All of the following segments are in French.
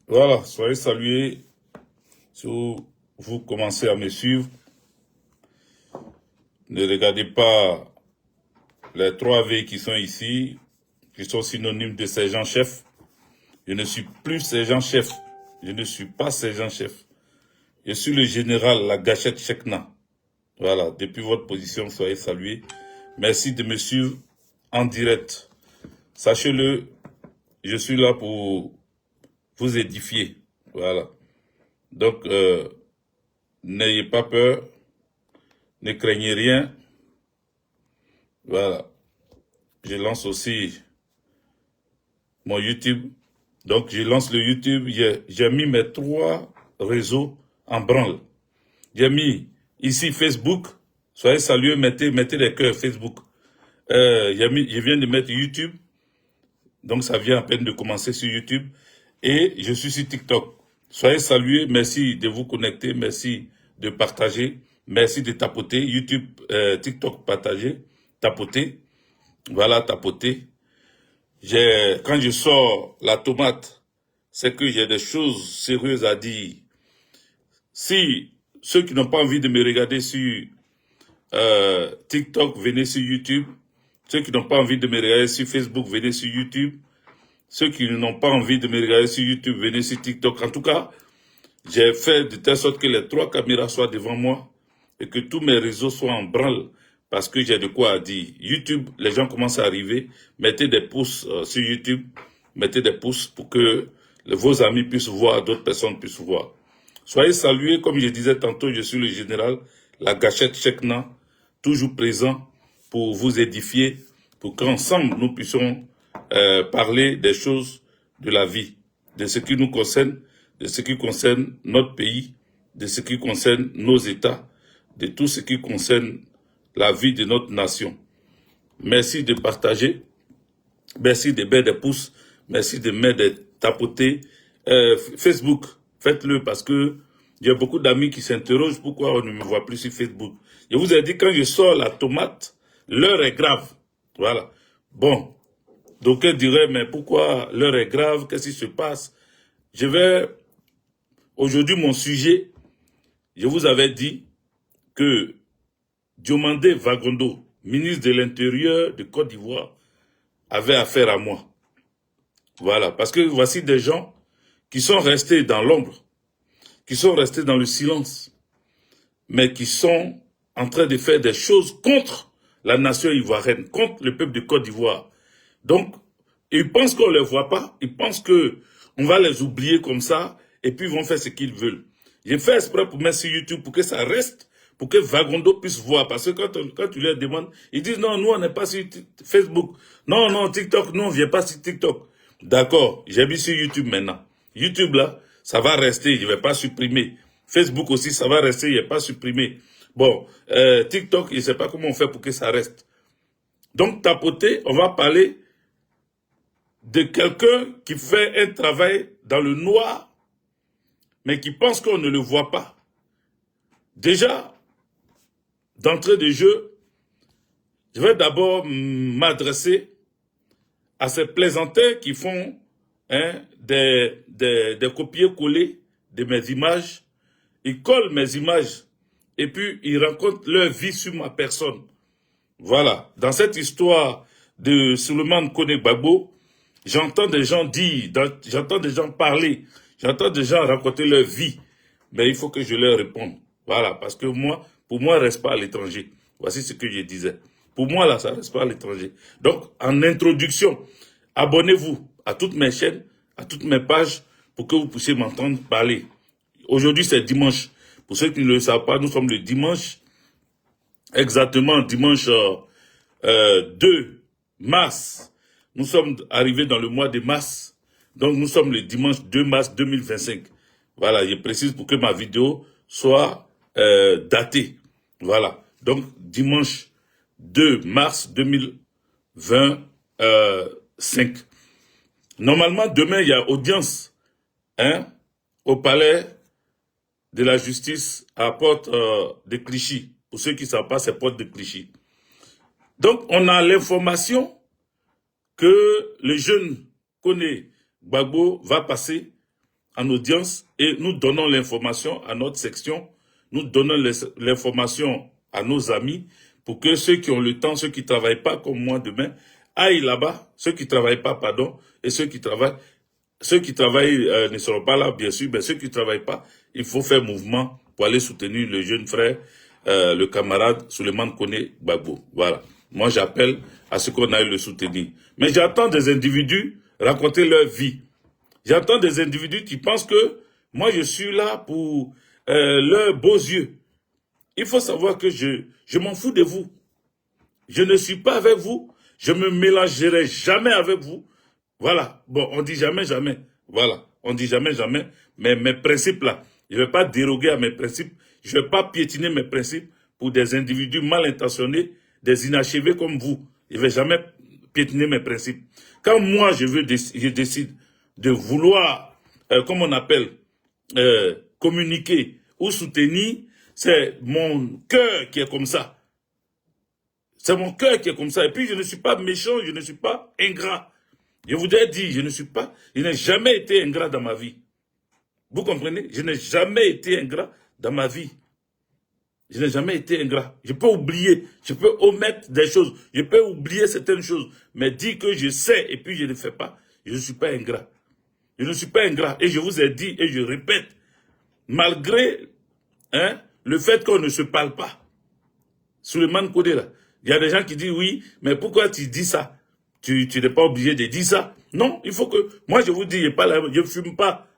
Voilà, soyez salués si vous commencez à me suivre. Ne regardez pas les 3 V qui sont ici, qui sont synonymes de sergent-chef. Je ne suis plus sergent-chef. Je ne suis pas sergent-chef. Je suis le général La Gâchette Chekna. Voilà, depuis votre position, soyez salués. Merci de me suivre en direct. Sachez-le, je suis là pour vous édifier. Voilà. Donc, n'ayez pas peur, ne craignez rien. Voilà. Je lance aussi mon YouTube. Donc, je lance le YouTube. J'ai mis mes 3 réseaux en branle. J'ai mis ici Facebook. Soyez salués, mettez les cœurs Facebook. Je viens de mettre YouTube. Donc, ça vient à peine de commencer sur YouTube. Et je suis sur TikTok. Soyez salués. Merci de vous connecter. Merci de partager. Merci de tapoter. YouTube, TikTok, partager. Tapoter. Voilà, tapoter. Quand je sors la tomate, c'est que j'ai des choses sérieuses à dire. Si ceux qui n'ont pas envie de me regarder sur TikTok, venez sur YouTube. Ceux qui n'ont pas envie de me regarder sur Facebook, venez sur YouTube. Ceux qui n'ont pas envie de me regarder sur YouTube, venez sur TikTok. En tout cas, j'ai fait de telle sorte que les 3 caméras soient devant moi et que tous mes réseaux soient en branle parce que j'ai de quoi dire. YouTube, les gens commencent à arriver. Mettez des pouces sur YouTube. Mettez des pouces pour que vos amis puissent voir, d'autres personnes puissent voir. Soyez salués, comme je disais tantôt, je suis le général La Gâchette Chekna, toujours présent pour vous édifier, pour qu'ensemble nous puissions parler des choses de la vie, de ce qui nous concerne, de ce qui concerne notre pays, de ce qui concerne nos États, de tout ce qui concerne la vie de notre nation. Merci de partager, merci de mettre des pouces, merci de mettre des tapoter. Facebook, faites-le parce que il y a beaucoup d'amis qui s'interrogent pourquoi on ne me voit plus sur Facebook. Je vous ai dit, quand je sors la tomate, l'heure est grave. Voilà. Bon, d'aucuns diraient, mais pourquoi l'heure est grave? Qu'est-ce qui se passe? Aujourd'hui, mon sujet, je vous avais dit que Diomandé Vagondo, ministre de l'Intérieur de Côte d'Ivoire, avait affaire à moi. Voilà, parce que voici des gens qui sont restés dans l'ombre, qui sont restés dans le silence, mais qui sont en train de faire des choses contre la nation ivoirienne, contre le peuple de Côte d'Ivoire. Donc, ils pensent qu'on ne les voit pas, ils pensent qu'on va les oublier comme ça, et puis ils vont faire ce qu'ils veulent. J'ai fait exprès pour mettre sur YouTube pour que ça reste, pour que Vagondo puisse voir. Parce que quand tu leur demandes, ils disent non, nous on n'est pas sur Facebook. Non, non, TikTok, non, on ne vient pas sur TikTok. D'accord, j'ai mis sur YouTube maintenant. YouTube là, ça va rester, je ne vais pas supprimer. Facebook aussi, ça va rester, je ne vais pas supprimer. Bon, TikTok, je ne sais pas comment on fait pour que ça reste. Donc, tapoter, on va parler de quelqu'un qui fait un travail dans le noir, mais qui pense qu'on ne le voit pas. Déjà, d'entrée de jeu, je vais d'abord m'adresser à ces plaisantins qui font des copier-coller de mes images. Ils collent mes images et puis ils racontent leur vie sur ma personne. Voilà. Dans cette histoire de Souleymane Kone Gbagbo, j'entends des gens dire, j'entends des gens parler, j'entends des gens raconter leur vie. Mais il faut que je leur réponde. Voilà. Parce que pour moi, reste pas à l'étranger. Voici ce que je disais. Pour moi, là, ça reste pas à l'étranger. Donc, en introduction, abonnez-vous à toutes mes chaînes, à toutes mes pages, pour que vous puissiez m'entendre parler. Aujourd'hui, c'est dimanche. Pour ceux qui ne le savent pas, nous sommes le dimanche, exactement dimanche 2 mars. Nous sommes arrivés dans le mois de mars. Donc, nous sommes le dimanche 2 mars 2025. Voilà, je précise pour que ma vidéo soit datée. Voilà. Donc, dimanche 2 mars 2025. Normalement, demain, il y a audience au palais de la justice à Porte de Clichy. Pour ceux qui ne savent pas, c'est Porte de Clichy. Donc, on a l'information que le jeune Kone Gbagbo va passer en audience et nous donnons l'information à notre section, nous donnons l'information à nos amis pour que ceux qui ont le temps, ceux qui ne travaillent pas comme moi demain, aillent là-bas, ceux qui ne travaillent pas, pardon, et ceux qui travaillent ne seront pas là, bien sûr, mais ceux qui ne travaillent pas, il faut faire mouvement pour aller soutenir le jeune frère, le camarade Souleymane Kone Gbagbo. Voilà. Moi, j'appelle à ce qu'on aille le soutenir. Mais j'attends des individus raconter leur vie. J'entends des individus qui pensent que moi, je suis là pour leurs beaux yeux. Il faut savoir que je m'en fous de vous. Je ne suis pas avec vous. Je me mélangerai jamais avec vous. Voilà. Bon, on dit jamais, jamais. Voilà. On dit jamais, jamais. Mais mes principes là, je ne vais pas déroguer à mes principes. Je ne vais pas piétiner mes principes pour des individus mal intentionnés, des inachevés comme vous. Je ne vais jamais piétiner mes principes. Quand moi, je décide de vouloir, comme on appelle, communiquer ou soutenir, c'est mon cœur qui est comme ça. C'est mon cœur qui est comme ça. Et puis, je ne suis pas méchant, je ne suis pas ingrat. Je vous ai dit, je n'ai jamais été ingrat dans ma vie. Vous comprenez? Je n'ai jamais été ingrat dans ma vie. Je n'ai jamais été ingrat. Je peux oublier, je peux omettre des choses, je peux oublier certaines choses, mais dire que je sais et puis je ne fais pas, je ne suis pas ingrat. Je ne suis pas ingrat. Et je vous ai dit, et je répète, malgré le fait qu'on ne se parle pas, Souleymane Kone là, il y a des gens qui disent oui, mais pourquoi tu dis ça? Tu n'es pas obligé de dire ça. Non, il faut que, moi je vous dis, je ne fume pas,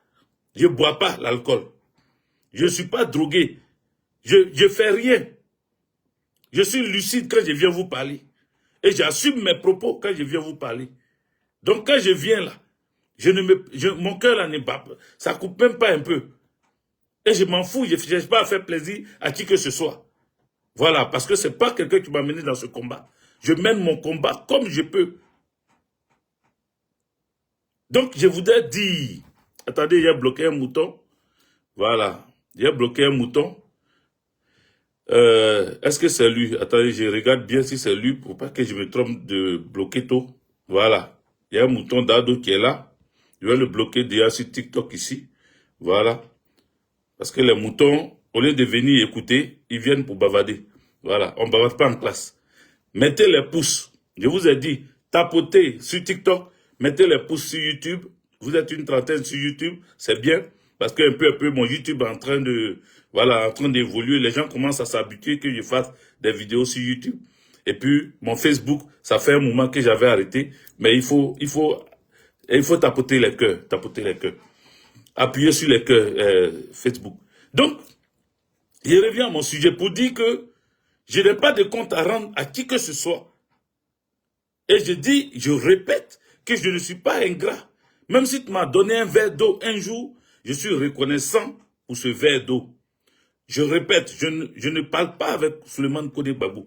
je ne bois pas l'alcool. Je ne suis pas drogué. Je fais rien. Je suis lucide quand je viens vous parler. Et j'assume mes propos quand je viens vous parler. Donc quand je viens là, mon cœur là n'est pas, ça coupe même pas un peu. Et je m'en fous, je ne cherche pas à faire plaisir à qui que ce soit. Voilà, parce que c'est pas quelqu'un qui m'a mené dans ce combat. Je mène mon combat comme je peux. Donc je voudrais dire, attendez, il y a bloqué un mouton. Voilà, il y a bloqué un mouton. Est-ce que c'est lui? Attendez, je regarde bien si c'est lui pour pas que je me trompe de bloquer tout. Voilà. Il y a un mouton d'ado qui est là. Je vais le bloquer déjà sur TikTok ici. Voilà. Parce que les moutons, au lieu de venir écouter, ils viennent pour bavader. Voilà. On ne bavade pas en classe. Mettez les pouces. Je vous ai dit, tapotez sur TikTok, mettez les pouces sur YouTube. Vous êtes une trentaine sur YouTube, c'est bien. Parce qu'un peu à peu, mon YouTube est en train d'évoluer. Les gens commencent à s'habituer que je fasse des vidéos sur YouTube. Et puis, mon Facebook, ça fait un moment que j'avais arrêté. Mais il faut tapoter les cœurs, appuyer sur les cœurs, Facebook. Donc, je reviens à mon sujet pour dire que je n'ai pas de compte à rendre à qui que ce soit. Et je répète que je ne suis pas ingrat. Même si tu m'as donné un verre d'eau un jour, je suis reconnaissant pour ce verre d'eau. Je répète, je ne parle pas avec Souleymane Kone Gbagbo.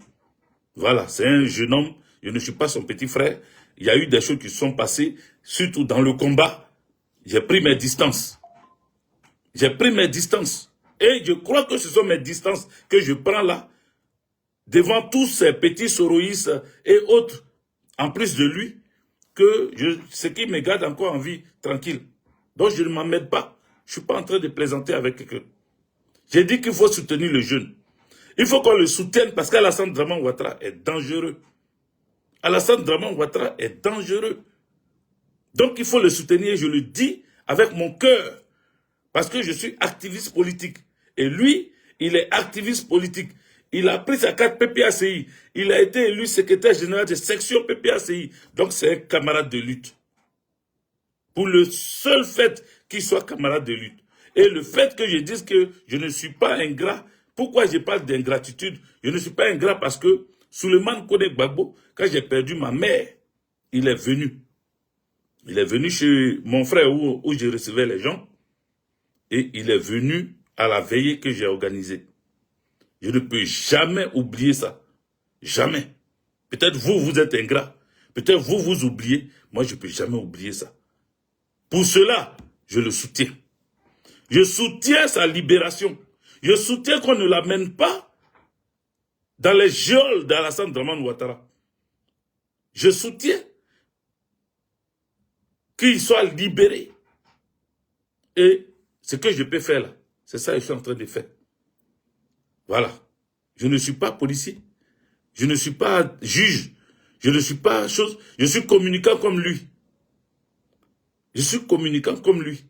Voilà, c'est un jeune homme, je ne suis pas son petit frère. Il y a eu des choses qui se sont passées, surtout dans le combat. J'ai pris mes distances. J'ai pris mes distances. Et je crois que ce sont mes distances que je prends là, devant tous ces petits soroïstes et autres, en plus de lui, ce qui me garde encore en vie tranquille. Donc je ne m'emmène pas. Je ne suis pas en train de plaisanter avec quelqu'un. J'ai dit qu'il faut soutenir le jeune. Il faut qu'on le soutienne parce qu'Alassane Draman Ouattara est dangereux. Alassane Draman Ouattara est dangereux. Donc il faut le soutenir, je le dis avec mon cœur. Parce que je suis activiste politique. Et lui, il est activiste politique. Il a pris sa carte PPACI. Il a été élu secrétaire général de section PPACI. Donc c'est un camarade de lutte. Pour le seul fait qu'il soit camarade de lutte. Et le fait que je dise que je ne suis pas ingrat, pourquoi je parle d'ingratitude? Je ne suis pas ingrat parce que Souleymane Kone Gbagbo, quand j'ai perdu ma mère, il est venu. Il est venu chez mon frère où je recevais les gens. Et il est venu à la veillée que j'ai organisée. Je ne peux jamais oublier ça. Jamais. Peut-être vous, vous êtes ingrat. Peut-être vous, vous oubliez. Moi, je ne peux jamais oublier ça. Pour cela, je le soutiens. Je soutiens sa libération. Je soutiens qu'on ne l'amène pas dans les geôles d'Alassane Draman Ouattara. Je soutiens qu'il soit libéré. Et ce que je peux faire là, c'est ça que je suis en train de faire. Voilà. Je ne suis pas policier. Je ne suis pas juge. Je ne suis pas chose. Je suis communicant comme lui. Je suis communicant comme lui.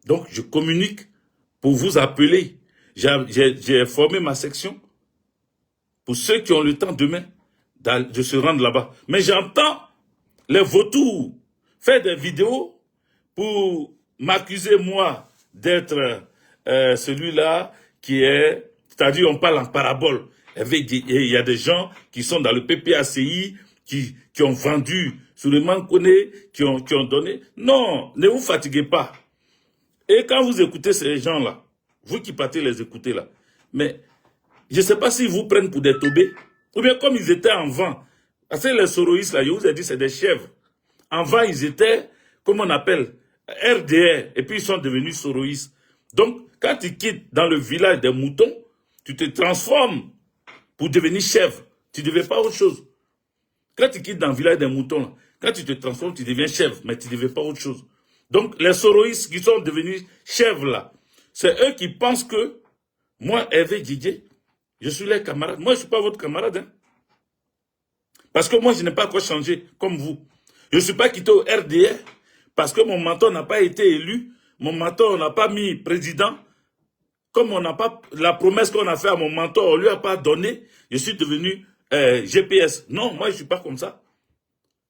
Donc, je communique pour vous appeler. J'ai formé ma section pour ceux qui ont le temps demain de se rendre là-bas. Mais j'entends les vautours faire des vidéos pour m'accuser, moi, d'être celui-là qui est... C'est-à-dire, on parle en parabole. Il y a des gens qui sont dans le PPACI, qui ont vendu sur le Manconnais, qui ont donné. Non, ne vous fatiguez pas. Et quand vous écoutez ces gens-là, vous qui partez les écouter là, mais je ne sais pas s'ils vous prennent pour des taubés, ou bien comme ils étaient en vent. Parce que les soroïstes là, je vous ai dit, c'est des chèvres. En vent, ils étaient, comment on appelle, RDR, et puis ils sont devenus soroïstes. Donc, quand tu quittes dans le village des moutons, tu te transformes pour devenir chèvre. Tu ne deviens pas autre chose. Quand tu quittes dans le village des moutons, là, quand tu te transformes, tu deviens chèvre, mais tu ne deviens pas autre chose. Donc, les soroïstes qui sont devenus chèvres là, c'est eux qui pensent que moi, Hervé Didier, je suis leur camarade. Moi, je ne suis pas votre camarade. Hein. Parce que moi, je n'ai pas encore changé comme vous. Je ne suis pas quitté au RDR parce que mon mentor n'a pas été élu. Mon mentor n'a pas mis président. Comme on n'a pas la promesse qu'on a fait à mon mentor, on ne lui a pas donné. Je suis devenu GPS. Non, moi, je ne suis pas comme ça.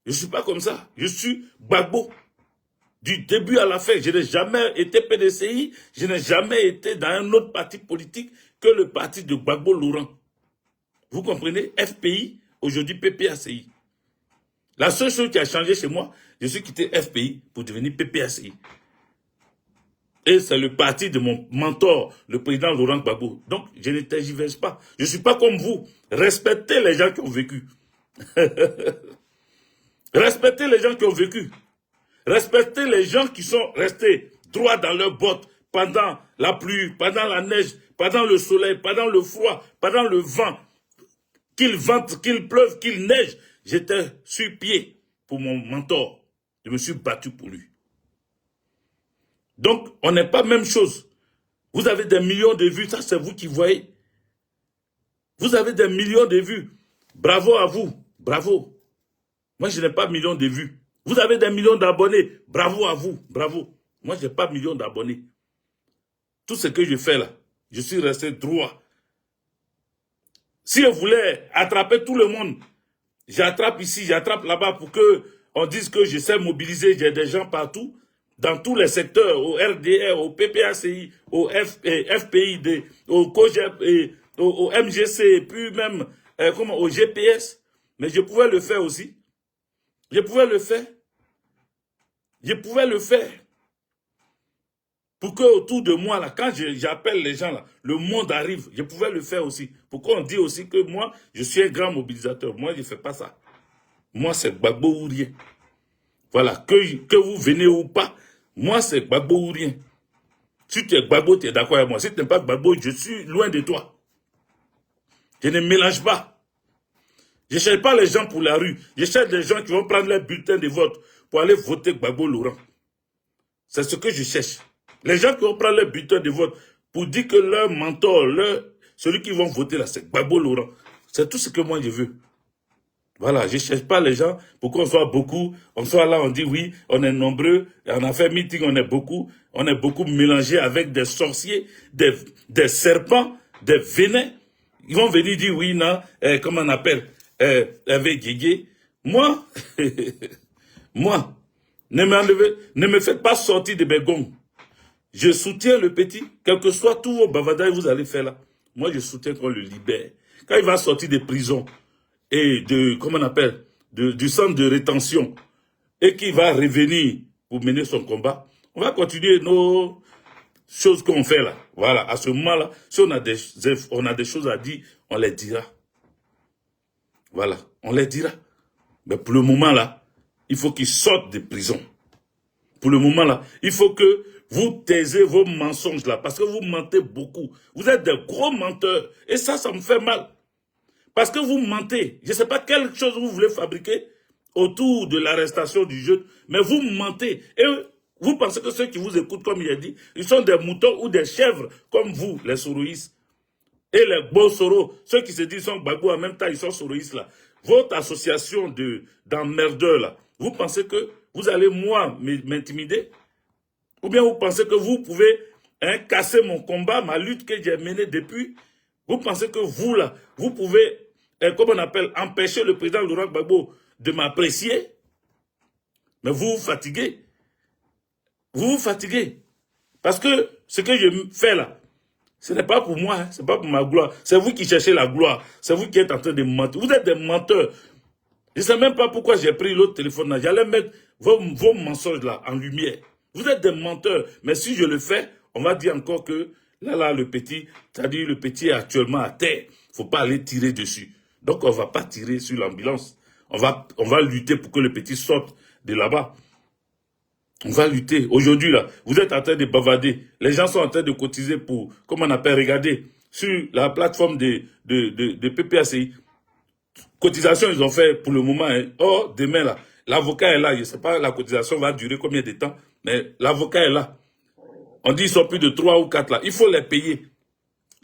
Je ne suis pas comme ça. Je suis Gbagbo. Du début à la fin, je n'ai jamais été PDCI, je n'ai jamais été dans un autre parti politique que le parti de Gbagbo Laurent. Vous comprenez? FPI, aujourd'hui PPACI. La seule chose qui a changé chez moi, je suis quitté FPI pour devenir PPACI. Et c'est le parti de mon mentor, le président Laurent Gbagbo. Donc, je ne tergiverse pas. Je ne suis pas comme vous. Respectez les gens qui ont vécu. Respectez les gens qui ont vécu. Respectez les gens qui sont restés droits dans leurs bottes pendant la pluie, pendant la neige, pendant le soleil, pendant le froid, pendant le vent. Qu'il vente, qu'il pleuve, qu'il neige. J'étais sur pied pour mon mentor. Je me suis battu pour lui. Donc, on n'est pas même chose. Vous avez des millions de vues, ça c'est vous qui voyez. Vous avez des millions de vues. Bravo à vous, bravo. Moi, je n'ai pas millions de vues. Vous avez des millions d'abonnés. Bravo à vous. Bravo. Moi, je n'ai pas millions d'abonnés. Tout ce que je fais là, je suis resté droit. Si je voulais attraper tout le monde, j'attrape ici, j'attrape là-bas pour que on dise que je sais mobiliser, j'ai des gens partout, dans tous les secteurs, au RDR, au PPACI, au FPID, au COGEP, au MGC, et puis même au GPS. Mais je pouvais le faire aussi. Je pouvais le faire. Je pouvais le faire. Pour que autour de moi, là, quand j'appelle les gens, là, le monde arrive. Je pouvais le faire aussi. Pourquoi on dit aussi que moi, je suis un grand mobilisateur. Moi, je ne fais pas ça. Moi, c'est Gbagbo ou rien. Voilà. Que vous venez ou pas, moi, c'est Gbagbo ou rien. Si tu es Gbagbo, tu es d'accord avec moi. Si tu n'es pas Gbagbo, je suis loin de toi. Je ne mélange pas. Je ne cherche pas les gens pour la rue. Je cherche des gens qui vont prendre leur bulletin de vote pour aller voter Gbagbo Laurent. C'est ce que je cherche. Les gens qui vont prendre leur bulletin de vote pour dire que leur mentor, celui qui vont voter là, c'est Gbagbo Laurent. C'est tout ce que moi je veux. Voilà, je ne cherche pas les gens pour qu'on soit beaucoup. On soit là, on dit oui, on est nombreux. On a fait meeting, on est beaucoup mélangés avec des sorciers, des serpents, des vénins. Ils vont venir dire oui, non, comment on appelle, avec Guégué. Moi, moi, ne me faites pas sortir de Bégon. Je soutiens le petit, quel que soit tous vos bavardages que vous allez faire là. Moi, je soutiens qu'on le libère. Quand il va sortir des prisons et comment on appelle, du centre de rétention, et qu'il va revenir pour mener son combat, on va continuer nos choses qu'on fait là. Voilà, à ce moment-là, si on a des choses à dire, on les dira. Voilà, on les dira. Mais pour le moment là, il faut qu'ils sortent de prison. Pour le moment là, il faut que vous taisez vos mensonges là, parce que vous mentez beaucoup. Vous êtes des gros menteurs. Et ça me fait mal. Parce que vous mentez. Je ne sais pas quelle chose vous voulez fabriquer autour de l'arrestation du jeune, mais vous mentez. Et Vous pensez que ceux qui vous écoutent, comme il a dit, ils sont des moutons ou des chèvres, comme vous, les soroïstes. Et les beaux soros, ceux qui se disent sont Gbagbo, en même temps, ils sont soroïstes, là. Votre association d'emmerdeurs, là, vous pensez que vous allez, moi, m'intimider? Ou bien vous pensez que vous pouvez casser mon combat, ma lutte que j'ai menée depuis? Vous pensez que vous, là, vous pouvez, comme on appelle, empêcher le président Laurent Gbagbo de m'apprécier? Mais vous vous fatiguez. Vous vous fatiguez. Parce que ce que je fais là, ce n'est pas pour moi, hein, ce n'est pas pour ma gloire. C'est vous qui cherchez la gloire. C'est vous qui êtes en train de mentir. Vous êtes des menteurs. Je ne sais même pas pourquoi j'ai pris l'autre téléphone là. J'allais mettre vos mensonges là en lumière. Vous êtes des menteurs. Mais si je le fais, on va dire encore que là, le petit, c'est-à-dire le petit est actuellement à terre. Il ne faut pas aller tirer dessus. Donc on ne va pas tirer sur l'ambulance. On va lutter pour que le petit sorte de là-bas. On va lutter. Aujourd'hui, là, vous êtes en train de bavarder. Les gens sont en train de cotiser pour, comment on appelle, regardez, sur la plateforme de PPACI. Cotisation, ils ont fait pour le moment. Hein. Oh, demain, là, l'avocat est là. Je ne sais pas, la cotisation va durer combien de temps, mais l'avocat est là. On dit qu'ils sont plus de 3 ou 4 là. Il faut les payer.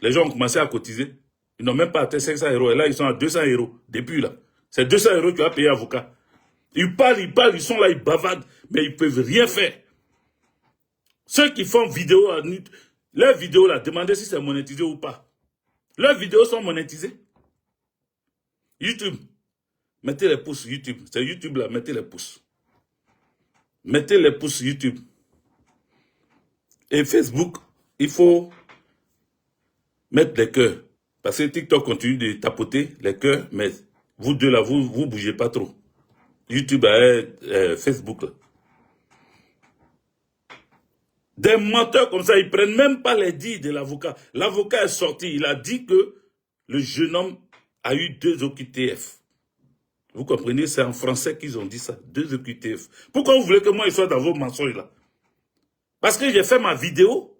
Les gens ont commencé à cotiser. Ils n'ont même pas atteint 500 €. Et là, ils sont à 200 € depuis là. C'est 200 € que tu as payé avocat. Ils parlent, ils sont là, ils bavardent, mais ils ne peuvent rien faire. Ceux qui font vidéo, leurs vidéos là, demandez si c'est monétisé ou pas. Leurs vidéos sont monétisées. YouTube, mettez les pouces YouTube. C'est YouTube là, mettez les pouces. Mettez les pouces YouTube. Et Facebook, il faut mettre les cœurs. Parce que TikTok continue de tapoter les cœurs, mais vous deux là, vous bougez pas trop. YouTube, Facebook là. Des menteurs comme ça, ils prennent même pas les dits de l'avocat. L'avocat est sorti, il a dit que le jeune homme a eu 2 OQTF. Vous comprenez, c'est en français qu'ils ont dit ça, 2 OQTF. Pourquoi vous voulez que moi je sois dans vos mensonges là? Parce que j'ai fait ma vidéo,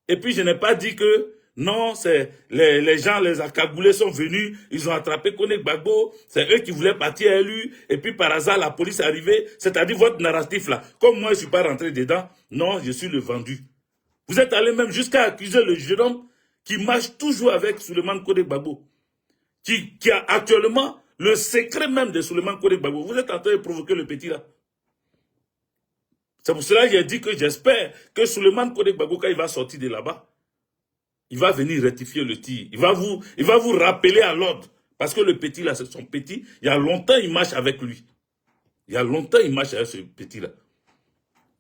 et puis je n'ai pas dit que non, c'est les gens, les accagoulés sont venus, ils ont attrapé Kone Gbagbo, c'est eux qui voulaient partir à lui, et puis par hasard la police est arrivée, c'est-à-dire votre narratif là. Comme moi je ne suis pas rentré dedans, non, je suis le vendu. Vous êtes allé même jusqu'à accuser le jeune homme qui marche toujours avec Souleymane Kone Gbagbo, qui a actuellement le secret même de Souleymane Kone Gbagbo. Vous êtes en train de provoquer le petit là. C'est pour cela que j'ai dit que j'espère que Souleymane Kone Gbagbo, quand il va sortir de là-bas, il va venir rectifier le tir. Il va vous rappeler à l'ordre. Parce que le petit là, c'est son petit. Il y a longtemps, il marche avec lui. Il y a longtemps, il marche avec ce petit là.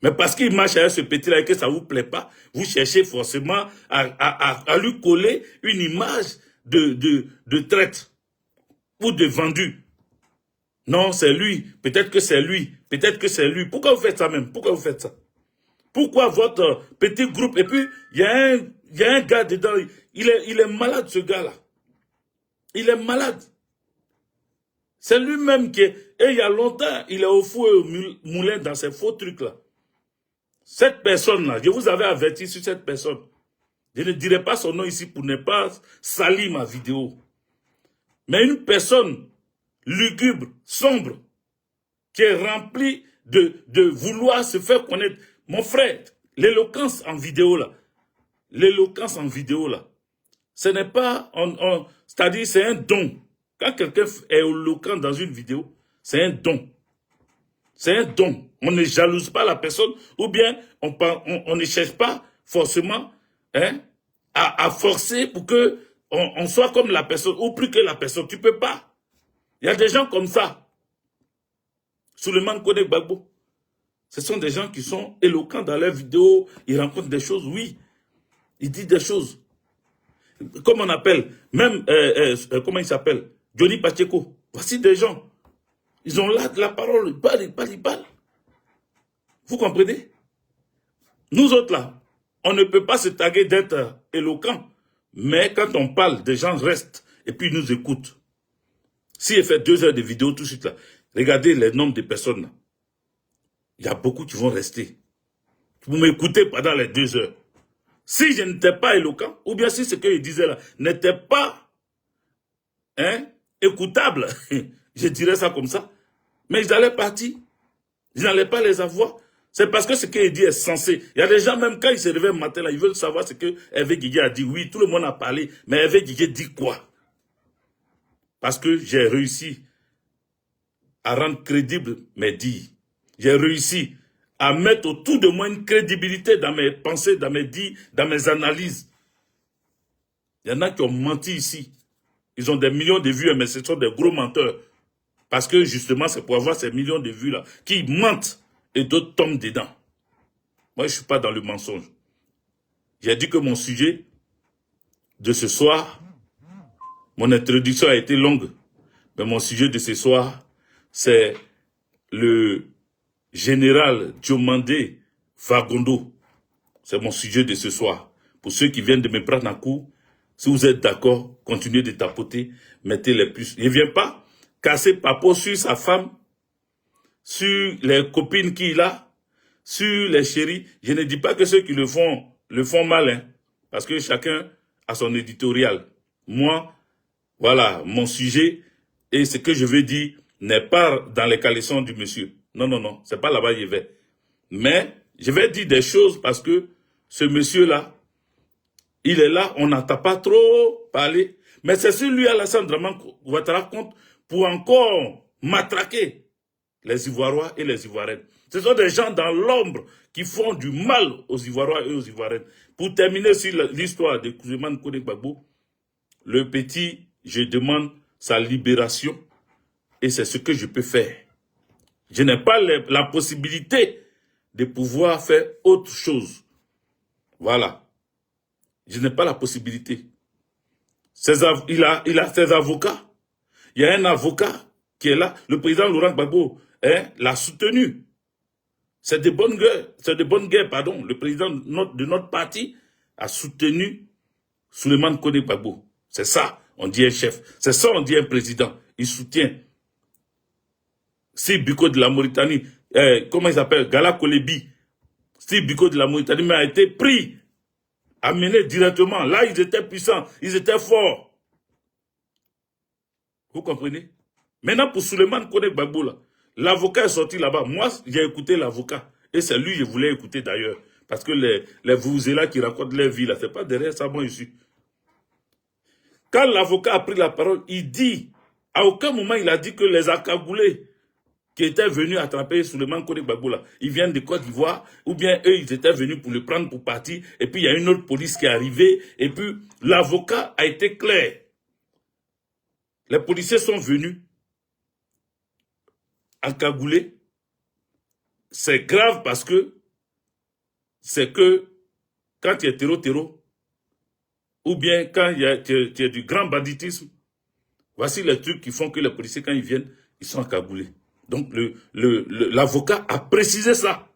Mais parce qu'il marche avec ce petit là et que ça ne vous plaît pas, vous cherchez forcément à lui coller une image de traite ou de vendu. Non, c'est lui. Peut-être que c'est lui. Peut-être que c'est lui. Pourquoi vous faites ça même? Pourquoi vous faites ça? Pourquoi votre petit groupe? Et puis, il y a un gars dedans. Il est malade, ce gars-là. Il est malade. C'est lui-même qui est... Et il y a longtemps, il est au four et au moulin dans ces faux trucs-là. Cette personne-là, je vous avais averti sur cette personne. Je ne dirai pas son nom ici pour ne pas salir ma vidéo. Mais une personne lugubre, sombre, qui est remplie de vouloir se faire connaître. Mon frère, l'éloquence en vidéo là, ce n'est pas, c'est-à-dire c'est un don. Quand quelqu'un est éloquent dans une vidéo, c'est un don. C'est un don. On ne jalouse pas la personne, ou bien on ne cherche pas forcément à forcer pour que on soit comme la personne, ou plus que la personne. Tu ne peux pas. Il y a des gens comme ça. Souleymane Kone Gbagbo. Ce sont des gens qui sont éloquents dans leurs vidéos. Ils rencontrent des choses, oui. Ils disent des choses. Comme on appelle, même, comment il s'appelle? Johnny Pacheco. Voici des gens. Ils ont là de la parole. Ils parlent. Vous comprenez? Nous autres là, on ne peut pas se taguer d'être éloquent. Mais quand on parle, des gens restent et puis ils nous écoutent. Si je fais 2 heures de vidéo tout de suite là, regardez les nombres de personnes là. Il y a beaucoup qui vont rester. Vous m'écoutez pendant les 2 heures. Si je n'étais pas éloquent, ou bien si ce que je disais là n'était pas écoutable, je dirais ça comme ça, mais ils allaient partir. Je n'allais pas les avoir. C'est parce que ce qu'il dit est censé. Il y a des gens, même quand ils se réveillent le matin, là, ils veulent savoir ce que Hervé Guigué a dit. Oui, tout le monde a parlé, mais Hervé Guigué dit quoi? Parce que j'ai réussi à rendre crédible mes dires. J'ai réussi à mettre autour de moi une crédibilité dans mes pensées, dans mes dires, dans mes analyses. Il y en a qui ont menti ici. Ils ont des millions de vues, mais ce sont des gros menteurs. Parce que justement, c'est pour avoir ces millions de vues-là, qui mentent et d'autres tombent dedans. Moi, je ne suis pas dans le mensonge. J'ai dit que mon sujet de ce soir, mon introduction a été longue, mais mon sujet de ce soir, c'est le général Diomandé Vagondo. C'est mon sujet de ce soir. Pour ceux qui viennent de me prendre en cours, si vous êtes d'accord, continuez de tapoter, mettez les puces. Il ne vient pas casser papo sur sa femme, sur les copines qu'il a, sur les chéris. Je ne dis pas que ceux qui le font mal, hein, parce que chacun a son éditorial. Moi, voilà, mon sujet et ce que je veux dire n'est pas dans les caleçons du monsieur. Non, non, non, c'est pas là-bas que je vais. Mais je vais dire des choses parce que ce monsieur-là, il est là, on n'entend pas trop parler. Mais c'est sur lui, Alassane Draman Ouattara compte pour encore matraquer les Ivoiriens et les Ivoiriennes. Ce sont des gens dans l'ombre qui font du mal aux Ivoiriens et aux Ivoiriennes. Pour terminer sur l'histoire de Souleymane Kone Gbagbo, le petit, je demande sa libération et c'est ce que je peux faire. Je n'ai pas la possibilité de pouvoir faire autre chose. Voilà. Je n'ai pas la possibilité. Il a ses avocats. Il y a un avocat qui est là. Le président Laurent Gbagbo l'a soutenu. C'est de bonnes guerres, pardon. Le président de notre parti a soutenu Souleymane Kone Gbagbo. C'est ça, on dit un chef. C'est ça, on dit un président. Il soutient. Steve Biko de la Mauritanie, comment il s'appelle, Gala Kolebi. Steve Biko de la Mauritanie a été pris, amené directement. Là, ils étaient puissants, ils étaient forts. Vous comprenez? Maintenant, pour Souleymane Kone Gbagbo, l'avocat est sorti là-bas. Moi, j'ai écouté l'avocat. Et c'est lui que je voulais écouter d'ailleurs. Parce que les Vuvuzela qui racontent leur vie, là, c'est pas derrière ça, moi, je suis. Quand l'avocat a pris la parole, il dit, à aucun moment, il a dit que les accagoulés qui étaient venus attraper Souleymane Kone Gbagbo, ils viennent de Côte d'Ivoire, ou bien eux, ils étaient venus pour le prendre pour partir, et puis il y a une autre police qui est arrivée, et puis l'avocat a été clair. Les policiers sont venus encagoulés. C'est grave parce que c'est que quand il y a terreau, ou bien quand il y a du grand banditisme, voici les trucs qui font que les policiers, quand ils viennent, ils sont encagoulés. Donc l'avocat a précisé ça.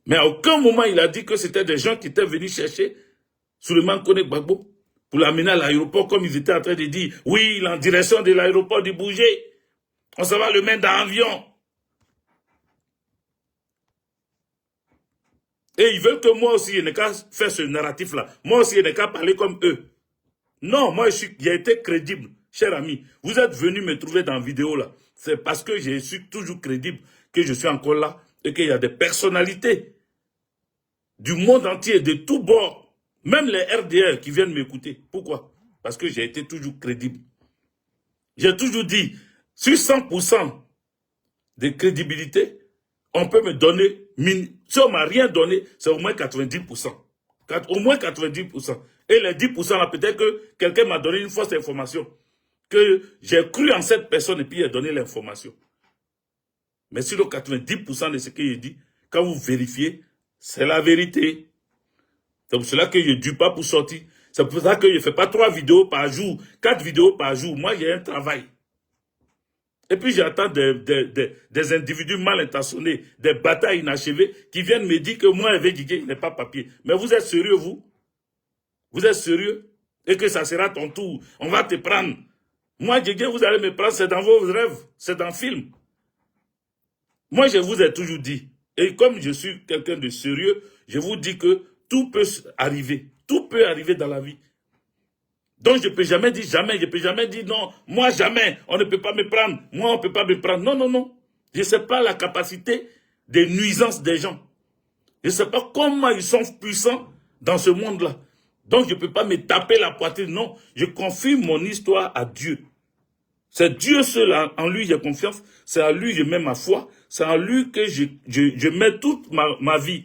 Mais à aucun moment il a dit que c'était des gens qui étaient venus chercher Souleymane Kone Gbagbo pour l'amener à l'aéroport, comme ils étaient en train de dire, oui, il est en direction de l'aéroport de Bougé. On s'en va le mettre dans l'avion. Et ils veulent que moi aussi, je n'ai qu'à faire ce narratif-là. Moi aussi, je n'ai qu'à parler comme eux. Non, moi, j'ai été crédible. Cher ami, vous êtes venu me trouver dans la vidéo là. C'est parce que je suis toujours crédible que je suis encore là et qu'il y a des personnalités du monde entier, de tous bords, même les RDR qui viennent m'écouter. Pourquoi? Parce que j'ai été toujours crédible. J'ai toujours dit, sur 100% de crédibilité, on peut me donner, si on ne m'a rien donné, c'est au moins 90%. Au moins 90%. Et les 10% là, peut-être que quelqu'un m'a donné une fausse information. Que j'ai cru en cette personne et puis il a donné l'information. Mais sur le 90% de ce qu'il dit, quand vous vérifiez, c'est la vérité. C'est pour cela que je ne dure pas pour sortir. C'est pour ça que je ne fais pas 3 vidéos par jour, 4 vidéos par jour. Moi, j'ai un travail. Et puis j'attends des individus mal intentionnés, des batailles inachevées, qui viennent me dire que moi, Hervé Guigué, il n'est pas papier. Mais vous êtes sérieux, vous? Vous êtes sérieux? Et que ça sera ton tour. On va te prendre. Moi, Guigué, vous allez me prendre, c'est dans vos rêves, c'est dans le film. Moi, je vous ai toujours dit, et comme je suis quelqu'un de sérieux, je vous dis que tout peut arriver. Tout peut arriver dans la vie. Donc, je ne peux jamais dire jamais, je ne peux jamais dire non, moi jamais, on ne peut pas me prendre, moi on ne peut pas me prendre. Non, non, non. Je ne sais pas la capacité des nuisances des gens. Je ne sais pas comment ils sont puissants dans ce monde-là. Donc, je ne peux pas me taper la poitrine. Non, je confie mon histoire à Dieu. C'est Dieu seul, en lui j'ai confiance. C'est à lui que je mets ma foi. C'est en lui que je mets toute ma vie.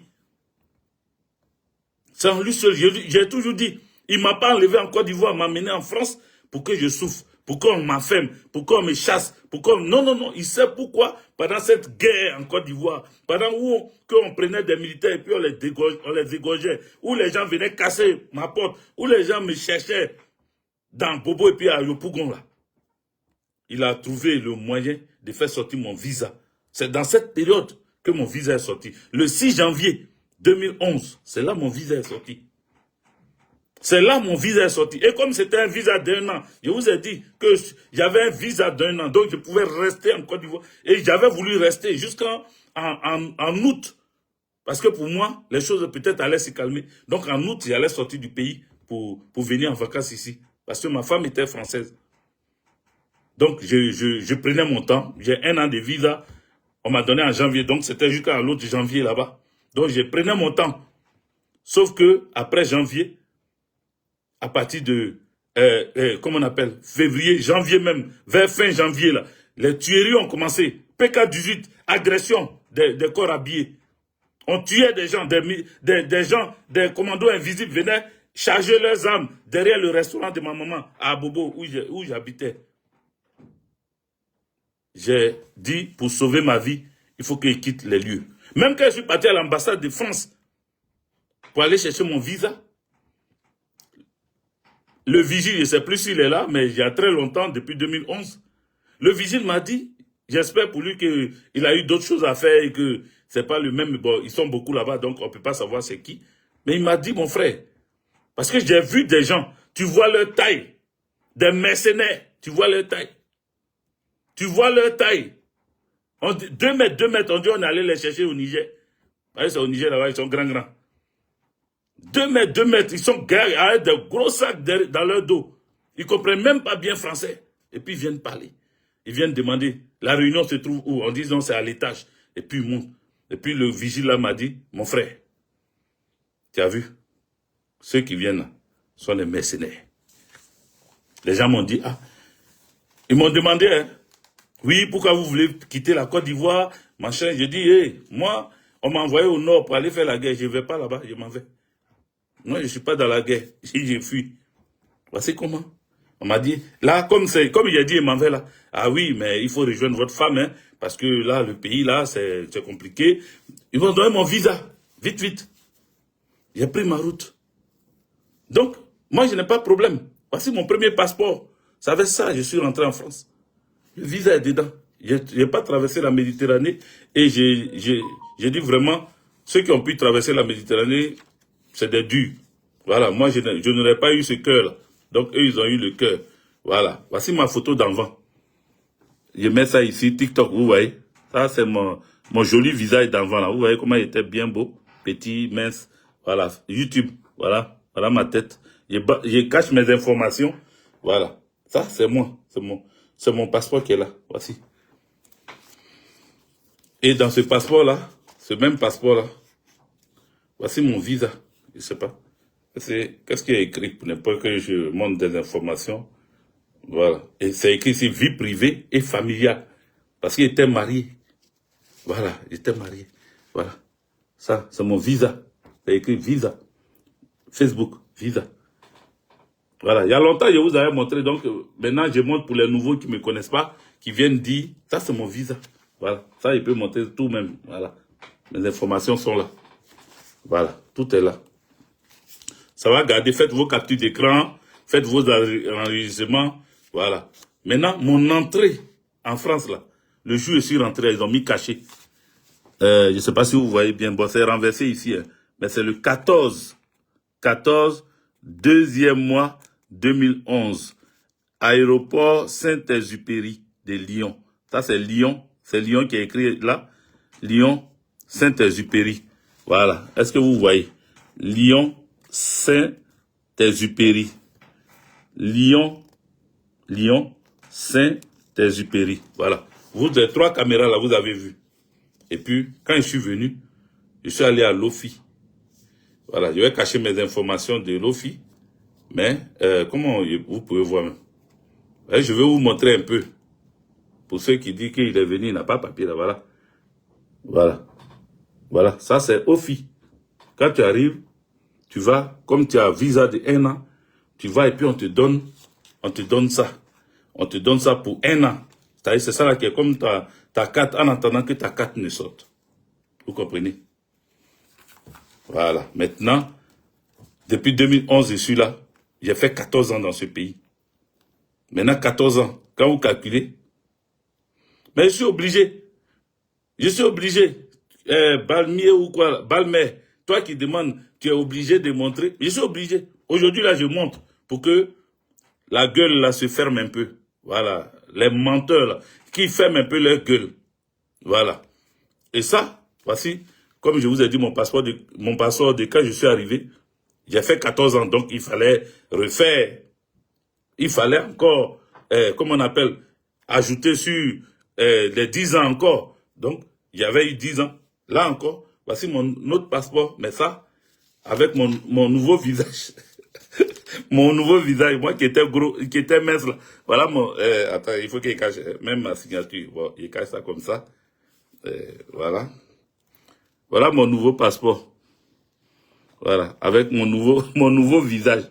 C'est en lui seul. J'ai toujours dit, il ne m'a pas enlevé en Côte d'Ivoire, m'a amené en France pour que je souffre, pour qu'on m'enferme, pour qu'on me chasse, pour qu'on... Non, non, non, il sait pourquoi, pendant cette guerre en Côte d'Ivoire, pendant où on prenait des militaires et puis on les égorgeait, où les gens venaient casser ma porte, où les gens me cherchaient dans Bobo et puis à Yopougon là. Il a trouvé le moyen de faire sortir mon visa. C'est dans cette période que mon visa est sorti. Le 6 janvier 2011, c'est là mon visa est sorti. C'est là mon visa est sorti. Et comme c'était un visa d'1 an, je vous ai dit que j'avais un visa d'1 an, donc je pouvais rester en Côte d'Ivoire. Et j'avais voulu rester jusqu'en août. Parce que pour moi, les choses peut-être allaient se calmer. Donc en août, j'allais sortir du pays pour venir en vacances ici. Parce que ma femme était française. Donc, je prenais mon temps. J'ai 1 an de visa. On m'a donné en janvier. Donc, c'était jusqu'à l'autre janvier là-bas. Donc, je prenais mon temps. Sauf que, après janvier, à partir de, comment on appelle, février, janvier même, vers fin janvier, là, les tueries ont commencé. PK-18, agression des corps habillés. On tuait des gens, des gens, des commandos invisibles venaient charger leurs armes derrière le restaurant de ma maman à Bobo, où j'habitais. J'ai dit, pour sauver ma vie, il faut que je quitte les lieux. Même quand je suis parti à l'ambassade de France pour aller chercher mon visa, le vigile, je ne sais plus s'il est là, mais il y a très longtemps, depuis 2011, le vigile m'a dit, j'espère pour lui qu'il a eu d'autres choses à faire et que c'est pas le même, bon, ils sont beaucoup là-bas, donc on ne peut pas savoir c'est qui. Mais il m'a dit, mon frère, parce que j'ai vu des gens, tu vois leur taille, des mercenaires, tu vois leur taille. Tu vois leur taille. 2 mètres, on dit on allait les chercher au Niger. C'est au Niger là-bas, ils sont grands. 2 mètres, ils sont avec de gros sacs dans leur dos. Ils ne comprennent même pas bien français. Et puis ils viennent parler. Ils viennent demander, la réunion se trouve où? En disant c'est à l'étage. Et puis ils montent. Et puis le vigile là m'a dit, mon frère, tu as vu, ceux qui viennent là sont les mercenaires. Les gens m'ont dit, ah, ils m'ont demandé, hein, oui, pourquoi vous voulez quitter la Côte d'Ivoire, machin. Je dis, hey, moi, on m'a envoyé au nord pour aller faire la guerre. Je ne vais pas là-bas, je m'en vais. Moi, je ne suis pas dans la guerre. J'ai fui. Voici comment. On m'a dit, là, comme il a dit, il m'en va là. Ah oui, mais il faut rejoindre votre femme, hein, parce que là, le pays, là, c'est compliqué. Ils m'ont donné mon visa. Vite, vite. J'ai pris ma route. Donc, moi, je n'ai pas de problème. Voici mon premier passeport. Ça fait ça, je suis rentré en France. Le visa est dedans. Je n'ai pas traversé la Méditerranée. Et j'ai dit vraiment, ceux qui ont pu traverser la Méditerranée, c'est des durs. Voilà, moi, je n'aurais pas eu ce cœur-là. Donc, eux, ils ont eu le cœur. Voilà, voici ma photo d'enfant. Je mets ça ici, TikTok, vous voyez. Ça, c'est mon joli visage d'enfant, là. Vous voyez comment il était bien beau, petit, mince. Voilà, YouTube, voilà. Voilà ma tête. Je cache mes informations. Voilà. Ça, c'est moi. C'est mon passeport qui est là. Voici. Et dans ce passeport-là, ce même passeport-là, voici mon visa. Je ne sais pas. Qu'est-ce qu'il y a écrit pour ne pas que je montre des informations? Voilà. Et c'est écrit ici vie privée et familiale. Parce qu'il était marié. Voilà, il était marié. Voilà. Ça, c'est mon visa. C'est écrit visa. Facebook, visa. Voilà, il y a longtemps, je vous avais montré, donc maintenant je montre pour les nouveaux qui ne me connaissent pas, qui viennent dire, ça c'est mon visa. Voilà, ça il peut montrer tout même. Voilà, les informations sont là. Voilà, tout est là. Ça va garder, faites vos captures d'écran, faites vos enregistrements. Voilà. Maintenant, mon entrée en France, là, le jour où je suis rentré, ils ont mis caché. Je ne sais pas si vous voyez bien, bon, c'est renversé ici, hein, mais c'est le 14, 2e mois 2011, aéroport Saint-Exupéry de Lyon. Ça, c'est Lyon qui est écrit là. Lyon, Saint-Exupéry. Voilà. Est-ce que vous voyez? Lyon, Saint-Exupéry. Lyon, Saint-Exupéry. Voilà. Vous avez 3 caméras là, vous avez vu. Et puis, quand je suis venu, je suis allé à l'OFI. Voilà, je vais cacher mes informations de l'OFI. Mais, comment vous pouvez voir même? Je vais vous montrer un peu. Pour ceux qui disent qu'il est venu, il n'a pas papier là, voilà. Voilà. Voilà, ça c'est OFI. Quand tu arrives, tu vas, comme tu as un visa de 1 an, tu vas et puis on te donne ça. On te donne ça pour 1 an. C'est-à-dire, c'est ça là qui est comme ta carte en attendant que ta carte ne sorte. Vous comprenez? Voilà. Maintenant, depuis 2011, je suis là. J'ai fait 14 ans dans ce pays. Maintenant, 14 ans, quand vous calculez, mais je suis obligé. Je suis obligé. Balmier ou quoi, Balmer, toi qui demandes, tu es obligé de montrer. Je suis obligé. Aujourd'hui, là, je montre pour que la gueule, là, se ferme un peu. Voilà. Les menteurs, là, qui ferment un peu leur gueule. Voilà. Et ça, voici, comme je vous ai dit, mon passeport de quand je suis arrivé, j'ai fait 14 ans, donc il fallait refaire. Il fallait encore, comment on appelle, ajouter sur les 10 ans encore. Donc, il y avait eu 10 ans. Là encore, voici mon autre passeport, mais ça, avec mon nouveau visage. Mon nouveau visage, moi qui étais gros, qui était mince là. Voilà mon, attends, il faut qu'il cache, même ma signature. Bon, il cache ça comme ça. Voilà. Voilà mon nouveau passeport. Voilà, avec mon nouveau visage.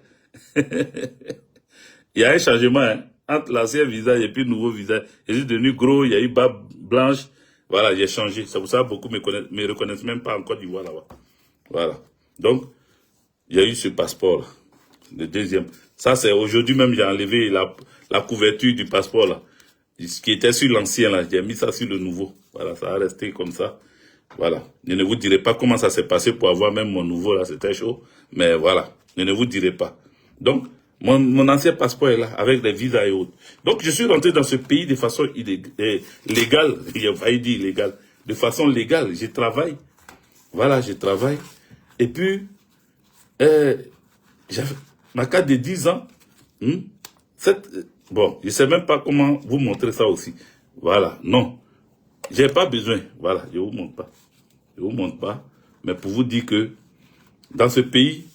Il y a un changement, hein, entre l'ancien visage et puis le nouveau visage. Je suis devenu gros, il y a eu barbe blanche. Voilà, j'ai changé. C'est pour ça que beaucoup me reconnaissent même pas en Côte d'Ivoire là-bas. Voilà. Donc, il y a eu ce passeport là. Le deuxième. Ça, c'est aujourd'hui même, j'ai enlevé la couverture du passeport là. Ce qui était sur l'ancien là, j'ai mis ça sur le nouveau. Voilà, ça a resté comme ça. Voilà. Je ne vous dirai pas comment ça s'est passé pour avoir même mon nouveau là, c'était chaud. Mais voilà, je ne vous dirai pas. Donc, mon ancien passeport est là, avec les visas et autres. Donc, je suis rentré dans ce pays de façon légale, il a failli dire illégale, de façon légale. Je travaille. Voilà, je travaille. Et puis, j'avais ma carte de 10 ans. Bon, je ne sais même pas comment vous montrer ça aussi. Voilà, non. J'ai pas besoin. Voilà, je vous montre pas. Je vous montre pas. Mais pour vous dire que dans ce pays,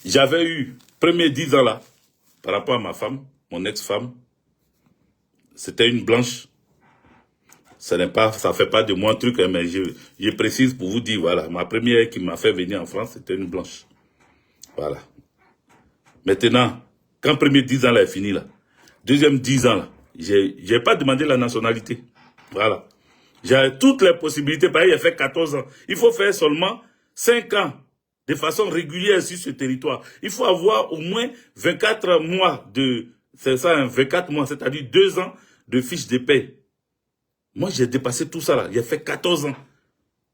j'avais eu, premier 10 ans là, par rapport à ma femme, mon ex-femme, c'était une blanche. Ça fait pas de moi un truc, hein, mais je précise pour vous dire, voilà, ma première qui m'a fait venir en France, c'était une blanche. Voilà. Maintenant, quand premier 10 ans là est fini là, deuxième 10 ans là, j'ai pas demandé la nationalité. Voilà. J'ai toutes les possibilités, pareil, j'ai fait 14 ans. Il faut faire seulement 5 ans de façon régulière sur ce territoire. Il faut avoir au moins 24 mois c'est ça, hein, 24 mois, c'est-à-dire 2 ans de fiche de paie. Moi, j'ai dépassé tout ça là, j'ai fait 14 ans.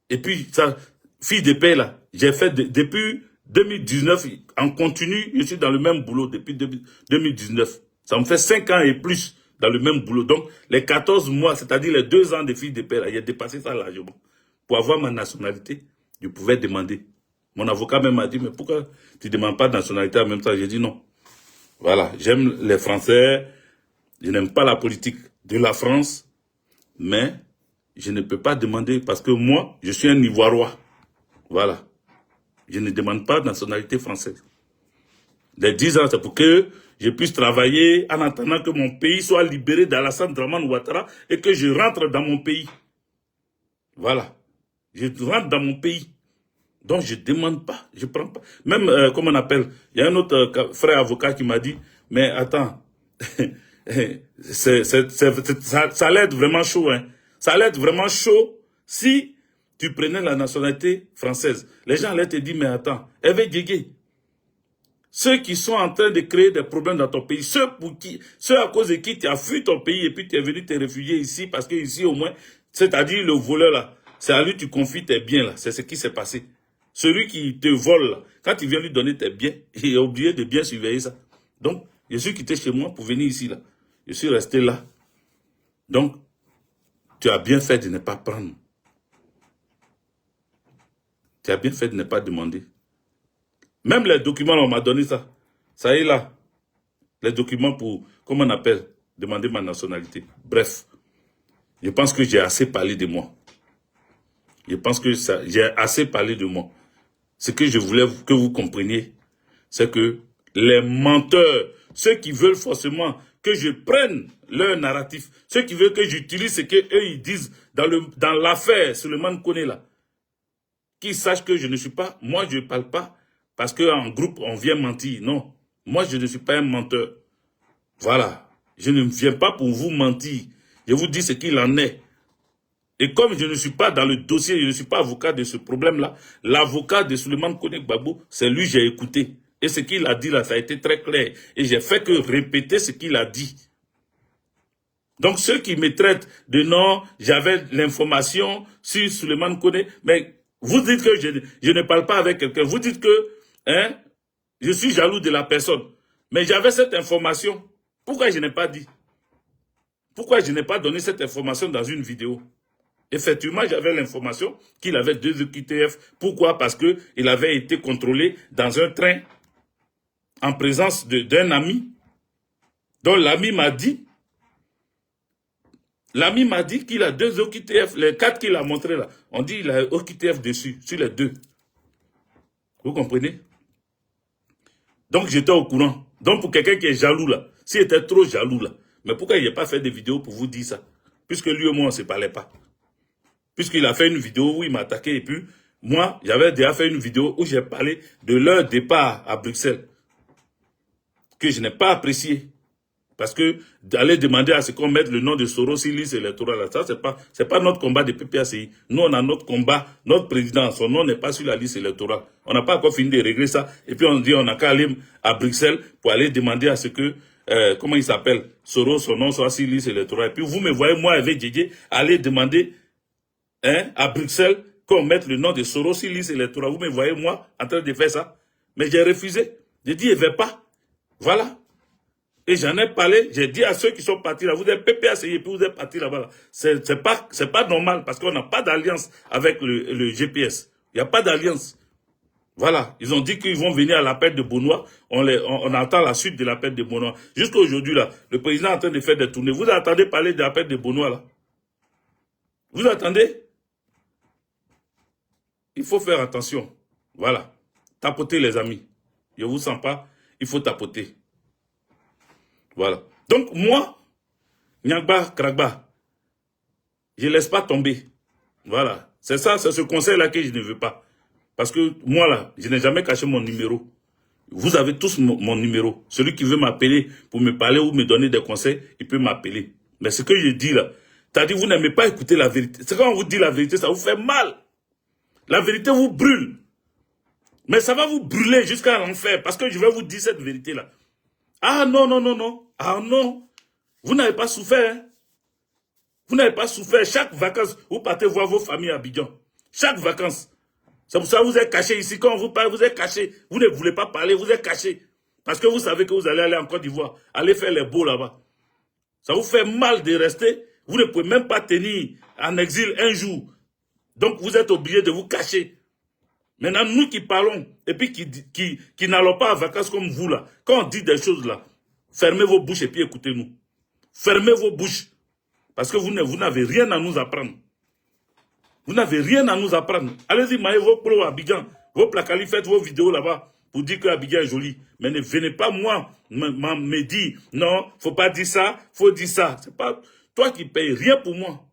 Et puis, ça, fiche de paie là, j'ai fait depuis 2019, en continu, je suis dans le même boulot depuis 2019. Ça me fait 5 ans et plus dans le même boulot. Donc, les 14 mois, c'est-à-dire les 2 ans de fiche de paie là, j'ai dépassé ça largement. Pour avoir ma nationalité, je pouvais demander. Mon avocat même m'a dit, mais pourquoi tu ne demandes pas de nationalité en même temps? J'ai dit non. Voilà, j'aime les Français, je n'aime pas la politique de la France, mais je ne peux pas demander parce que moi, je suis un Ivoirois. Voilà. Je ne demande pas de nationalité française. Les 10 ans, c'est pour que je puisse travailler en attendant que mon pays soit libéré d'Alassane Draman Ouattara et que je rentre dans mon pays. Voilà. Je rentre dans mon pays. Donc, je ne demande pas, je ne prends pas. Même, comme on appelle, il y a un autre frère avocat qui m'a dit, mais attends, ça allait être vraiment chaud, hein. Ça allait être vraiment chaud si tu prenais la nationalité française. Les gens allaient te dire, mais attends, Hervé Guégué, ceux qui sont en train de créer des problèmes dans ton pays, ceux à cause de qui tu as fui ton pays et puis tu es venu te réfugier ici, parce que ici au moins, c'est-à-dire le voleur là, c'est à lui que tu confies tes biens là, c'est ce qui s'est passé. Celui qui te vole là, quand tu viens lui donner tes biens, il est obligé de bien surveiller ça. Donc, je suis quitté chez moi pour venir ici là. Je suis resté là. Donc, tu as bien fait de ne pas prendre. Tu as bien fait de ne pas demander. Même les documents, on m'a donné ça. Ça y est là. Les documents pour, comment on appelle, demander ma nationalité. Bref. Je pense que j'ai assez parlé de moi. Je pense que j'ai assez parlé de moi. Ce que je voulais que vous compreniez, c'est que les menteurs, ceux qui veulent forcément que je prenne leur narratif, ceux qui veulent que j'utilise ce qu'eux ils disent dans l'affaire Suleiman Koné là, qu'ils sachent que je ne suis pas, moi je ne parle pas parce qu'en groupe on vient mentir. Non, moi je ne suis pas un menteur. Voilà, je ne viens pas pour vous mentir. Je vous dis ce qu'il en est. Et comme je ne suis pas dans le dossier, je ne suis pas avocat de ce problème-là, l'avocat de Suleiman Koné Gbagbo, c'est lui que j'ai écouté. Et ce qu'il a dit là, ça a été très clair. Et j'ai fait que répéter ce qu'il a dit. Donc ceux qui me traitent de non, j'avais l'information sur Suleiman Koné, mais vous dites que je ne parle pas avec quelqu'un. Vous dites que je suis jaloux de la personne. Mais j'avais cette information. Pourquoi je n'ai pas dit? Pourquoi je n'ai pas donné cette information dans une vidéo? Effectivement, j'avais l'information qu'il avait 2 OQTF. Pourquoi? Parce qu'il avait été contrôlé dans un train en présence d'un ami. Donc l'ami m'a dit qu'il a 2 OQTF. Les 4 qu'il a montré là, on dit qu'il a OQTF dessus, sur les 2. Vous comprenez? Donc j'étais au courant. Donc pour quelqu'un qui est jaloux là, s'il était trop jaloux là, mais pourquoi il n'a pas fait de vidéo pour vous dire ça? Puisque lui et moi on ne se parlait pas. Puisqu'il a fait une vidéo où il m'a attaqué et puis moi, j'avais déjà fait une vidéo où j'ai parlé de leur départ à Bruxelles, que je n'ai pas apprécié. Parce que d'aller demander à ce qu'on mette le nom de Soros sur liste électorale, ça, c'est pas notre combat de PPACI. Nous, on a notre combat, notre président, son nom n'est pas sur la liste électorale. On n'a pas encore fini de régler ça. Et puis on dit, on n'a qu'à aller à Bruxelles pour aller demander à ce que, comment il s'appelle, Soros, son nom soit sur liste électorale. Et puis vous me voyez, moi, avec Didier, aller demander à Bruxelles qu'on mette le nom de Soros sur liste électorale. Vous me voyez, moi, en train de faire ça. Mais j'ai refusé. J'ai dit, il ne veut pas. Voilà. Et j'en ai parlé, j'ai dit à ceux qui sont partis là, vous êtes PPACI et puis vous êtes partis là-bas. Là. C'est pas normal parce qu'on n'a pas d'alliance avec le GPS. Il n'y a pas d'alliance. Voilà. Ils ont dit qu'ils vont venir à l'appel de Benoît. On attend la suite de l'appel de Benoît. Jusqu'à aujourd'hui là, le président est en train de faire des tournées. Vous attendez parler de l'appel de Benoît là? Vous attendez? Il faut faire attention. Voilà. Tapotez les amis. Je ne vous sens pas. Il faut tapoter. Voilà. Donc, moi, Nyagba, Kragba, je ne laisse pas tomber. Voilà. C'est ça, c'est ce conseil-là que je ne veux pas. Parce que moi, là, je n'ai jamais caché mon numéro. Vous avez tous mon numéro. Celui qui veut m'appeler pour me parler ou me donner des conseils, il peut m'appeler. Mais ce que je dis là, c'est-à-dire vous n'aimez pas écouter la vérité. C'est quand on vous dit la vérité, ça vous fait mal. La vérité vous brûle. Mais ça va vous brûler jusqu'à l'enfer. Parce que je vais vous dire cette vérité-là. Ah non, non, non, non. Ah non. Vous n'avez pas souffert. Hein? Vous n'avez pas souffert. Chaque vacances, vous partez voir vos familles à Abidjan. Chaque vacances. C'est pour ça que vous êtes caché ici. Quand on vous parle, vous êtes caché. Vous ne voulez pas parler, vous êtes caché. Parce que vous savez que vous allez aller en Côte d'Ivoire. Aller faire les beaux là-bas. Ça vous fait mal de rester. Vous ne pouvez même pas tenir en exil un jour. Donc vous êtes obligé de vous cacher. Maintenant, nous qui parlons, et puis qui n'allons pas en vacances comme vous là, quand on dit des choses là, fermez vos bouches et puis écoutez-nous. Fermez vos bouches. Parce que vous n'avez rien à nous apprendre. Vous n'avez rien à nous apprendre. Allez-y, maillez vos pros à Abidjan, vos placali, faites vos vidéos là-bas pour dire que Abidjan est joli. Mais ne venez pas moi me dire, non, faut pas dire ça, faut dire ça. C'est pas toi qui payes rien pour moi.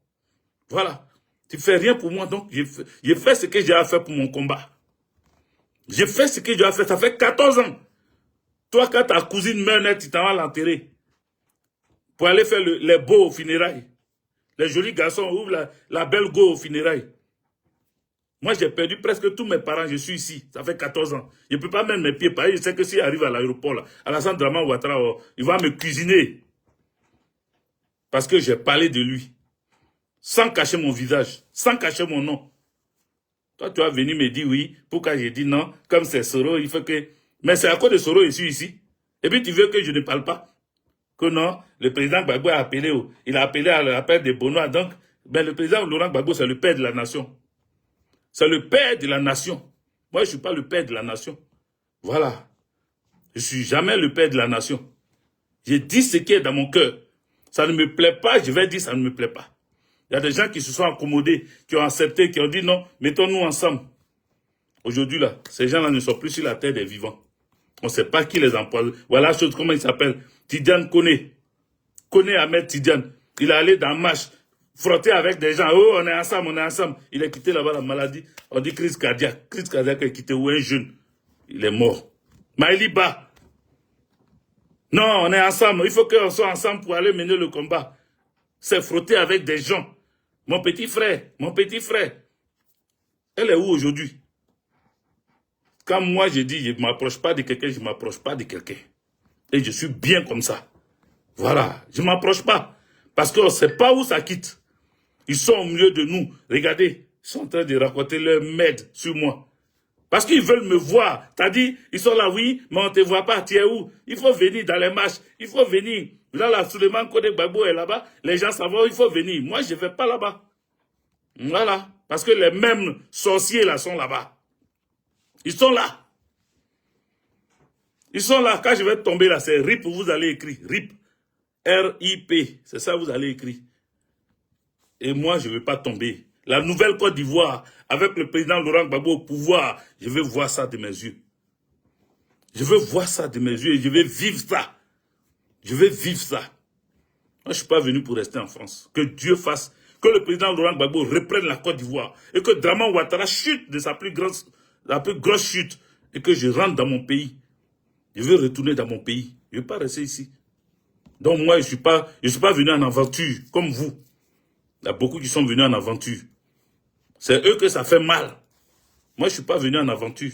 Voilà. Tu fais rien pour moi, donc j'ai fait ce que j'ai à faire pour mon combat. J'ai fait ce que j'ai à faire, ça fait 14 ans. Toi, quand ta cousine meurt net, tu t'en vas l'enterrer. Pour aller faire les beaux aux funérailles. Les jolis garçons ouvrent la belle go aux funérailles. Moi, j'ai perdu presque tous mes parents, je suis ici. Ça fait 14 ans. Je ne peux pas mettre mes pieds par. Je sais que s'il arrive à l'aéroport, là, Alassane Draman Ouattara, il va me cuisiner. Parce que j'ai parlé de lui. Sans cacher mon visage, sans cacher mon nom. Toi, tu vas venir me dire oui, pourquoi j'ai dit non, comme c'est Soro, il faut que... Mais c'est à cause de Soro, je suis ici. Et puis tu veux que je ne parle pas. Que non, le président Gbagbo a appelé, il a appelé à l'appel de Benoît. Donc, ben, le président Laurent Gbagbo, c'est le père de la nation. C'est le père de la nation. Moi, je ne suis pas le père de la nation. Voilà. Je ne suis jamais le père de la nation. J'ai dit ce qui est dans mon cœur. Ça ne me plaît pas, je vais dire ça ne me plaît pas. Il y a des gens qui se sont accommodés, qui ont accepté, qui ont dit non, mettons-nous ensemble. Aujourd'hui, là, ces gens-là ne sont plus sur la terre des vivants. On ne sait pas qui les empoisonne. Voilà, chose, comment il s'appelle? Tidiane Koné. Koné Ahmed Tidiane. Il est allé dans marche, frotter avec des gens. Oh, on est ensemble, on est ensemble. Il a quitté là-bas la maladie. On dit crise cardiaque. Crise cardiaque, il a quitté où un jeune. Il est mort. Maïliba. Non, on est ensemble. Il faut qu'on soit ensemble pour aller mener le combat. C'est frotter avec des gens. Mon petit frère. Elle est où aujourd'hui? Quand moi je dis je ne m'approche pas de quelqu'un, je ne m'approche pas de quelqu'un. Et je suis bien comme ça. Voilà, je ne m'approche pas. Parce qu'on ne sait pas où ça quitte. Ils sont au milieu de nous. Regardez, ils sont en train de raconter leur merde sur moi. Parce qu'ils veulent me voir. T'as dit, ils sont là, oui, mais on ne te voit pas. Tu es où? Il faut venir dans les marches. Il faut venir. Là, là, Suleiman Kodé Gbagbo est là-bas. Les gens savent, il faut venir. Moi, je ne vais pas là-bas. Voilà. Parce que les mêmes sorciers là sont là-bas. Ils sont là. Ils sont là. Quand je vais tomber là, c'est RIP, vous allez écrire. RIP. R-I-P. C'est ça, vous allez écrire. Et moi, je ne vais pas tomber. La nouvelle Côte d'Ivoire, avec le président Laurent Gbagbo au pouvoir, je vais voir ça de mes yeux. Je veux voir ça de mes yeux et je vais vivre ça. Je vais vivre ça. Moi, je ne suis pas venu pour rester en France. Que Dieu fasse, que le président Laurent Gbagbo reprenne la Côte d'Ivoire et que Draman Ouattara chute de la plus grosse chute et que je rentre dans mon pays. Je veux retourner dans mon pays. Je ne veux pas rester ici. Donc moi, je suis pas venu en aventure comme vous. Il y a beaucoup qui sont venus en aventure. C'est eux que ça fait mal. Moi, je ne suis pas venu en aventure.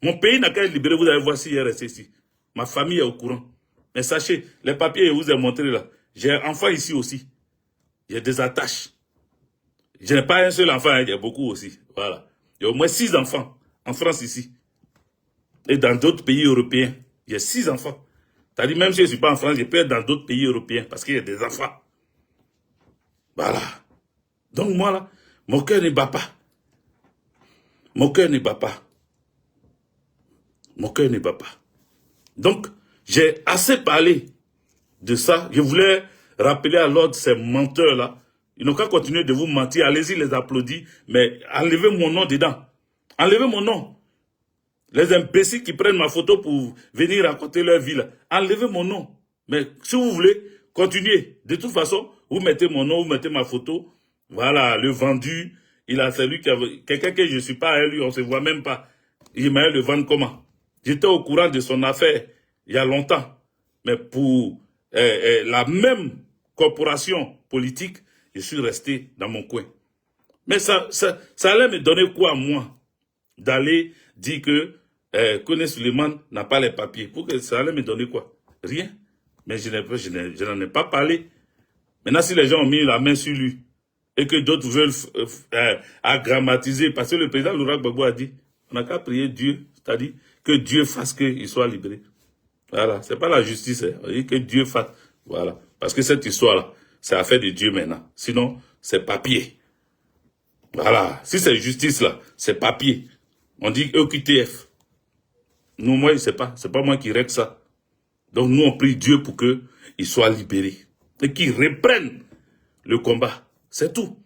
Mon pays n'a qu'à être libéré. Vous allez voir s'il est resté ici. Ma famille est au courant. Mais sachez, les papiers, je vous ai montré là. J'ai un enfant ici aussi. J'ai des attaches. Je n'ai pas un seul enfant, il y a beaucoup aussi. Voilà. Il y a au moins 6 enfants en France ici. Et dans d'autres pays européens. Il y a 6 enfants. C'est-à-dire, même si je ne suis pas en France, je peux être dans d'autres pays européens parce qu'il y a des enfants. Voilà. Donc moi là, mon cœur ne bat pas. Mon cœur ne bat pas. Mon cœur ne bat pas. Donc, j'ai assez parlé de ça. Je voulais rappeler à l'ordre ces menteurs-là. Ils n'ont qu'à continuer de vous mentir. Allez-y, les applaudis. Mais enlevez mon nom dedans. Enlevez mon nom. Les imbéciles qui prennent ma photo pour venir raconter leur vie, là. Enlevez mon nom. Mais si vous voulez, continuez. De toute façon, vous mettez mon nom, vous mettez ma photo. Voilà, le vendu. Il a celui qui a... Quelqu'un que je ne suis pas à lui, on ne se voit même pas. Il m'a le vendre comment? J'étais au courant de son affaire il y a longtemps. Mais pour la même corporation politique, je suis resté dans mon coin. Mais ça allait me donner quoi, moi, d'aller dire que Koné Suleiman n'a pas les papiers. Pour que ça allait me donner quoi? Rien. Mais je n'en ai pas parlé. Maintenant, si les gens ont mis la main sur lui et que d'autres veulent agrammatiser, parce que le président Laurent Gbagbo a dit, on n'a qu'à prier Dieu, c'est-à-dire que Dieu fasse qu'il soit libéré. Voilà, c'est pas la justice, hein. On dit que Dieu fasse. Voilà, parce que cette histoire-là, c'est affaire de Dieu maintenant. Sinon, c'est papier. Voilà, si c'est justice là, c'est papier. On dit EQTF. Nous, moi, c'est pas moi qui règle ça. Donc nous, on prie Dieu pour qu'il soit libéré. Et qu'il reprenne le combat. C'est tout.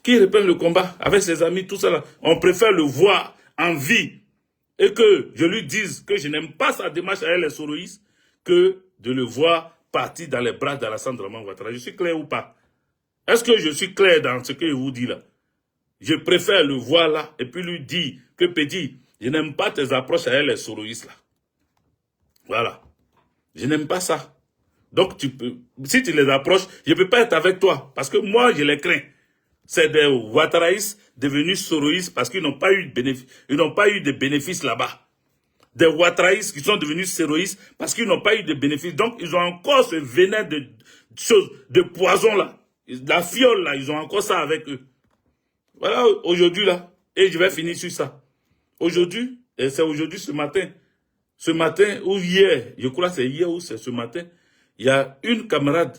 Qu'il reprenne le combat avec ses amis, tout ça là. On préfère le voir en vie. Et que je lui dise que je n'aime pas sa démarche à elle, les soroïstes, que de le voir partir dans les bras d'Alassane Draman Ouattara. Je suis clair ou pas? Est-ce que je suis clair dans ce que je vous dis là? Je préfère le voir là et puis lui dire que petit, je n'aime pas tes approches à elle, les soroïstes là. Voilà. Je n'aime pas ça. Donc, si tu les approches, je ne peux pas être avec toi. Parce que moi, je les crains. C'est des Ouattaraïstes devenus soroïstes parce qu'ils n'ont pas eu de bénéfices. Ils n'ont pas eu de bénéfices là-bas. Des Ouattaraïstes qui sont devenus séroïstes parce qu'ils n'ont pas eu de bénéfices. Donc, ils ont encore ce venin de poison là. La fiole là, ils ont encore ça avec eux. Voilà, aujourd'hui là. Et je vais finir sur ça. Aujourd'hui, et c'est aujourd'hui ce matin. Ce matin ou hier, je crois que c'est hier ou c'est ce matin, il y a une camarade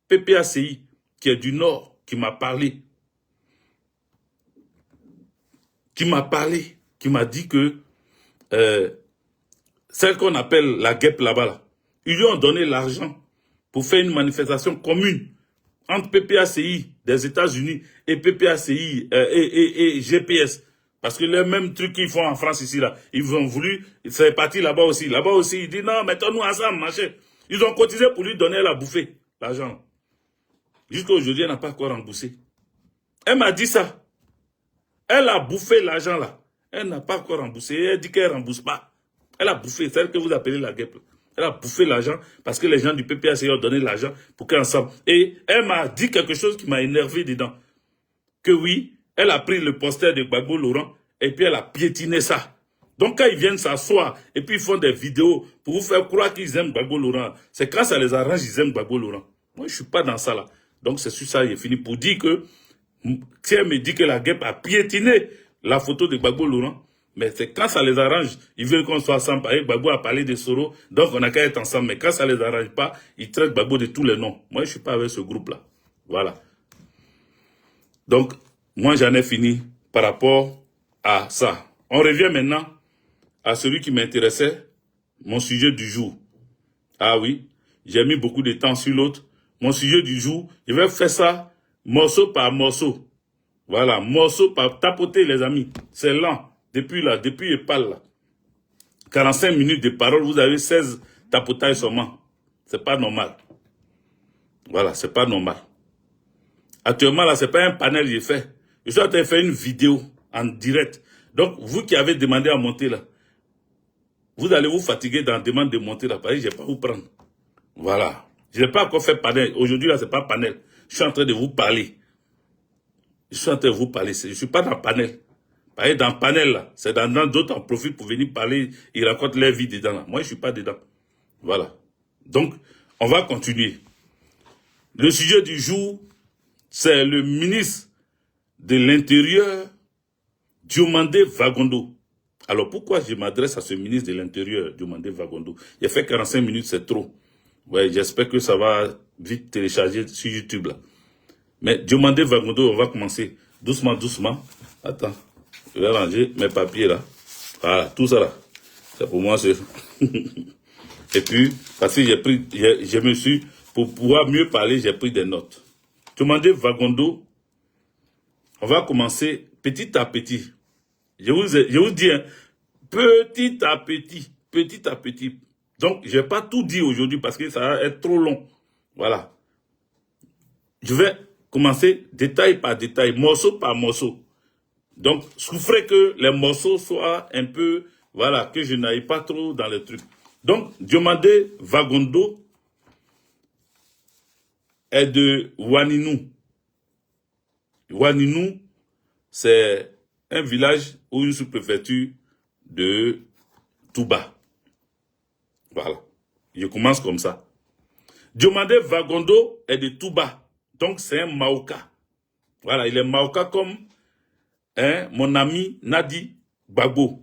PPACI qui est du Nord qui m'a parlé. Qui m'a dit que celle qu'on appelle la guêpe là-bas, là, ils lui ont donné l'argent pour faire une manifestation commune entre PPACI des États-Unis et PPACI et GPS. Parce que le même truc qu'ils font en France ici, là, ils ont voulu, c'est parti là-bas aussi. Là-bas aussi, ils disent non, mettons-nous ensemble, machin. Ils ont cotisé pour lui donner la bouffée, l'argent. Jusqu'à aujourd'hui, elle n'a pas encore remboursé. Elle m'a dit ça. Elle a bouffé l'argent là. Elle n'a pas encore remboursé. Elle dit qu'elle ne rembourse pas. Elle a bouffé, c'est elle que vous appelez la guêpe. Elle a bouffé l'argent parce que les gens du PPACI ont donné l'argent pour qu'ensemble. Et elle m'a dit quelque chose qui m'a énervé dedans. Que oui, elle a pris le poster de Gbagbo Laurent et puis elle a piétiné ça. Donc quand ils viennent s'asseoir et puis ils font des vidéos pour vous faire croire qu'ils aiment Gbagbo Laurent, c'est quand ça les arrange, ils aiment Gbagbo Laurent. Moi, je ne suis pas dans ça là. Donc c'est sur ça, il est fini pour dire que si elle me dit que la guêpe a piétiné la photo de Gbagbo Laurent, mais c'est quand ça les arrange, ils veulent qu'on soit ensemble. Gbagbo a parlé de Soro, donc on n'a qu'à être ensemble. Mais quand ça les arrange pas, ils traitent Gbagbo de tous les noms. Moi, je suis pas avec ce groupe-là. Voilà. Donc, moi, j'en ai fini par rapport à ça. On revient maintenant à celui qui m'intéressait, mon sujet du jour. Ah oui, j'ai mis beaucoup de temps sur l'autre. Mon sujet du jour, je vais faire ça morceau par morceau. Voilà, morceau par tapoter, les amis. C'est lent. Depuis là, depuis je parle là. 45 minutes de parole, vous avez 16 tapotages seulement. C'est pas normal. Voilà, c'est pas normal. Actuellement là, c'est pas un panel que j'ai fait. Je suis en train de faire une vidéo en direct. Donc, vous qui avez demandé à monter là, vous allez vous fatiguer dans la demande de monter là, parce que je ne vais pas vous prendre. Voilà. Je n'ai pas encore fait panel. Aujourd'hui là, c'est pas panel. Je suis en train de vous parler. Je suis en train de vous parler. Je ne suis pas dans le panel. Dans le panel, là, c'est dans d'autres en profitent pour venir parler, ils racontent leur vie dedans. Là. Moi, je ne suis pas dedans. Voilà. Donc, on va continuer. Le sujet du jour, c'est le ministre de l'Intérieur, Diomandé Vagondo. Alors, pourquoi je m'adresse à ce ministre de l'Intérieur, Diomandé Vagondo? Il a fait 45 minutes, c'est trop. Ouais, j'espère que ça va vite télécharger sur YouTube, là. Mais Diomandé Vagondo, on va commencer doucement, doucement. Attends. Je vais ranger mes papiers là. Voilà, tout ça là. C'est pour moi, c'est... Et puis, parce que je me suis, pour pouvoir mieux parler, j'ai pris des notes. Diomandé Vagondo, on va commencer petit à petit. Je vous dis, hein, petit à petit, petit à petit. Donc, je ne vais pas tout dire aujourd'hui parce que ça va être trop long. Voilà. Je vais commencer détail par détail, morceau par morceau. Donc, souffrez que les morceaux soient un peu, voilà, que je n'aille pas trop dans les trucs. Donc, Diomandé Vagondo est de Ouaninou. Ouaninou, c'est un village ou une sous-préfecture de Touba. Voilà. Je commence comme ça. Diomandé Vagondo est de Touba. Donc, c'est un Maoka. Voilà, il est Maoka comme... Hein, mon ami Nadi Gbagbo,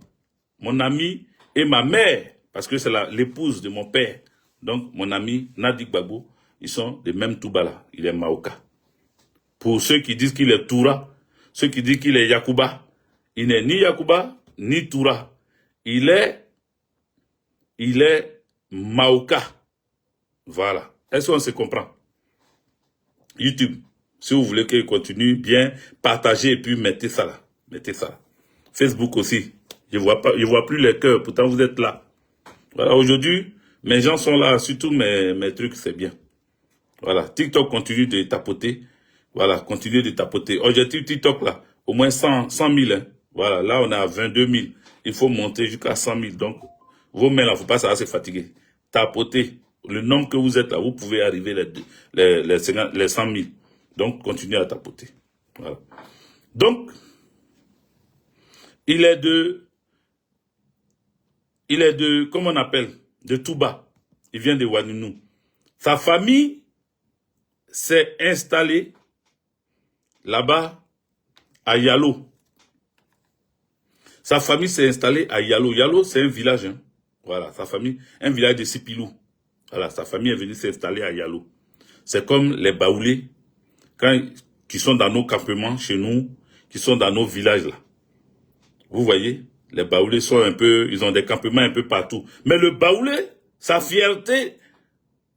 mon ami et ma mère, parce que c'est l'épouse de mon père. Donc, mon ami Nadi Gbagbo, ils sont des mêmes Touba là. Il est Maoka. Pour ceux qui disent qu'il est Toura, ceux qui disent qu'il est Yakuba, il n'est ni Yakuba, ni Toura. Il est Maoka. Voilà. Est-ce qu'on se comprend? YouTube. Si vous voulez qu'il continue, bien, partagez et puis mettez ça là. Mettez ça là. Facebook aussi. Je vois plus les cœurs, pourtant vous êtes là. Voilà, aujourd'hui, mes gens sont là, surtout mes trucs, c'est bien. Voilà, TikTok continue de tapoter. Voilà, continue de tapoter. Objectif TikTok là, au moins 100 000. Hein. Voilà, là on est à 22 000. Il faut monter jusqu'à 100 000. Donc, vos mains là, il ne faut pas ça se fatiguer. Tapotez. Le nombre que vous êtes là, vous pouvez arriver les 100 000. Donc, continuez à tapoter. Voilà. Donc, il est de, comment on appelle, de Touba. Il vient de Ouaninou. Sa famille s'est installée là-bas à Yalo. Sa famille s'est installée à Yalo. Yalo, c'est un village. Hein. Voilà, sa famille, un village de Sipilou. Voilà, sa famille est venue s'installer à Yalo. C'est comme les Baoulés. Qui sont dans nos campements chez nous, qui sont dans nos villages là. Vous voyez, les Baoulés sont un peu, ils ont des campements un peu partout. Mais le Baoulé, sa fierté,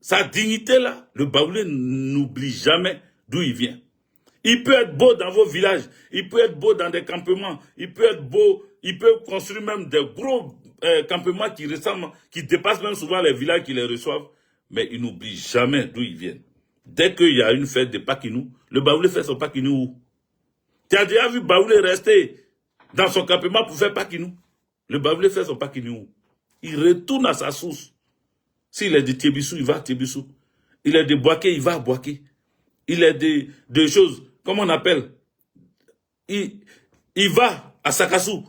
sa dignité là, le Baoulé n'oublie jamais d'où il vient. Il peut être beau dans vos villages, il peut être beau dans des campements, il peut être beau, il peut construire même des gros campements qui ressemblent, qui dépassent même souvent les villages qui les reçoivent, mais il n'oublie jamais d'où ils viennent. Dès qu'il y a une fête de Pakinou, le Baoulé fait son Pakinou où? Tu as déjà vu Baoulé rester dans son campement pour faire Pakinou? Le Baoulé fait son Pakinou où? Il retourne à sa source. S'il est de Tiebissou, il va à Tiebissou. Il est de Boaké, il va à Boaké. Il est de choses, comment on appelle? Il va à Sakassou.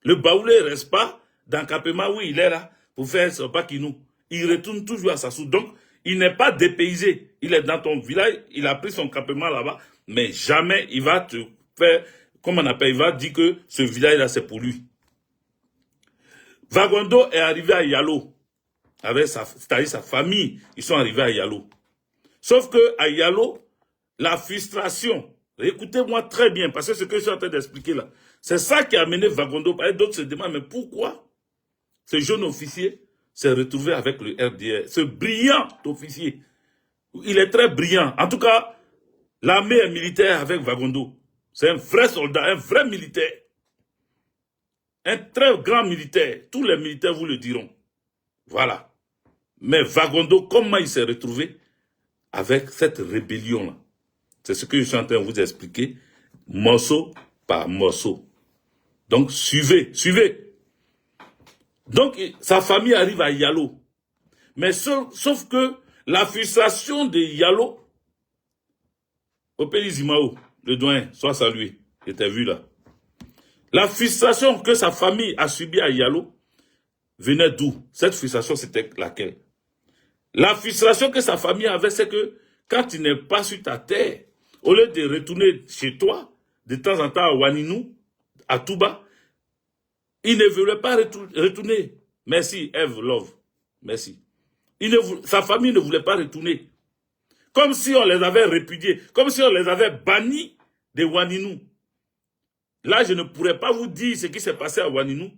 Le Baoulé ne reste pas dans le campement où il est là pour faire son Pakinou. Il retourne toujours à sa source. Donc, il n'est pas dépaysé. Il est dans ton village, il a pris son campement là-bas, mais jamais il va te faire, comment on appelle, il va dire que ce village-là, c'est pour lui. Vagondo est arrivé à Yalo, c'est-à-dire sa famille, ils sont arrivés à Yalo. Sauf que à Yalo, la frustration, écoutez-moi très bien, parce que ce que je suis en train d'expliquer là, c'est ça qui a amené Vagondo. D'autres se demandent, mais pourquoi ce jeune officier s'est retrouvé avec le RDR, ce brillant officier? Il est très brillant. En tout cas, l'armée est militaire avec Vagondo. C'est un vrai soldat, un vrai militaire. Un très grand militaire. Tous les militaires vous le diront. Voilà. Mais Vagondo, comment il s'est retrouvé avec cette rébellion-là? C'est ce que je suis en train de vous expliquer, morceau par morceau. Donc, suivez, suivez. Donc, sa famille arrive à Yalo. Mais sauf que la frustration de Yalo, au pays Zimao, le doyen, soit salué, j'étais vu là. La frustration que sa famille a subie à Yalo venait d'où? Cette frustration, c'était laquelle? La frustration que sa famille avait, c'est que quand tu n'es pas sur ta terre, au lieu de retourner chez toi, de temps en temps à Waninou, à Touba, il ne voulait pas retourner. Merci, Eve Love. Merci. Sa famille ne voulait pas retourner. Comme si on les avait répudiés, comme si on les avait bannis de Waninou. Là, je ne pourrais pas vous dire ce qui s'est passé à Waninou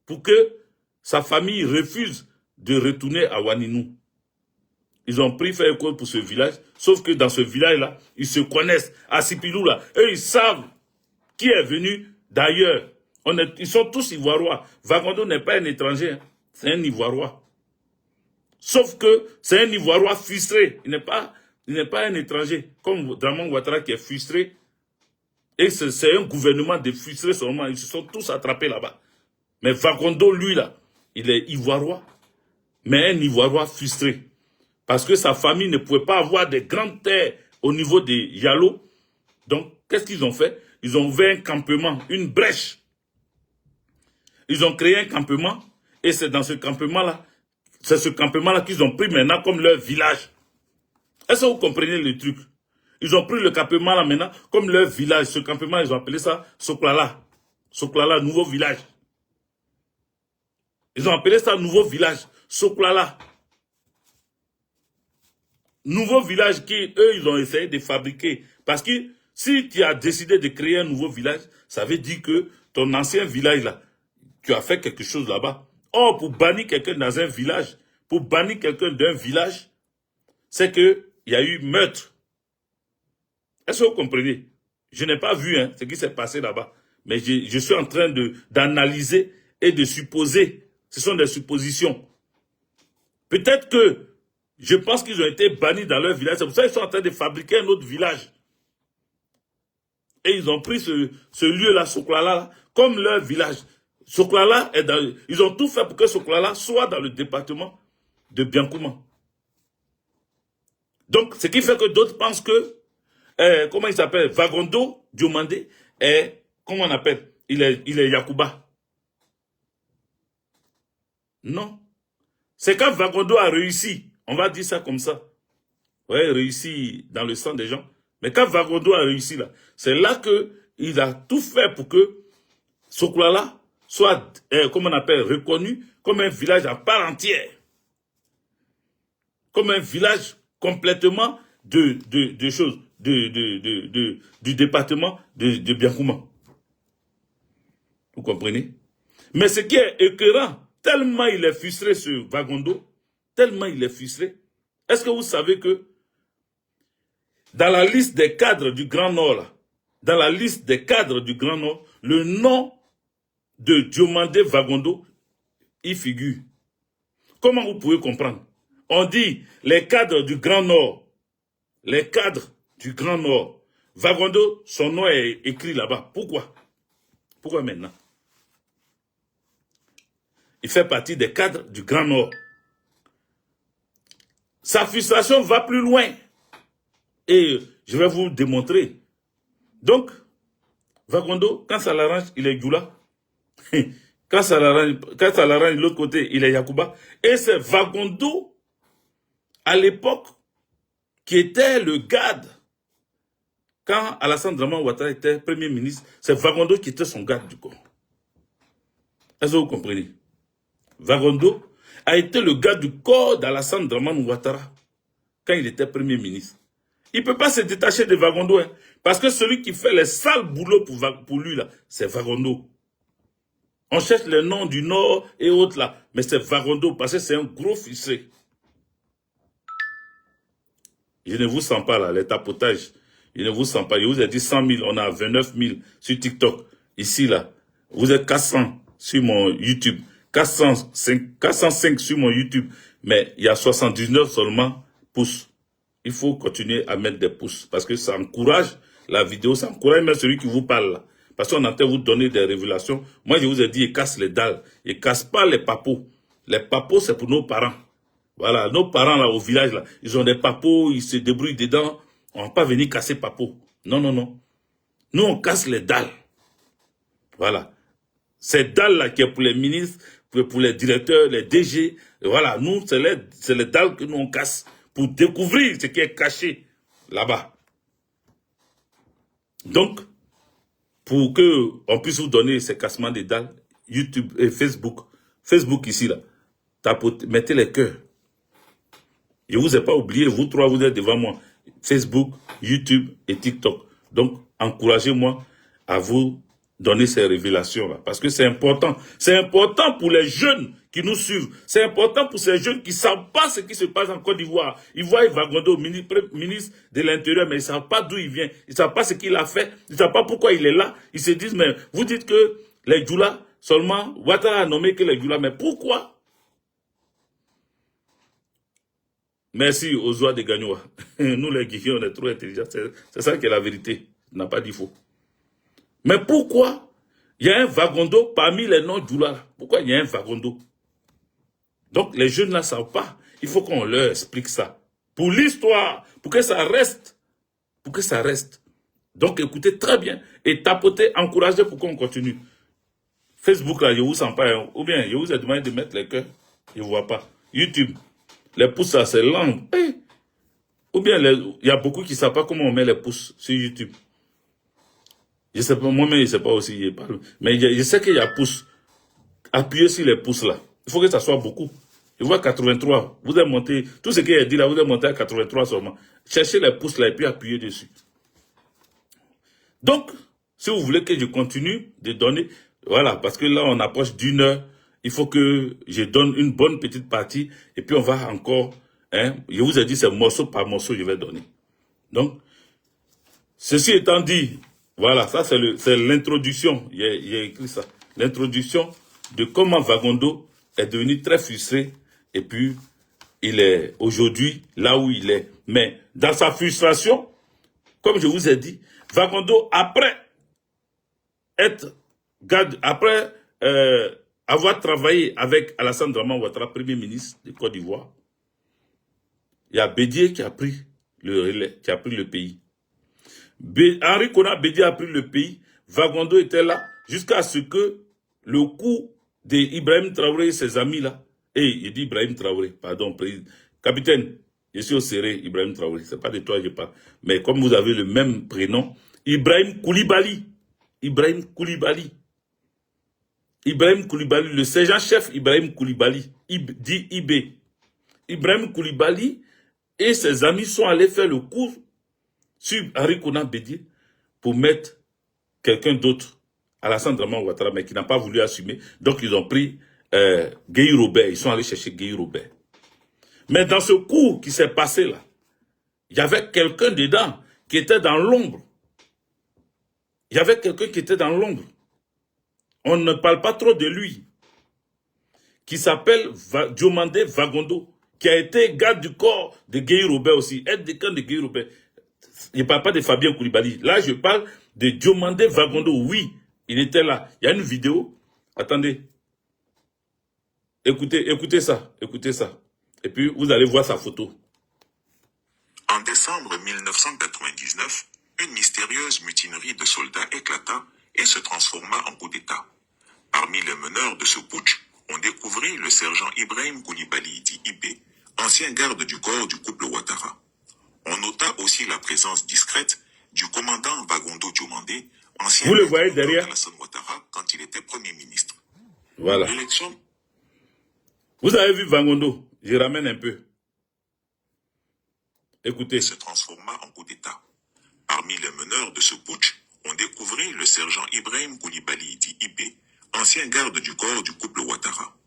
pour que sa famille refuse de retourner à Waninou. Ils ont pris faire école pour ce village, sauf que dans ce village-là, ils se connaissent. À Sipilou, là, eux, ils savent qui est venu d'ailleurs. Ils sont tous ivoirois. Vagondo n'est pas un étranger, hein. C'est un ivoirois. Sauf que c'est un ivoirois frustré. Il n'est pas un étranger, comme Draman Ouattara qui est frustré. Et c'est un gouvernement de frustrés seulement. Ils se sont tous attrapés là-bas. Mais Vagondo, lui, là, il est ivoirois, mais un ivoirois frustré. Parce que sa famille ne pouvait pas avoir de grandes terres au niveau de Yalo. Donc, qu'est-ce qu'ils ont fait? Ils ont ouvert un campement, une brèche. Ils ont créé un campement, et c'est dans ce campement-là, c'est ce campement-là qu'ils ont pris maintenant comme leur village. Est-ce que vous comprenez le truc? Ils ont pris le campement là maintenant comme leur village. Ce campement, ils ont appelé ça Soklala. Soklala, nouveau village. Ils ont appelé ça nouveau village. Soklala. Nouveau village qu'eux, ils ont essayé de fabriquer. Parce que si tu as décidé de créer un nouveau village, ça veut dire que ton ancien village là, tu as fait quelque chose là-bas. Or, pour bannir quelqu'un dans un village, pour bannir quelqu'un d'un village, c'est qu'il y a eu meurtre. Est-ce que vous comprenez? Je n'ai pas vu ce qui s'est passé là-bas. Mais je suis en train d'analyser et de supposer. Ce sont des suppositions. Peut-être que je pense qu'ils ont été bannis dans leur village. C'est pour ça qu'ils sont en train de fabriquer un autre village. Et ils ont pris ce lieu-là, Soklala, comme leur village. Soklala est dans... Ils ont tout fait pour que Soklala soit dans le département de Biankouma. Donc, ce qui fait que d'autres pensent que, comment il s'appelle, Vagondo Diomandé est, comment on appelle, il est Yakuba. Non. C'est quand Vagondo a réussi, on va dire ça comme ça. Ouais, réussi dans le sang des gens. Mais quand Vagondo a réussi là, c'est là qu'il a tout fait pour que Soklala soit, comment on appelle, reconnu comme un village à part entière. Comme un village complètement du département de Biankouma. Vous comprenez? Mais ce qui est écœurant, tellement il est frustré ce Vagondo, tellement il est frustré. Est-ce que vous savez que dans la liste des cadres du Grand Nord, là, dans la liste des cadres du Grand Nord, le nom de Diomandé Vagondo, il figure. Comment vous pouvez comprendre? On dit les cadres du Grand Nord, les cadres du Grand Nord. Vagondo, son nom est écrit là-bas. Pourquoi? Pourquoi maintenant? Il fait partie des cadres du Grand Nord. Sa frustration va plus loin. Et je vais vous démontrer. Donc, Vagondo, quand ça l'arrange, il est Djoula. Quand ça l'arrange de l'autre côté, il est Yacouba. Et c'est Vagondo, à l'époque, qui était le garde. Quand Alassane Draman Ouattara était Premier ministre, c'est Vagondo qui était son garde du corps. Est-ce que vous comprenez? Vagondo a été le garde du corps d'Alassane Draman Ouattara quand il était Premier ministre. Il ne peut pas se détacher de Vagondo, hein, parce que celui qui fait les sales boulots pour lui, là, c'est Vagondo. On cherche les noms du Nord et autres là, mais c'est Vagondo, parce que c'est un gros fichier. Je ne vous sens pas là, les tapotages. Je ne vous sens pas. Je vous ai dit 100 000, on a 29 000 sur TikTok. Ici, là, vous êtes 400 sur mon YouTube. 405 sur mon YouTube. Mais il y a 79 seulement pouces. Il faut continuer à mettre des pouces. Parce que ça encourage la vidéo, ça encourage même celui qui vous parle là. Parce qu'on entend vous donner des révélations. Moi, je vous ai dit, il casse les dalles. Il casse pas les papos. Les papos, c'est pour nos parents. Voilà, nos parents là au village là, ils ont des papos, ils se débrouillent dedans. On ne va pas venir casser papos. Non, non, non. Nous, on casse les dalles. Voilà. Ces dalles là qui est pour les ministres, pour les directeurs, les DG. Voilà, nous, c'est les dalles que nous on casse pour découvrir ce qui est caché là-bas. Donc, pour que on puisse vous donner ces cassements de dalles, YouTube et Facebook. Facebook ici là. Mettez les cœurs. Je ne vous ai pas oublié, vous trois, vous êtes devant moi. Facebook, YouTube et TikTok. Donc, encouragez-moi à vous donner ces révélations-là. Parce que c'est important. C'est important pour les jeunes qui nous suivent. C'est important pour ces jeunes qui ne savent pas ce qui se passe en Côte d'Ivoire. Ils voient Vagondo, ministre de l'Intérieur, mais ils ne savent pas d'où il vient. Ils ne savent pas ce qu'il a fait. Ils ne savent pas pourquoi il est là. Ils se disent, mais vous dites que les Djoula, seulement, Ouattara a nommé que les Djoula, mais pourquoi? Merci aux oies de Gagnoua. Nous, les Guignons, on est trop intelligents. C'est ça qui est la vérité. Il n'a pas dit faux. Mais pourquoi il y a un Vagondo parmi les noms Djoula? Pourquoi il y a un Vagondo? Donc, les jeunes ne savent pas. Il faut qu'on leur explique ça. Pour l'histoire, pour que ça reste. Pour que ça reste. Donc, écoutez très bien. Et tapotez, encouragez pour qu'on continue. Facebook, là, je ne vous sens pas. Hein. Ou bien, je vous ai demandé de mettre les cœurs. Je ne vois pas. YouTube. Les pouces, là, c'est lent. Hey. Ou bien, il y a beaucoup qui ne savent pas comment on met les pouces sur YouTube. Je sais pas, moi-même, je ne sais pas aussi. Mais je sais qu'il y a pouces. Appuyez sur les pouces, là. Il faut que ça soit beaucoup. Je vois 83. Vous avez monté, tout ce qu'il a dit là, vous avez monté à 83 seulement. Cherchez les pouces, là, et puis appuyez dessus. Donc, si vous voulez que je continue de donner, voilà, parce que là, on approche d'1 heure. Il faut que je donne une bonne petite partie et puis on va encore, hein, je vous ai dit c'est morceau par morceau je vais donner. Donc, ceci étant dit, voilà, ça c'est l'introduction, il y a écrit ça, l'introduction de comment Vagondo est devenu très frustré et puis il est aujourd'hui là où il est. Mais dans sa frustration, comme je vous ai dit, Vagondo après avoir travaillé avec Alassane Draman Ouattara, Premier ministre de Côte d'Ivoire, il y a Bédié qui a pris le relais, qui a pris le pays. Henri Konan Bédié a pris le pays, Vagondo était là, jusqu'à ce que le coup d'Ibrahim Traoré et ses amis là, il dit Ibrahim Traoré, pardon, capitaine, je suis au serré, Ibrahim Traoré, c'est pas de toi que je parle, mais comme vous avez le même prénom, Ibrahim Koulibaly, le sergent-chef Ibrahim Koulibaly, dit IB. Ibrahim Koulibaly et ses amis sont allés faire le coup sur Henri Konan Bédié pour mettre quelqu'un d'autre, Alassane Draman Ouattara, mais qui n'a pas voulu assumer. Donc ils ont pris Gueye Robert, ils sont allés chercher Gueye Robert. Mais dans ce coup qui s'est passé là, il y avait quelqu'un dedans qui était dans l'ombre. Il y avait quelqu'un qui était dans l'ombre. On ne parle pas trop de lui. Qui s'appelle Diomandé Vagondo, qui a été garde du corps de Gueye Robert aussi, aide de camp de Gueye Robert. Je ne parle pas de Fabien Koulibaly. Là, je parle de Diomandé Vagondo. Oui, il était là. Il y a une vidéo. Attendez. Écoutez ça. Écoutez ça. Et puis, vous allez voir sa photo. En décembre 1999, une mystérieuse mutinerie de soldats éclata et se transforma en coup d'État. Parmi les meneurs de ce putsch, on découvrit le sergent Ibrahim Koulibaly dit Ibé, ancien garde du corps du couple Ouattara. On nota aussi la présence discrète du commandant Vagondo Diomandé, ancien Vous le voyez derrière Alassane Ouattara quand il était Premier ministre. Voilà. L'élection... Vous avez vu Vagondo? Je ramène un peu. Écoutez. Se transforma en coup d'État. Parmi les meneurs de ce putsch, on découvrit le sergent Ibrahim Koulibaly dit Ibé, ancien garde du corps du couple Ouattara.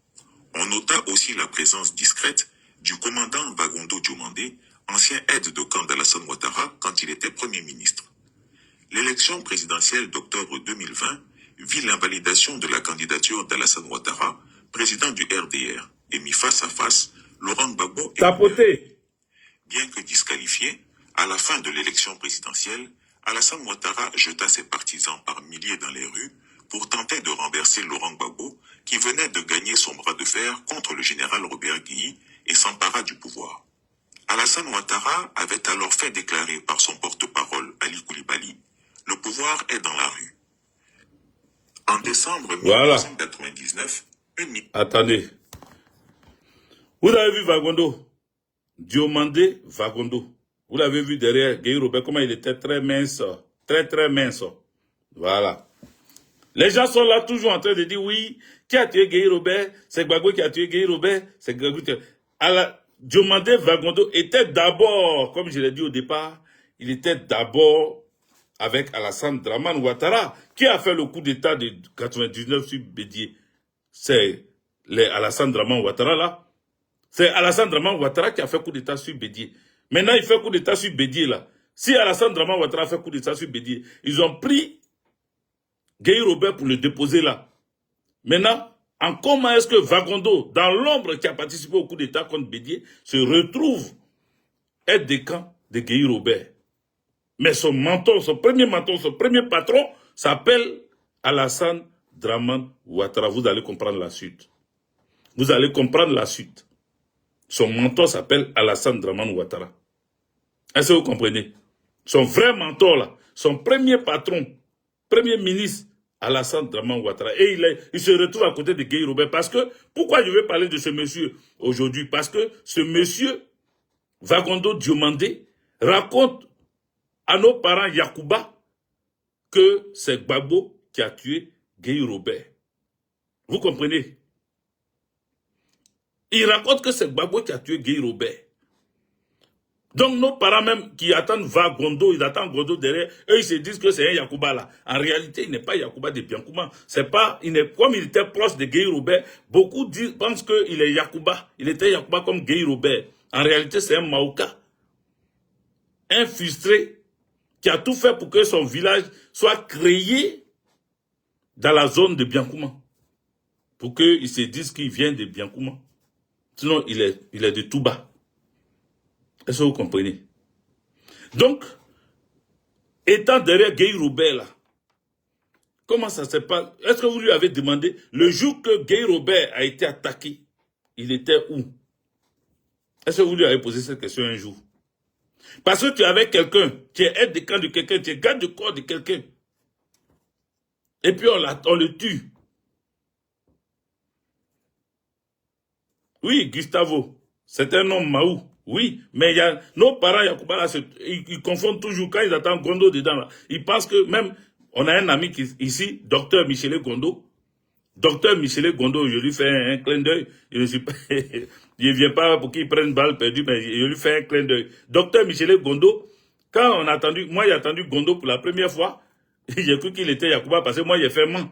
On nota aussi la présence discrète du commandant Vagondo Diomandé, ancien aide de camp d'Alassane Ouattara quand il était Premier ministre. L'élection présidentielle d'octobre 2020 vit l'invalidation de la candidature d'Alassane Ouattara, président du RDR, et mis face à face Laurent Gbagbo et Tapoté. Bien que disqualifié, à la fin de l'élection présidentielle, Alassane Ouattara jeta ses partisans par milliers dans les rues pour tenter de renverser Laurent Gbagbo, qui venait de gagner son bras de fer contre le général Robert Guèye et s'empara du pouvoir. Alassane Ouattara avait alors fait déclarer par son porte-parole Ali Koulibaly, « Le pouvoir est dans la rue ». En décembre 1999, Attendez. Vous avez vu Vagondo? Diomandé Vagondo. Vous l'avez vu derrière Gueye Robert, comment il était très mince. Très mince. Voilà. Les gens sont là toujours en train de dire oui, qui a tué Gueye Robert? C'est Gbagbo qui a tué Gueye Robert. C'est Gbagbo qui a... Diomandé Vagondo était d'abord, comme je l'ai dit au départ, il était d'abord avec Alassane Dramane Ouattara, qui a fait le coup d'État de 99 sur Bédié. C'est Alassane Dramane Ouattara là. C'est Alassane Dramane Ouattara qui a fait coup d'État sur Bédié. Maintenant, il fait coup d'État sur Bédié là. Si Alassane Dramane Ouattara fait coup d'État sur Bédié, ils ont pris Gueye Robert pour le déposer là. Maintenant, comment est-ce que Vagondo, dans l'ombre qui a participé au coup d'État contre Bédié, se retrouve aide de camp de Gueye Robert? Mais son mentor, son premier patron, s'appelle Alassane Dramane Ouattara. Vous allez comprendre la suite. Vous allez comprendre la suite. Son mentor s'appelle Alassane Dramane Ouattara. Est-ce que vous comprenez? Son vrai mentor là, son premier patron, premier ministre, Alassane Dramane Ouattara. Et il se retrouve à côté de Gueye Robert. Parce que, pourquoi je vais parler de ce monsieur aujourd'hui? Parce que ce monsieur, Vagondo Diomandé, raconte à nos parents Yacouba que c'est Gbagbo qui a tué Gueye Robert. Vous comprenez? Il raconte que c'est Gbagbo qui a tué Gueye Robert. Donc nos parents même qui attendent Vagondo, ils attendent Gondo derrière, eux ils se disent que c'est un Yacouba là. En réalité, il n'est pas Yacouba de Biancouma. C'est pas, comme il était proche de Gueye Robert, beaucoup pensent qu'il est Yacouba. Il était Yacouba comme Gueye Robert. En réalité, c'est un Maouka. Un frustré qui a tout fait pour que son village soit créé dans la zone de Biancouma. Pour qu'ils se disent qu'il vient de Biancouma. Sinon, il est de Touba. Est-ce que vous comprenez? Donc, étant derrière Gueye Robert là, comment ça se passe? Est-ce que vous lui avez demandé, le jour que Gueye Robert a été attaqué, il était où? Est-ce que vous lui avez posé cette question un jour? Parce que tu es avec quelqu'un, tu es aide de camp de quelqu'un, tu es garde du corps de quelqu'un. Et puis on le tue. Oui, Gustavo, c'est un homme Maou. Oui, mais il y a nos parents Yacouba là, ils confondent toujours quand ils attendent Gondo dedans là. Ils pensent que même, on a un ami ici, docteur Michele Gondo. Docteur Michele Gondo, je lui fais un clin d'œil. Je ne viens pas pour qu'il prenne balle perdue, mais je lui fais un clin d'œil. Docteur Michele Gondo, quand on a attendu, moi j'ai attendu Gondo pour la première fois, j'ai cru qu'il était Yacouba parce que moi j'ai fait man.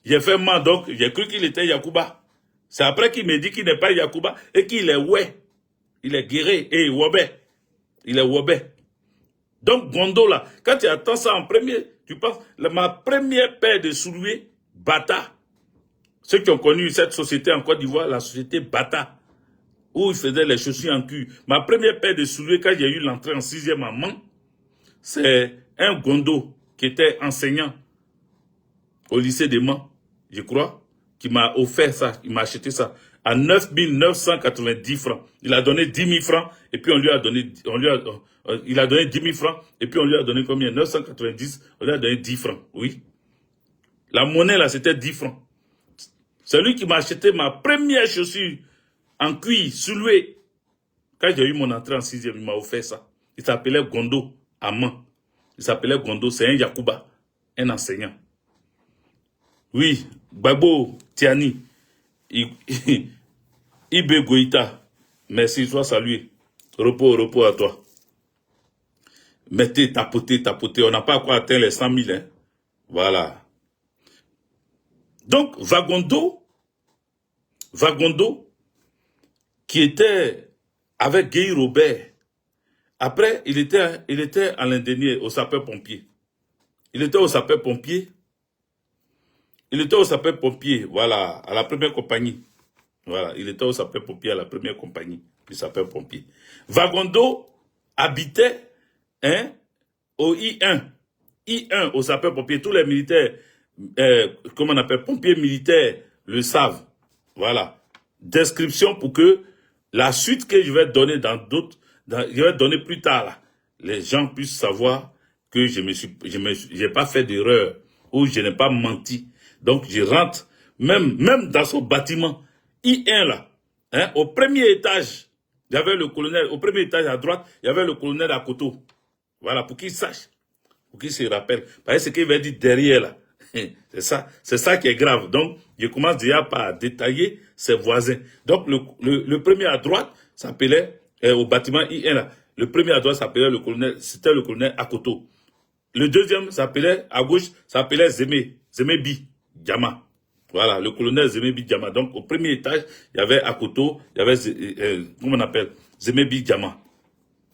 J'ai fait man, donc j'ai cru qu'il était Yacouba. C'est après qu'il me dit qu'il n'est pas Yacouba et qu'il est ouais. Il est guéré et Wobé. Il est Wobé. Donc, Gondo, là, quand tu attends ça en premier, tu penses, ma première paire de souliers, Bata. Ceux qui ont connu cette société en Côte d'Ivoire, la société Bata, où ils faisaient les chaussures en cuir. Ma première paire de souliers, quand j'ai eu l'entrée en 6e en Mans, c'est un Gondo qui était enseignant au lycée de Mans, je crois, qui m'a offert ça, il m'a acheté ça à 9 990 francs. Il a donné 10 000 francs et puis on lui a donné, il a donné 10 000 francs et puis on lui a donné combien? 990, on lui a donné 10 francs, oui. La monnaie là, c'était 10 francs. C'est lui qui m'a acheté ma première chaussure en cuir, souloué. Quand j'ai eu mon entrée en 6e, il m'a offert ça. Il s'appelait Gondo, à Mans. Il s'appelait Gondo, c'est un Yakuba, un enseignant. Oui, Gbagbo Tiani, Ibe Goïta, merci, sois salué. Repos à toi. Mettez, tapotez. On n'a pas encore atteint les 100 000. Hein. Voilà. Donc, Vagondo, qui était avec Guy Robert, après, il était à l'Indénier, au sapeur-pompier. Il était au sapeur-pompier, voilà, à la première compagnie. Voilà, il était au sapeur-pompier à la première compagnie du sapeur-pompier. Vagondo habitait au I1. I1 au sapeur-pompier. Tous les militaires, comment on appelle, pompiers militaires le savent. Voilà. Description pour que la suite que je vais donner je vais donner plus tard, là, les gens puissent savoir que j'ai pas fait d'erreur ou je n'ai pas menti. Donc, je rentre, même dans son bâtiment, I1 là, hein, au premier étage, il y avait le colonel, au premier étage à droite, il y avait le colonel à Koto. Voilà, pour qu'il sache, pour qu'il se rappelle. Parce que ce qu'il va dire derrière là, c'est ça qui est grave. Donc, je commence déjà par détailler ses voisins. Donc, le premier à droite s'appelait, au bâtiment I1 là, le premier à droite s'appelait le colonel, c'était le colonel Akoto. Le deuxième s'appelait, à gauche, s'appelait Zemebi Diama. Voilà, le colonel Zemebi Diama. Donc, au premier étage, il y avait Akoto, il y avait, comment on appelle, Zemebi Diama.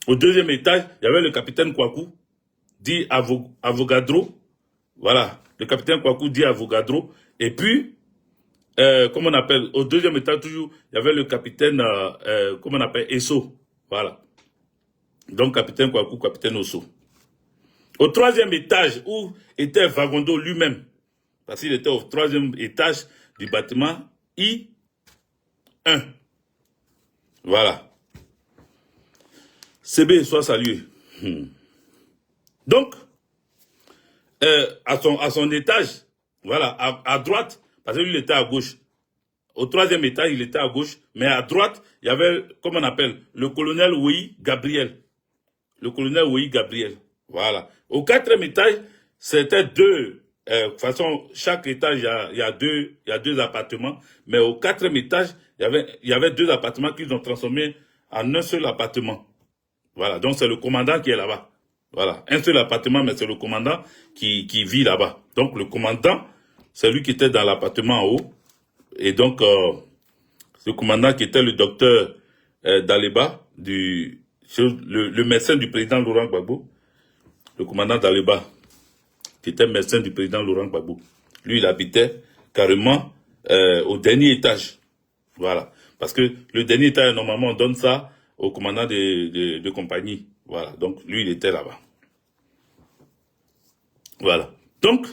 Au deuxième étage, il y avait le capitaine Kwaku, dit Avogadro. Voilà, le capitaine Kwaku dit Avogadro. Et puis, comment on appelle, au deuxième étage toujours, il y avait le capitaine, comment on appelle, Esso. Voilà. Donc, capitaine Kwaku, capitaine Osso. Au troisième étage, où était Vagondo lui-même, parce qu'il était au troisième étage du bâtiment I1. Voilà. CB, soit salué. Donc, à son étage, voilà, à droite, parce que lui, il était à gauche. Au troisième étage, il était à gauche, mais à droite, il y avait, comment on appelle, le colonel Ouï Gabriel. Le colonel Ouï Gabriel. Voilà. Au quatrième étage, c'était deux. De toute façon, chaque étage, il y a deux appartements. Mais au quatrième étage, il y avait deux appartements qu'ils ont transformés en un seul appartement. Voilà. Donc, c'est le commandant qui est là-bas. Voilà. Un seul appartement, mais c'est le commandant qui vit là-bas. Donc, le commandant, c'est lui qui était dans l'appartement en haut. Et donc, ce commandant qui était le docteur Daleba, le médecin du président Laurent Gbagbo, le commandant Daleba, qui était médecin du président Laurent Gbagbo. Lui, il habitait carrément au dernier étage. Voilà. Parce que le dernier étage, normalement, on donne ça au commandant de compagnie. Voilà. Donc, lui, il était là-bas. Voilà. Donc,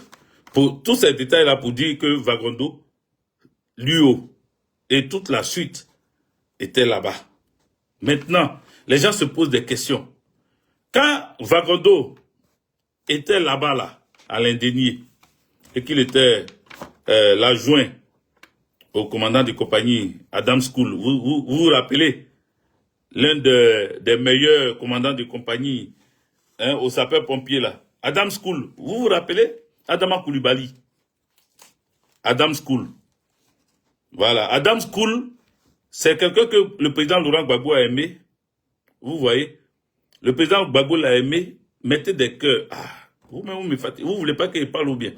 pour tous ces détails-là, pour dire que Vagondo, Luo et toute la suite étaient là-bas. Maintenant, les gens se posent des questions. Quand Vagondo était là-bas, là, à l'Indénier, et qu'il était l'adjoint au commandant de compagnie, Adam School, vous rappelez, l'un des meilleurs commandants de compagnie, hein, au sapeur-pompier, là, Adam School, vous rappelez, Adama Koulibaly, Adam School. Voilà, Adam School, c'est quelqu'un que le président Laurent Gbagbo a aimé. Vous voyez, le président Gbagbo l'a aimé, mettez des cœurs. Ah, vous-même, vous me fatiguez. Vous voulez pas qu'il parle ou bien?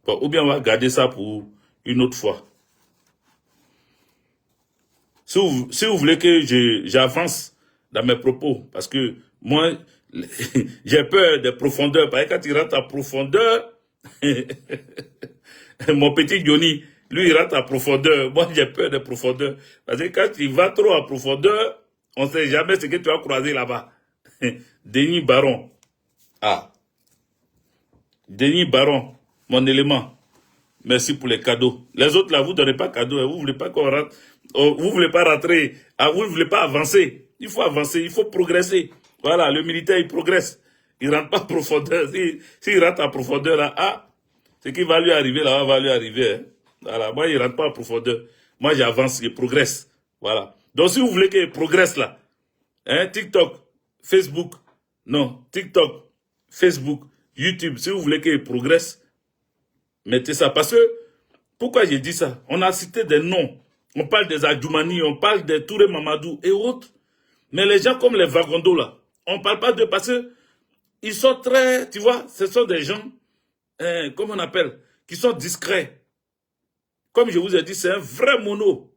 Bon, ou bien on va garder ça pour une autre fois. Si vous voulez que j'avance dans mes propos, parce que moi, J'ai peur des profondeurs. Parce que quand il rentre en profondeur, mon petit Johnny, lui, il rentre en profondeur. Moi, j'ai peur des profondeurs. Parce que quand il va trop en profondeur, on ne sait jamais ce que tu vas croiser là-bas. Denis Baron. Ah. Denis Baron, mon élément. Merci pour les cadeaux. Les autres, là, vous ne donnez pas cadeaux. Hein. Vous ne voulez pas qu'on rentre. Vous ne voulez pas rentrer. Ah, vous ne voulez pas avancer. Il faut avancer, il faut progresser. Voilà, le militaire, il progresse. Il ne rentre pas en profondeur. S'il rentre en profondeur, là, ah, ce qui va lui arriver, là, va lui arriver. Hein. Voilà, moi, il ne rentre pas en profondeur. Moi, j'avance, je progresse. Voilà. Donc, si vous voulez qu'il progresse, là, hein, TikTok, Facebook, non, TikTok, Facebook, YouTube, si vous voulez qu'il progresse, mettez ça. Parce que, pourquoi j'ai dit ça? On a cité des noms. On parle des Adjoumani, on parle des Touré Mamadou et autres. Mais les gens comme les Vagondo, là, on ne parle pas d'eux parce que ils sont très, tu vois, ce sont des gens, comment on appelle, qui sont discrets. Comme je vous ai dit, c'est un vrai mono.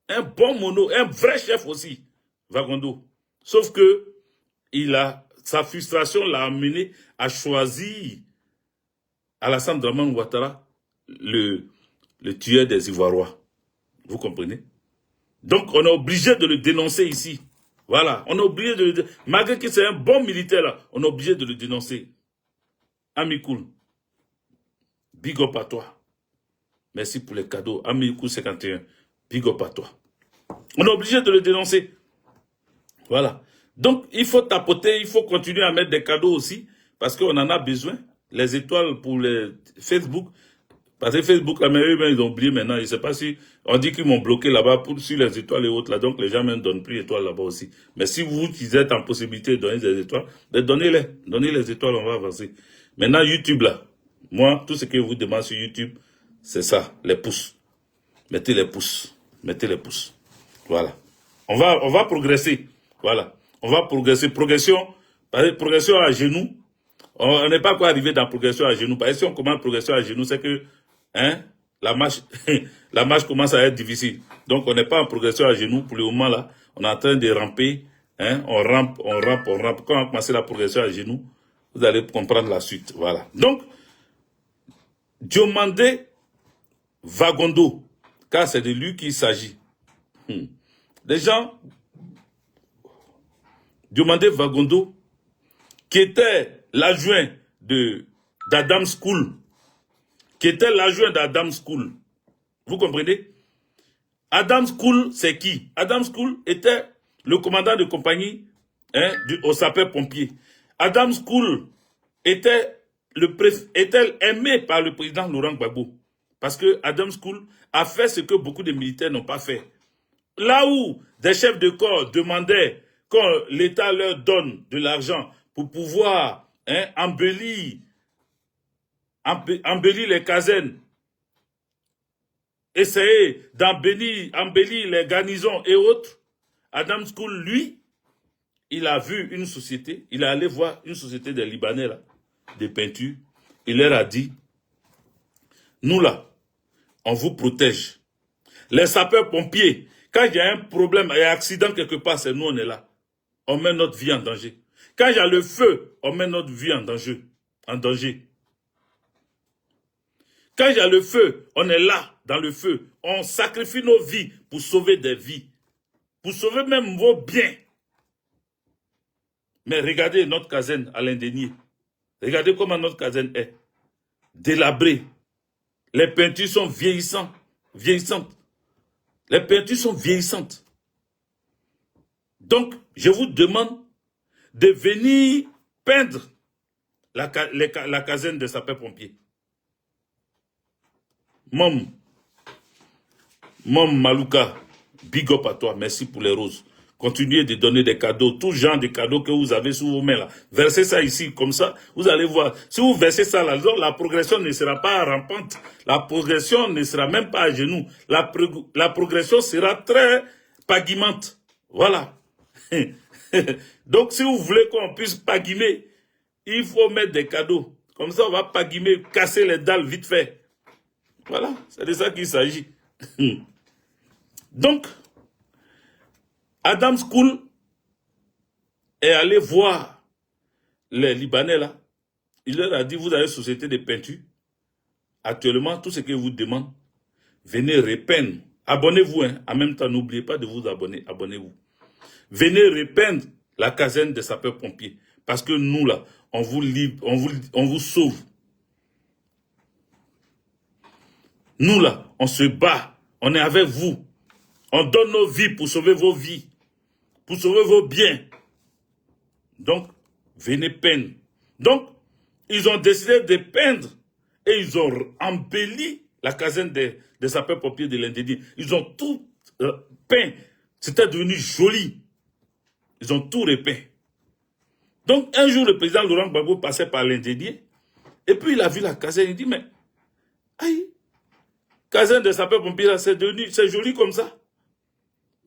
Un bon mono, un vrai chef aussi, Vagondo. Sauf que sa frustration l'a amené à choisir Alassane Dramane Ouattara, le tueur des Ivoiriens. Vous comprenez? Donc, on est obligé de le dénoncer ici. Voilà, on est obligé de le dénoncer. Malgré que c'est un bon militaire, là, on est obligé de le dénoncer. Ami Koul, big up à toi. Merci pour les cadeaux. Ami Koul 51, big up à toi. On est obligé de le dénoncer. Voilà. Donc, il faut tapoter, il faut continuer à mettre des cadeaux aussi, parce qu'on en a besoin. Les étoiles pour les Facebook. Parce que Facebook, là, mais eux, ils ont oublié maintenant. Je ne sais pas si on dit qu'ils m'ont bloqué là-bas sur les étoiles et autres. Là, donc, les gens ne donnent plus d'étoiles là-bas aussi. Mais si vous êtes en possibilité de donner des étoiles, ben donnez-les. Donnez les étoiles, on va avancer. Maintenant, YouTube, là. Moi, tout ce que je vous demande sur YouTube, c'est ça, les pouces. Mettez les pouces. Mettez les pouces. Voilà. On va progresser. Voilà. On va progresser. Progression à genoux. On n'est pas encore arrivé dans la progression à genoux. Parce que si on commence progression à genoux, c'est que hein, la marche commence à être difficile. Donc, on n'est pas en progression à genoux pour le moment là. On est en train de ramper. Hein, on rampe. Quand on commence la progression à genoux, vous allez comprendre la suite. Voilà. Donc, Diomandé Vagondo, car c'est de lui qu'il s'agit. Des gens, Diomandé Vagondo, qui était l'adjoint d'Adam School, Vous comprenez? Adam School, c'est qui? Adam School était le commandant de compagnie au sapeur-pompier. Adam School était aimé par le président Laurent Gbagbo. Parce que Adam School a fait ce que beaucoup de militaires n'ont pas fait. Là où des chefs de corps demandaient que l'État leur donne de l'argent pour pouvoir embellir les casernes, essayer d'embellir les garnisons et autres, Adam School, lui, il a vu une société, il est allé voir une société des Libanais, là, de peinture, il leur a dit, nous là, on vous protège. Les sapeurs-pompiers, quand il y a un problème, il y a un accident quelque part, c'est nous, on est là. On met notre vie en danger. Quand il y a le feu, on met notre vie en danger. Quand il y a le feu, on est là, dans le feu. On sacrifie nos vies pour sauver des vies. Pour sauver même vos biens. Mais regardez notre caserne à l'Indénier. Regardez comment notre caserne est. Délabrée. Les peintures sont vieillissantes. Les peintures sont vieillissantes. Donc, je vous demande de venir peindre la caserne des sapeurs-pompiers. Mom Malouka, big up à toi, merci pour les roses. Continuez de donner des cadeaux, tout genre de cadeaux que vous avez sous vos mains là. Versez ça ici, comme ça, vous allez voir. Si vous versez ça là, la progression ne sera pas rampante. La progression ne sera même pas à genoux. La progression sera très pagimante. Voilà. Donc, si vous voulez qu'on puisse paguimer, il faut mettre des cadeaux. Comme ça, on va paguimer, casser les dalles vite fait. Voilà, c'est de ça qu'il s'agit. Donc, Adam School est allé voir les Libanais là, il leur a dit, vous avez une société de peinture. Actuellement, tout ce que vous demandez, venez repeindre. Abonnez-vous, hein. En même temps, n'oubliez pas de vous abonner. Abonnez-vous. Venez repeindre la caserne des sapeurs-pompiers. Parce que nous, là, on vous livre, on vous sauve. Nous, là, on se bat. On est avec vous. On donne nos vies pour sauver vos vies. Pour sauver vos biens. Donc, venez peindre. Donc, ils ont décidé de peindre. Et ils ont embelli la caserne des sapeurs-pompiers de l'Indénié. Ils ont tout peint. C'était devenu joli. Ils ont tout repeint. Donc, un jour, le président Laurent Gbagbo passait par l'Indénié. Et puis, il a vu la caserne. Il dit, mais, aïe, caserne des sapeurs-pompiers, là, c'est joli comme ça.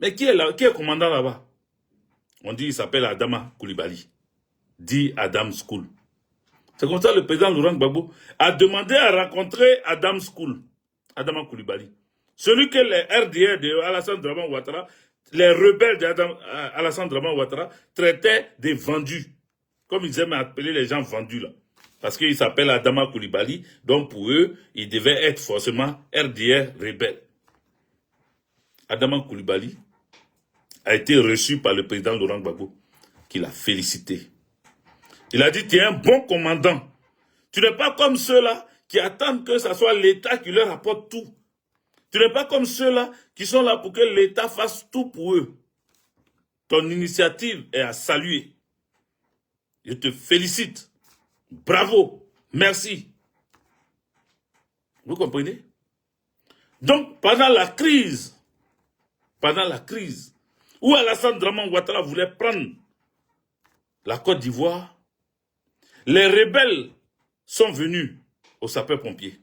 Mais qui est là? Qui est commandant là-bas? On dit, il s'appelle Adama Koulibaly. Dit Adam School. C'est comme ça que le président Laurent Gbagbo a demandé à rencontrer Adam School, Adama Koulibaly. Celui que les RDR de Alassane Draman Ouattara, les rebelles d'Alassane Draman Ouattara traitaient des vendus. Comme ils aiment appeler les gens vendus là. Parce qu'il s'appelle Adama Koulibaly, donc pour eux, il devait être forcément RDR rebelle. Adama Koulibaly a été reçu par le président Laurent Gbagbo, qui l'a félicité. Il a dit, tu es un bon commandant. Tu n'es pas comme ceux-là qui attendent que ce soit l'État qui leur apporte tout. Tu n'es pas comme ceux-là qui sont là pour que l'État fasse tout pour eux. Ton initiative est à saluer. Je te félicite. Bravo. Merci. Vous comprenez? Donc, pendant la crise, où Alassane Draman Ouattara voulait prendre la Côte d'Ivoire, les rebelles sont venus aux sapeurs-pompiers.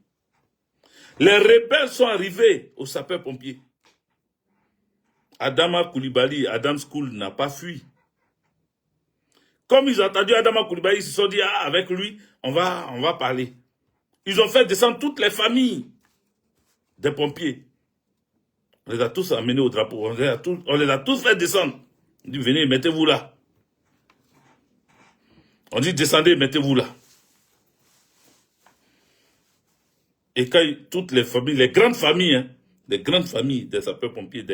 Les rebelles sont arrivés aux sapeurs-pompiers. Adama Koulibaly, Adam School n'a pas fui. Comme ils ont entendu Adama Koulibaly, ils se sont dit, ah, avec lui, on va parler. Ils ont fait descendre toutes les familles des pompiers. On les a tous amenés au drapeau. On les a tous fait descendre. On dit, venez, mettez-vous là. On dit, descendez, mettez-vous là. Et quand toutes les familles, les grandes familles des sapeurs-pompiers,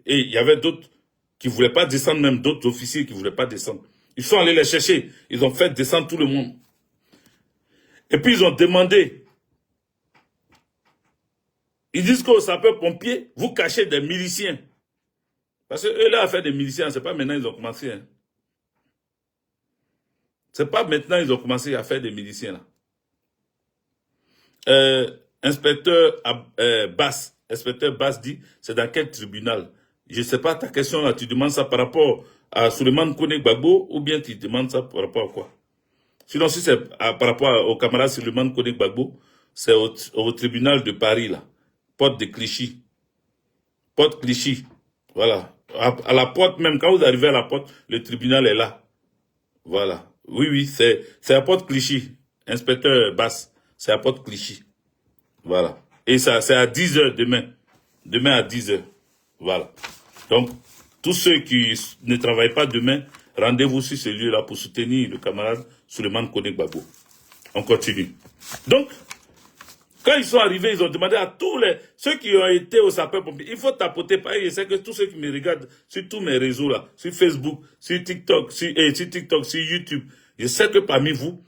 et il y avait d'autres qui ne voulaient pas descendre, même d'autres officiers qui ne voulaient pas descendre. Ils sont allés les chercher. Ils ont fait descendre tout le monde. Et puis ils ont demandé. Ils disent qu'aux sapeurs-pompiers, vous cachez des miliciens. Parce qu'eux là, à faire des miliciens, c'est pas maintenant ils ont commencé. Hein. C'est pas maintenant ils ont commencé à faire des miliciens là. Inspecteur Bass dit, c'est dans quel tribunal? Je ne sais pas ta question là, tu demandes ça par rapport à Souleymane Kone Gbagbo ou bien tu demandes ça par rapport à quoi? Sinon, si c'est par rapport au camarade Souleymane Kone Gbagbo, c'est au tribunal de Paris là, porte de Clichy. Porte Clichy, voilà. À la porte même, quand vous arrivez à la porte, le tribunal est là. Voilà. Oui, c'est à porte Clichy. Inspecteur Bass, c'est à porte Clichy. Voilà. Et ça, c'est à 10h demain. Demain à 10h. Voilà. Donc, tous ceux qui ne travaillent pas demain, rendez-vous sur ce lieu-là pour soutenir le camarade Souleymane Kone Gbagbo. On continue. Donc, quand ils sont arrivés, ils ont demandé à tous ceux qui ont été au sapeur-pompier, il faut tapoter pareil. Je sais que tous ceux qui me regardent sur tous mes réseaux là, sur Facebook, sur TikTok, sur YouTube, je sais que parmi vous,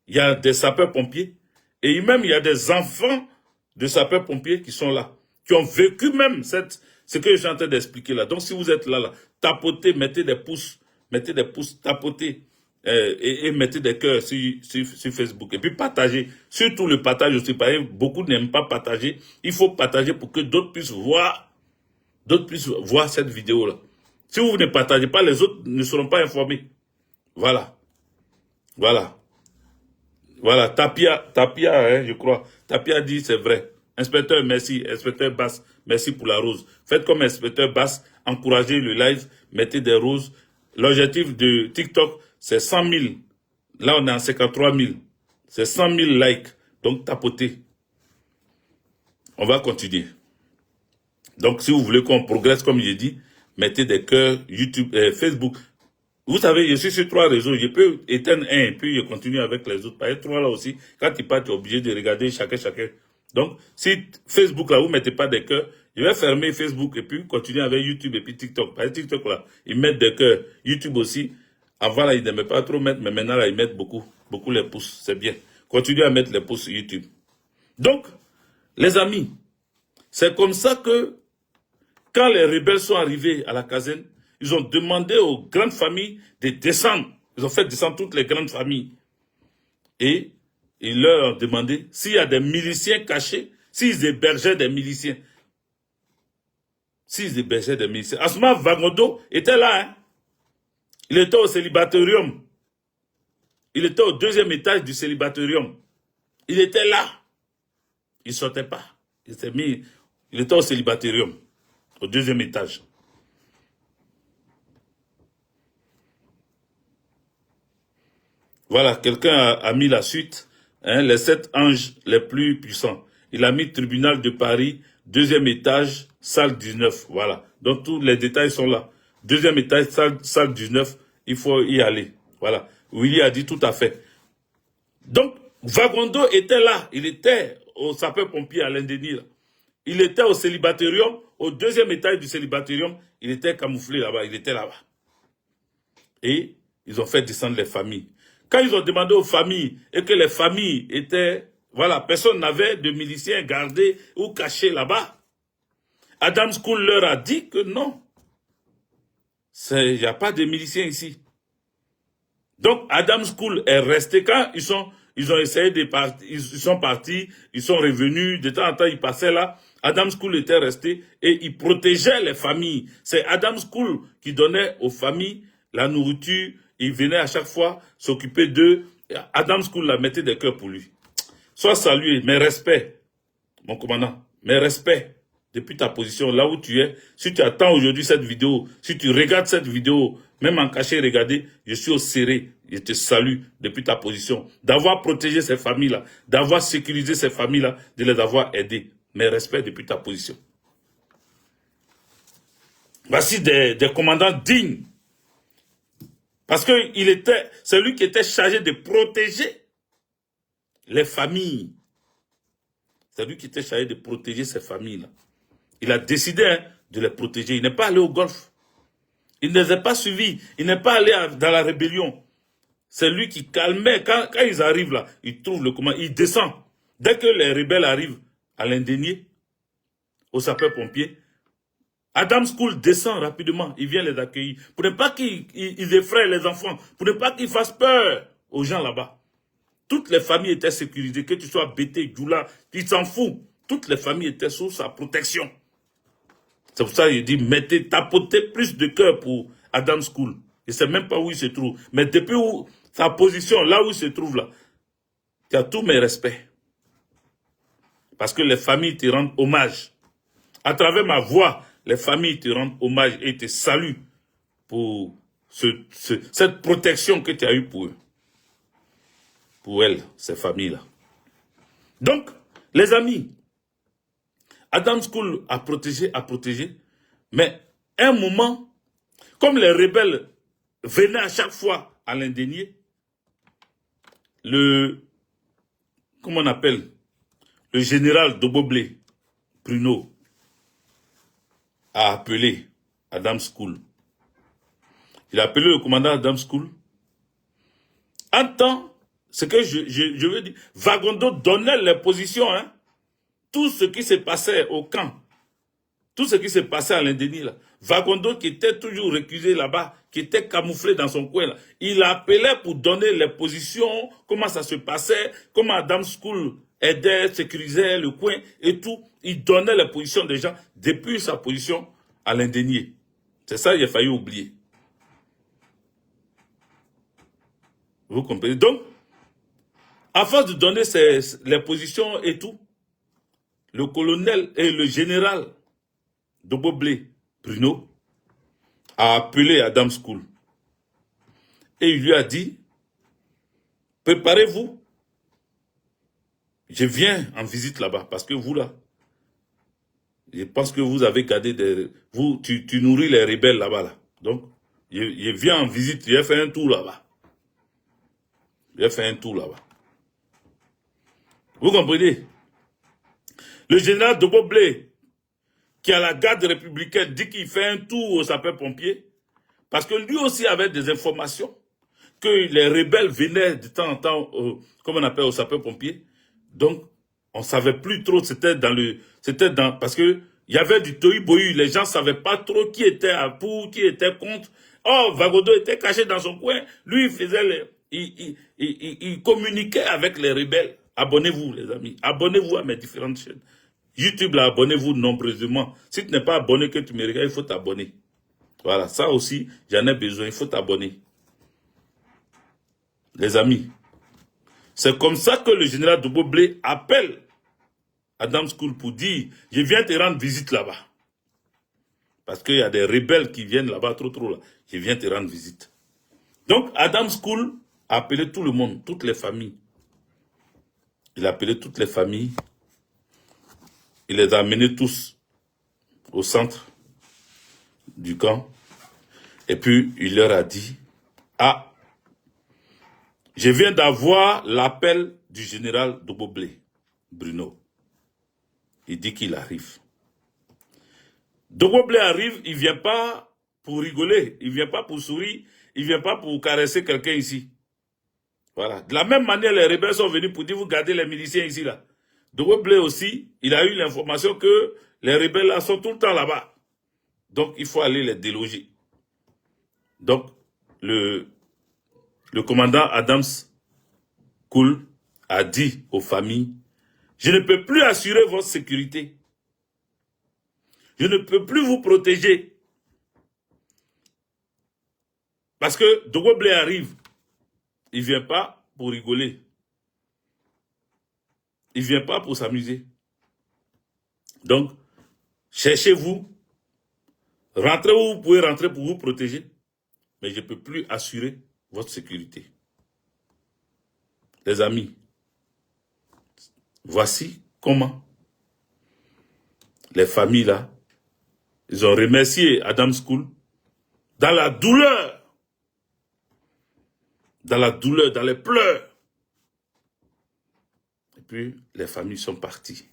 il y a des sapeurs-pompiers et même il y a des enfants de sapeurs-pompiers qui sont là, qui ont vécu même ce que je suis en train d'expliquer là. Donc si vous êtes là, tapotez, mettez des pouces, tapotez. Et mettez des cœurs sur Facebook. Et puis partagez. Surtout le partage aussi. Beaucoup n'aiment pas partager. Il faut partager pour que d'autres puissent voir cette vidéo-là. Si vous ne partagez pas, les autres ne seront pas informés. Voilà. Tapia, je crois. Tapia dit c'est vrai. Inspecteur, merci. Inspecteur Bass, merci pour la rose. Faites comme Inspecteur Bass. Encouragez le live. Mettez des roses. L'objectif de TikTok, c'est 100 000. Là, on est en 53 000. C'est 100 000 likes. Donc, tapotez. On va continuer. Donc, si vous voulez qu'on progresse, comme j'ai dit, mettez des cœurs, YouTube, Facebook. Vous savez, je suis sur 3 réseaux. Je peux éteindre un et puis je continue avec les autres. Par les 3 là aussi, quand tu pars, tu es obligé de regarder chacun. Donc, si Facebook là, vous mettez pas des cœurs, je vais fermer Facebook et puis continuer avec YouTube et puis TikTok. Par exemple, TikTok là, ils mettent des cœurs. YouTube aussi. Avant là, ils n'aimaient pas trop mettre, mais maintenant là, ils mettent beaucoup les pouces. C'est bien. Continuez à mettre les pouces sur YouTube. Donc, les amis, c'est comme ça que, quand les rebelles sont arrivés à la caserne, ils ont demandé aux grandes familles de descendre. Ils ont fait descendre toutes les grandes familles. Et ils leur ont demandé s'il y a des miliciens cachés, s'ils hébergeaient des miliciens. S'ils hébergeaient des miliciens. À ce moment, Vagondo était là. Hein? Il était au célibatorium. Il était au 2e étage du célibatorium. Il était là. Il ne sortait pas. Il était au célibatorium, au 2e étage. Voilà, quelqu'un a mis la suite, hein, les 7 anges les plus puissants. Il a mis tribunal de Paris, 2e étage, salle 19. Voilà, donc tous les détails sont là. 2e étage, salle 19, il faut y aller. Voilà, Willy a dit tout à fait. Donc, Vagondo était là, il était au sapeur-pompier à l'Indénie. Il était au célibatorium, au 2e étage du célibatorium, il était camouflé là-bas, il était là-bas. Et ils ont fait descendre les familles. Quand ils ont demandé aux familles et que les familles étaient, voilà, personne n'avait de miliciens gardés ou cachés là-bas, Adam School leur a dit que non, il n'y a pas de miliciens ici. Donc Adam School est resté quand ils ont essayé de partir, ils sont partis, ils sont revenus, de temps en temps ils passaient là. Adam School était resté et il protégeait les familles. C'est Adam School qui donnait aux familles la nourriture. Il venait à chaque fois s'occuper d'eux. Adam School la mettait des cœurs pour lui. Sois salué, mes respects, mon commandant, mes respects depuis ta position, là où tu es. Si tu attends aujourd'hui cette vidéo, si tu regardes cette vidéo, même en cachet, regardez, je suis au serré. Je te salue depuis ta position. D'avoir protégé ces familles-là, d'avoir sécurisé ces familles-là, de les avoir aidées. Mes respects depuis ta position. Voici des commandants dignes. Parce que c'est lui qui était chargé de protéger les familles. C'est lui qui était chargé de protéger ces familles-là. Il a décidé de les protéger. Il n'est pas allé au Golfe. Il ne les a pas suivis. Il n'est pas allé dans la rébellion. C'est lui qui calmait. Quand ils arrivent là, ils trouvent le commandant. Il descend. Dès que les rebelles arrivent à l'Indénié, au sapeur-pompier, Adam School descend rapidement. Il vient les accueillir. Pour ne pas qu'ils effraient les enfants. Pour ne pas qu'ils fassent peur aux gens là-bas. Toutes les familles étaient sécurisées. Que tu sois Bété, Djoula, il s'en fout. Toutes les familles étaient sous sa protection. C'est pour ça qu'il dit, tapotez plus de cœur pour Adam School. Je ne sais même pas où il se trouve. Mais depuis sa position, là où il se trouve là, tu as tous mes respects. Parce que les familles te rendent hommage. À travers ma voix, les familles te rendent hommage et te saluent pour cette protection que tu as eue pour eux. Pour elles, ces familles-là. Donc, les amis, Adam School a protégé, mais à un moment, comme les rebelles venaient à chaque fois à l'Indénié, comment on appelle, le général Doboblé, Pruneau, a appelé Adam School. Il a appelé le commandant Adam School. En temps, ce que je veux dire, Vagondo donnait les positions, hein. Tout ce qui se passait au camp, tout ce qui se passait à l'Indénie, là, Vagondo qui était toujours récusé là-bas, qui était camouflé dans son coin, là, il appelait pour donner les positions, comment ça se passait, comment Adam School aidait, sécurisait le coin et tout. Il donnait les positions des gens depuis sa position à l'Indénié. C'est ça qu'il a failli oublier. Vous comprenez? Donc, à force de donner les positions et tout, le colonel et le général Doboblé Pruneau a appelé Adam School. Et il lui a dit, préparez-vous. Je viens en visite là-bas parce que vous là, je pense que vous avez gardé tu nourris les rebelles là-bas. Là. Donc, il vient en visite, il a fait un tour là-bas. Vous comprenez? Le général Doboblé, qui a la garde républicaine, dit qu'il fait un tour aux sapeurs-pompiers, parce que lui aussi avait des informations, que les rebelles venaient de temps en temps, comme on appelle, aux sapeurs-pompiers. Donc, on savait plus trop, parce que il y avait du tohu-bohu, les gens savaient pas trop qui était pour, qui était contre. Oh, Vagondo était caché dans son coin, lui, il faisait il communiquait avec les rebelles. Abonnez-vous, les amis. Abonnez-vous à mes différentes chaînes. YouTube, là, abonnez-vous nombreusement. Si tu n'es pas abonné, que tu me regardes, il faut t'abonner. Voilà, ça aussi, j'en ai besoin, il faut t'abonner. Les amis, c'est comme ça que le général Doboblé appelle Adam School pour dire, je viens te rendre visite là-bas. Parce qu'il y a des rebelles qui viennent là-bas, trop là. Je viens te rendre visite. Donc, Adam School a appelé tout le monde, toutes les familles. Il a appelé toutes les familles. Il les a amenés tous au centre du camp. Et puis, il leur a dit, ah, je viens d'avoir l'appel du général Doboblé, Bruno. Il dit qu'il arrive. Doboblé arrive, il ne vient pas pour rigoler, il ne vient pas pour sourire, il ne vient pas pour caresser quelqu'un ici. Voilà. De la même manière, les rebelles sont venus pour dire, vous gardez les miliciens ici, là. Doboblé aussi, il a eu l'information que les rebelles là sont tout le temps là-bas. Donc, il faut aller les déloger. Donc, le commandant Adams Cool a dit aux familles, je ne peux plus assurer votre sécurité. Je ne peux plus vous protéger. Parce que Doboblé arrive. Il ne vient pas pour rigoler. Il ne vient pas pour s'amuser. Donc, cherchez-vous. Rentrez où vous pouvez rentrer pour vous protéger. Mais je ne peux plus assurer votre sécurité. Les amis, voici comment les familles là, ils ont remercié Adam School dans la douleur, dans les pleurs. Et puis, les familles sont parties.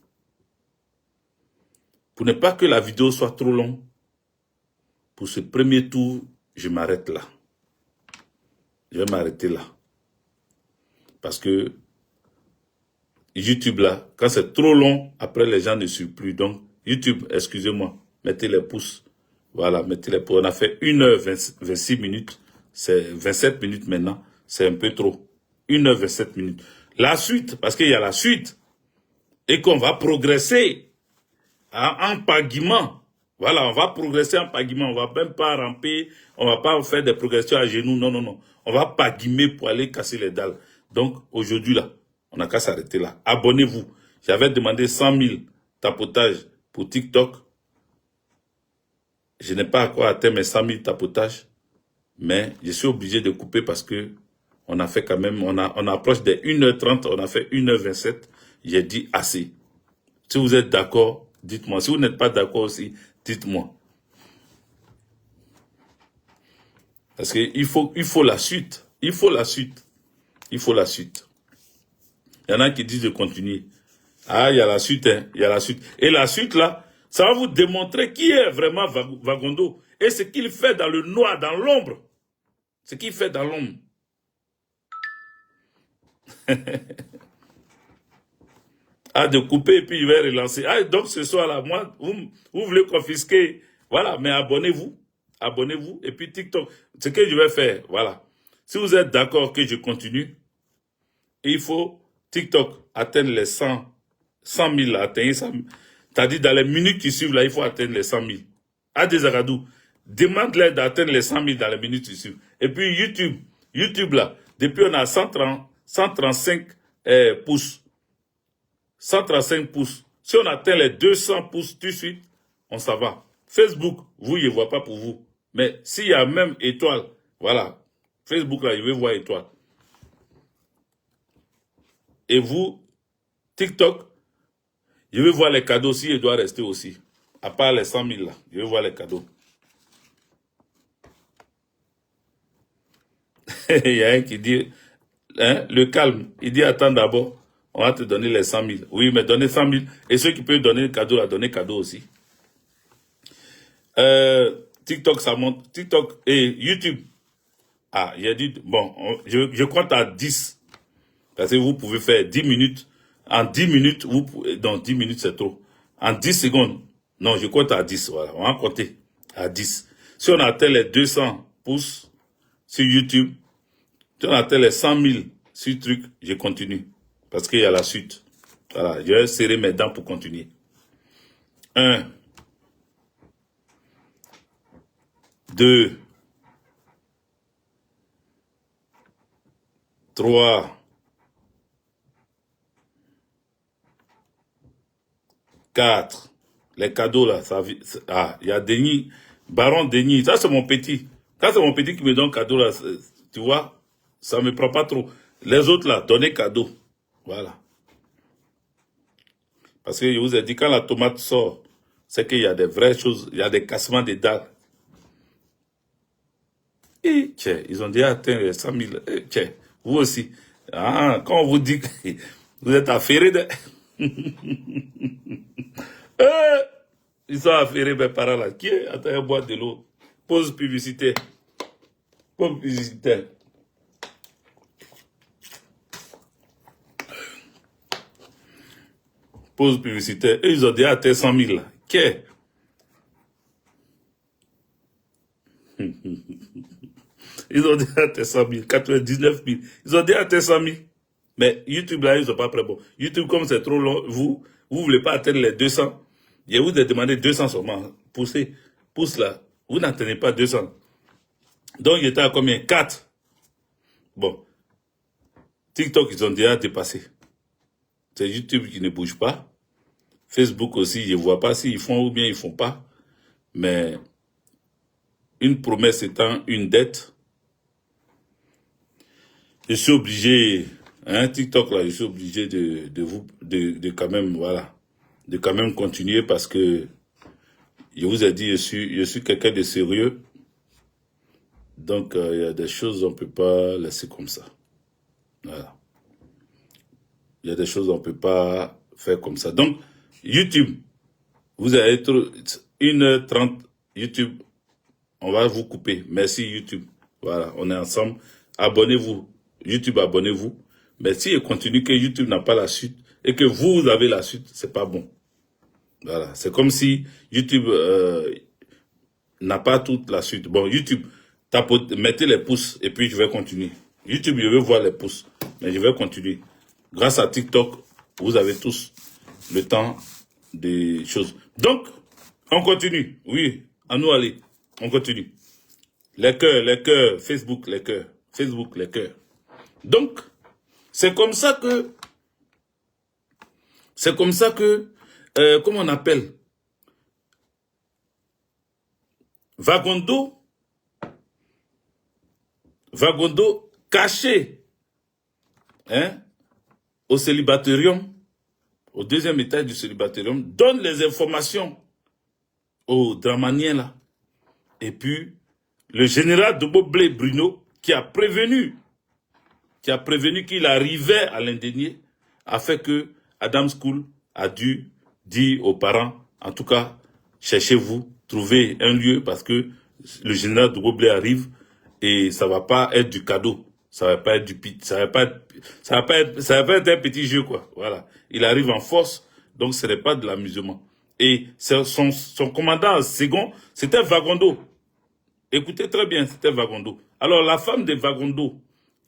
Pour ne pas que la vidéo soit trop longue, pour ce premier tour, je m'arrête là. Je vais m'arrêter là. Parce que YouTube là, quand c'est trop long, après les gens ne suivent plus. Donc, YouTube, excusez-moi, mettez les pouces. Voilà, mettez les pouces. On a fait 1h26 minutes. C'est 27 minutes maintenant. C'est un peu trop. 1h27 minutes. La suite, parce qu'il y a la suite. Et qu'on va progresser en pagaiement. Voilà, on va progresser en pagaiement. On va même pas ramper. On va pas faire des progressions à genoux. Non, non, non. On va pagaimer pour aller casser les dalles. Donc, aujourd'hui, là, on n'a qu'à s'arrêter là. Abonnez-vous. J'avais demandé 100 000 tapotages pour TikTok. Je n'ai pas encore atteint mes 100 000 tapotages. Mais je suis obligé de couper parce que on a fait quand même, on approche des 1h30, on a fait 1h27. J'ai dit assez. Si vous êtes d'accord, dites-moi. Si vous n'êtes pas d'accord aussi, dites-moi. Parce qu'il faut la suite. Il faut la suite. Il faut la suite. Il y en a qui disent de continuer. Ah, il y a la suite, hein. Il y a la suite. Et la suite, là, ça va vous démontrer qui est vraiment Vagondo. Et ce qu'il fait dans le noir, dans l'ombre. Ce qu'il fait dans l'ombre. Ah, de couper et puis il va relancer. Ah, donc ce soir-là, moi, vous voulez confisquer. Voilà, mais abonnez-vous. Abonnez-vous. Et puis TikTok. Ce que je vais faire, voilà. Si vous êtes d'accord que je continue, il faut TikTok atteindre les 100 000, atteindre 100 000. C'est-à-dire dans les minutes qui suivent, là, il faut atteindre les 100 000. Adezagadou, demande-les d'atteindre les 100 000 dans les minutes qui suivent. Et puis YouTube là, depuis on a 135 pouces. 135 pouces. Si on atteint les 200 pouces tout de suite, on s'en va. Facebook, vous, il ne voit pas pour vous. Mais s'il y a même étoile, voilà. Facebook, là, il veut voir étoile. Et vous, TikTok, je veux voir les cadeaux si il doit rester aussi. À part les 100 000 là, je veux voir les cadeaux. Il y a un qui dit, hein, le calme. Il dit, attends d'abord, on va te donner les 100 000. Oui, mais donner 100 000. Et ceux qui peuvent donner le cadeau, là, donner cadeau aussi. TikTok, ça monte. TikTok et YouTube. Ah, il a dit, bon, je compte à 10. Parce que vous pouvez faire 10 minutes. En 10 minutes, non, 10 minutes c'est trop. En 10 secondes, non, je compte à 10, voilà. On va compter à 10. Si on atteint les 200 pouces sur YouTube, si on atteint les 100 000 sur truc, je continue. Parce qu'il y a la suite. Voilà, je vais serrer mes dents pour continuer. 1, 2, 3, 4. Les cadeaux là, il y a Denis, Baron Denis, ça c'est mon petit. Ça c'est mon petit qui me donne cadeau là, tu vois, ça me prend pas trop. Les autres là, donnez cadeau. Voilà. Parce que je vous ai dit, quand la tomate sort, c'est qu'il y a des vraies choses, il y a des cassements de dalles. Et tiens, ils ont déjà atteint les 100 000. Et, tiens, vous aussi. Ah, quand on vous dit que vous êtes affairés de... Ils sont affairés mes parents là. Qui est? Attends, boire de l'eau. Pause publicitaire. Pause publicitaire. Pause publicitaire. Et ils ont déjà atteint 100 000 là. Qui est? Ils ont déjà atteint 100 000, 99 000. Ils ont déjà atteint 100 000. Mais YouTube, là, ils ne sont pas prêts. Bon, YouTube, comme c'est trop long, vous ne voulez pas atteindre les 200. Je vous ai demandé 200 seulement. Pousse là. Vous n'atteignez pas 200. Donc, il était à combien? 4. Bon. TikTok, ils ont déjà dépassé. C'est YouTube qui ne bouge pas. Facebook aussi, je ne vois pas s'ils font ou bien ils ne font pas. Mais une promesse étant une dette, je suis obligé, hein, TikTok là, je suis obligé de quand même, voilà, de quand même continuer parce que je vous ai dit, je suis quelqu'un de sérieux. Donc, il y a des choses on ne peut pas laisser comme ça. Voilà. Il y a des choses on ne peut pas faire comme ça. Donc, YouTube, vous allez être 1h30, YouTube, on va vous couper. Merci YouTube. Voilà, on est ensemble. Abonnez-vous. YouTube, abonnez-vous. Mais si je continue que YouTube n'a pas la suite et que vous avez la suite, c'est pas bon. Voilà, c'est comme si YouTube n'a pas toute la suite. Bon, YouTube, mettez les pouces et puis je vais continuer. YouTube, je vais voir les pouces, mais je vais continuer. Grâce à TikTok, vous avez tous le temps des choses. Donc, on continue. Oui, à nous aller. On continue. Les cœurs, Facebook, les cœurs. Facebook, les cœurs. Donc, c'est comme ça que, comment on appelle? Vagondo caché, hein, au célibatorium, au deuxième étage du célibatorium, donne les informations au dramanien là. Et puis, le général de Boblé Bruno, qui a prévenu qu'il arrivait à l'indénier, a fait que Adam School a dû dire aux parents, en tout cas, cherchez-vous, trouvez un lieu parce que le général de Boblé arrive et ça va pas être du cadeau. Ça va pas être ça va pas être un petit jeu, quoi. Voilà. Il arrive en force, donc ce n'est pas de l'amusement. Et son commandant second, c'était Vagondo. Écoutez très bien, c'était Vagondo. Alors, la femme de Vagondo,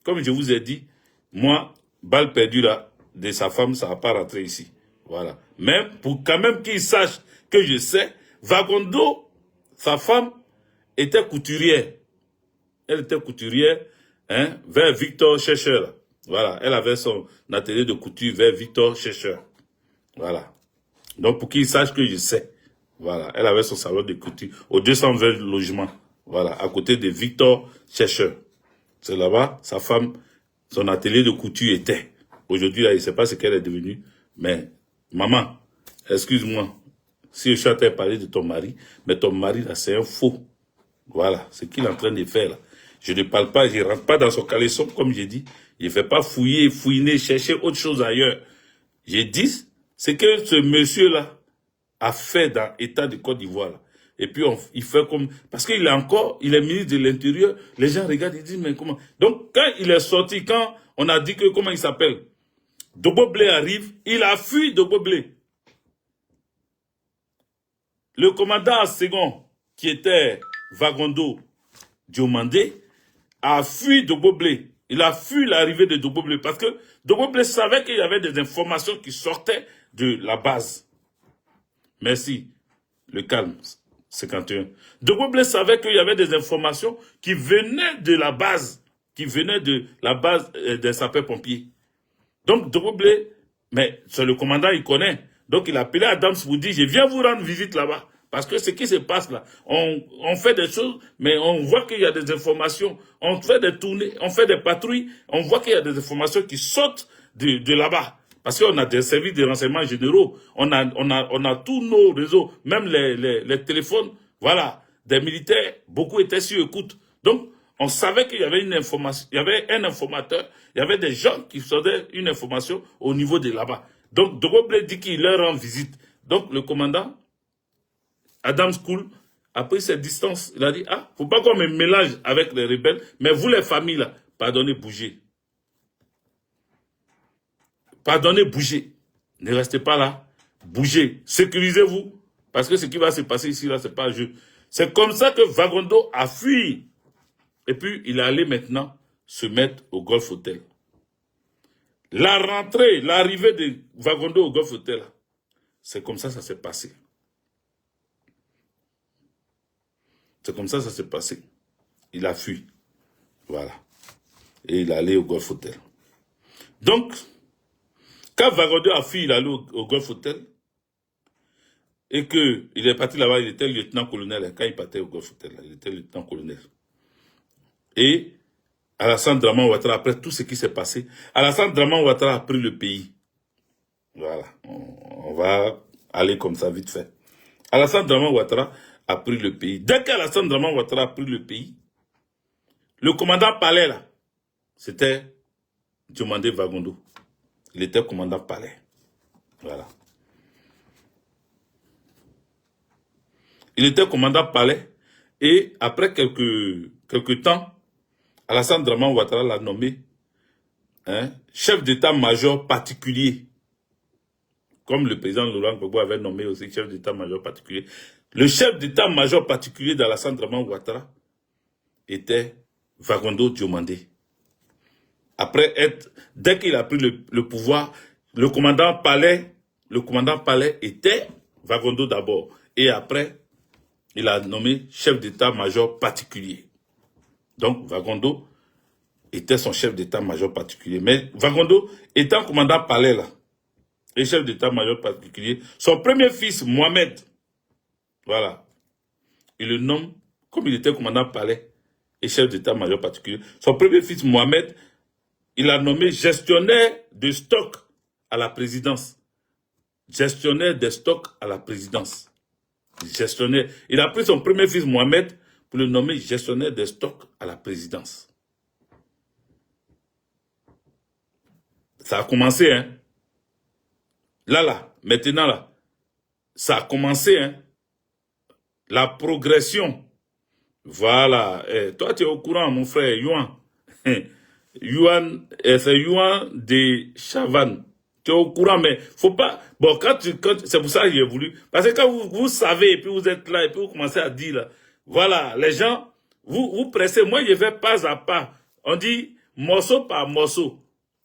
comme je vous ai dit, moi, balle perdue là, de sa femme, ça va pas rentrer ici. Voilà. Mais pour quand même qu'il sache que je sais, Vagondo, sa femme, était couturière. Elle était couturière, hein, vers Victor Schœcher. Voilà. Elle avait son atelier de couture vers Victor Schœcher. Voilà. Donc, pour qu'il sache que je sais. Voilà. Elle avait son salon de couture au 220 logements. Voilà. À côté de Victor Schœcher. C'est là-bas, sa femme, son atelier de couture était. Aujourd'hui, là, je ne sais pas ce qu'elle est devenue. Mais, maman, excuse-moi. Si je suis en train de parler de ton mari, mais ton mari, là, c'est un faux. Voilà. Ce qu'il est en train de faire, là. Je ne parle pas, je ne rentre pas dans son caleçon, comme j'ai dit. Je ne vais pas fouiller, fouiner, chercher autre chose ailleurs. J'ai dit, c'est que ce monsieur-là a fait dans l'État de Côte d'Ivoire. Et puis, il fait comme... Parce qu'il il est ministre de l'Intérieur. Les gens regardent, ils disent, mais comment... Donc, quand il est sorti, quand on a dit que, comment il s'appelle, Dobo Blé arrive, il a fui Dobo Blé. Le commandant second, qui était Vagondo Diomandé, a fui Dobo Blé. Il a fui l'arrivée de Dobo Blé parce que Dobo Blé savait qu'il y avait des informations qui sortaient de la base. Merci. Le calme. 51. Dobo Blé savait qu'il y avait des informations qui venaient de la base. Des sapeurs-pompiers. Donc, Dobo Blé, mais c'est le commandant, il connaît. Donc, il a appelé Adams pour dire, je viens vous rendre visite là-bas. Parce que ce qui se passe là, on fait des choses, mais on voit qu'il y a des informations. On fait des tournées, on fait des patrouilles, on voit qu'il y a des informations qui sortent de là-bas. Parce qu'on a des services de renseignement généraux, on a tous nos réseaux, même les téléphones, voilà, des militaires, beaucoup étaient sur écoute. Donc, on savait qu'il y avait une information, il y avait un informateur, il y avait des gens qui faisaient une information au niveau de là-bas. Donc, Dobo Blé dit qu'il leur rend visite. Donc, le commandant, Adams Cool, a pris ses distances. Il a dit, ah, faut pas qu'on me mélange avec les rebelles, mais vous les familles là, pardonnez, bougez. Pardonnez, bougez. Ne restez pas là. Bougez. Sécurisez-vous. Parce que ce qui va se passer ici, là, c'est pas un jeu. C'est comme ça que Vagondo a fui. Et puis, il est allé maintenant se mettre au Golf Hotel. La rentrée, l'arrivée de Vagondo au Golf Hotel, c'est comme ça s'est passé. C'est comme ça s'est passé. Il a fui. Voilà. Et il est allé au Golf Hotel. Donc, quand Vagondo a fui, il est allé au Golf Hotel. Et qu'il est parti là-bas, il était lieutenant-colonel. Quand il partait au Golf Hotel, il était lieutenant-colonel. Et Alassane Draman Ouattara, après tout ce qui s'est passé, Alassane Draman Ouattara a pris le pays. Voilà. On va aller comme ça vite fait. Alassane Draman Ouattara a pris le pays. Dès qu'Alassane Draman Ouattara a pris le pays, le commandant Palais, là, c'était Diomandé Vagondo. Il était commandant Palais. Voilà. Il était commandant Palais. Et après quelques temps, Alassane Draman Ouattara l'a nommé chef d'état-major particulier. Comme le président Laurent Gbagbo avait nommé aussi chef d'état-major particulier. Le chef d'état-major particulier d'Alassane Draman Ouattara était Vagondo Diomandé. Dès qu'il a pris le pouvoir, le commandant Palais était Vagondo d'abord. Et après, il a nommé chef d'état-major particulier. Donc, Vagondo était son chef d'état-major particulier. Mais Vagondo, étant commandant Palais, là, et chef d'état-major particulier, son premier fils, Mohamed, voilà, il le nomme, comme il était commandant Palais et chef d'état-major particulier, son premier fils, Mohamed, il a nommé gestionnaire de stock à la présidence. Gestionnaire des stocks à la présidence. Gestionnaire. Il a pris son premier fils, Mohamed, pour le nommer gestionnaire des stocks à la présidence. Ça a commencé, hein. Là, maintenant, là, ça a commencé, hein. La progression. Voilà. Toi, tu es au courant, mon frère, Yuan. C'est Yuan de Chavannes. Tu es au courant, mais faut pas... Bon, c'est pour ça que j'ai voulu... Parce que quand vous savez, et puis vous êtes là, et puis vous commencez à dire, là, voilà, les gens, vous pressez. Moi, je vais pas à pas. On dit morceau par morceau.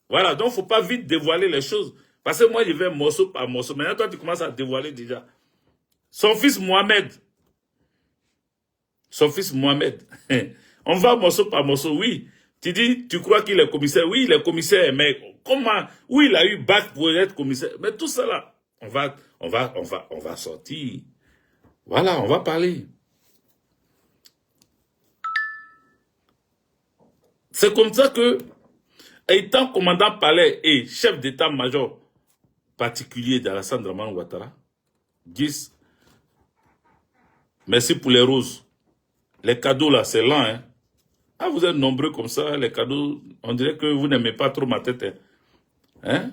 Voilà, donc faut pas vite dévoiler les choses. Parce que moi, je vais morceau par morceau. Maintenant, toi, tu commences à dévoiler déjà. Son fils Mohamed. Son fils Mohamed. On va morceau par morceau, oui. Tu dis, tu crois qu'il est commissaire? Oui, il est commissaire, mais comment? Oui, il a eu bac pour être commissaire. Mais tout ça là, on va sortir. Voilà, on va parler. C'est comme ça que, étant commandant Palais et chef d'état-major particulier d'Alassane Draman Ouattara, disent, merci pour les roses. Les cadeaux là, c'est lent, hein. Ah, vous êtes nombreux comme ça, les cadeaux, on dirait que vous n'aimez pas trop ma tête. Hein?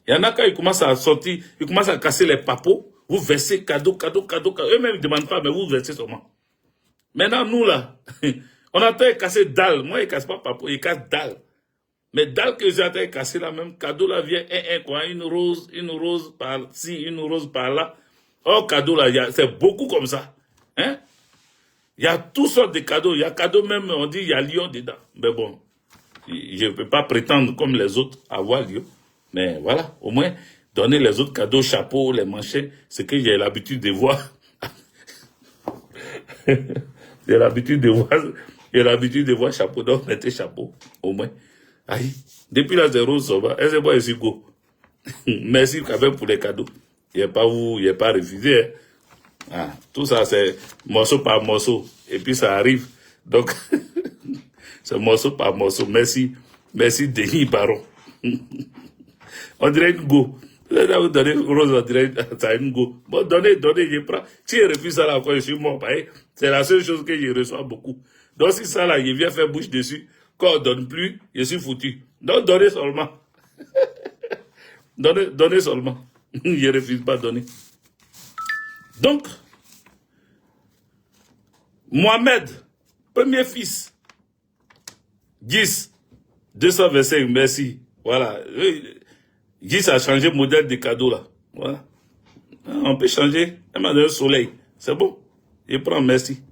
Il y en a quand ils commencent à sortir, ils commencent à casser les papeaux, vous versez cadeau. Eux-mêmes ne demandent pas, mais vous versez seulement. Maintenant, nous là, on a de casser dalle. Moi, ils ne cassent pas papeau, ils cassent dalle. Mais dalle que j'ai de casser là, même cadeau là vient quoi, une rose par-ci, une rose par-là. Oh, cadeau là, c'est beaucoup comme ça. Hein? Il y a toutes sortes de cadeaux. Il y a cadeaux même, on dit, il y a lion dedans. Mais bon, je ne peux pas prétendre comme les autres avoir lion. Mais voilà, au moins, donner les autres cadeaux, chapeaux, les manchettes, c'est que j'ai l'habitude de voir. J'ai l'habitude de voir chapeau, donc mettez chapeau, au moins. Aïe, depuis la zéro, ça va. Est-ce que moi, je suis go? Merci quand même pour les cadeaux. Il n'y a pas refusé. Hein. Ah, tout ça, c'est morceau par morceau. Et puis, ça arrive. Donc, c'est morceau par morceau. Merci. Merci, Denis Baron. On dirait une go. Là, vous donnez rose, on dirait ça une go. Bon, donnez, je prends. Si je refuse ça là, encore, je suis mort. C'est la seule chose que je reçois beaucoup. Donc, si ça là, je viens faire bouche dessus, quand on ne donne plus, je suis foutu. Donc, donnez seulement. Donnez seulement. Je ne refuse pas de donner. Donc, Mohamed, premier fils, 10, 225, merci. Voilà. 10 a changé le modèle de cadeau là. Voilà. On peut changer. Elle m'a donné le soleil. C'est bon. Je prends, merci.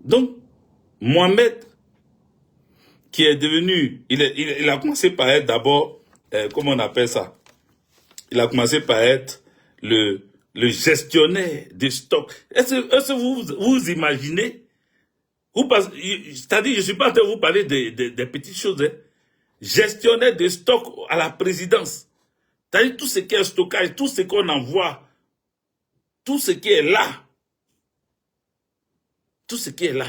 Donc, Mohamed, qui est devenu, il a commencé par être d'abord, comment on appelle ça? Il a commencé par être le gestionnaire des stocks. Est-ce que vous imaginez? C'est-à-dire, je ne suis pas en train de vous parler des petites choses. Hein. Gestionnaire des stocks à la présidence. C'est-à-dire tout ce qui est stockage, tout ce qu'on envoie, tout ce qui est là. Tout ce qui est là.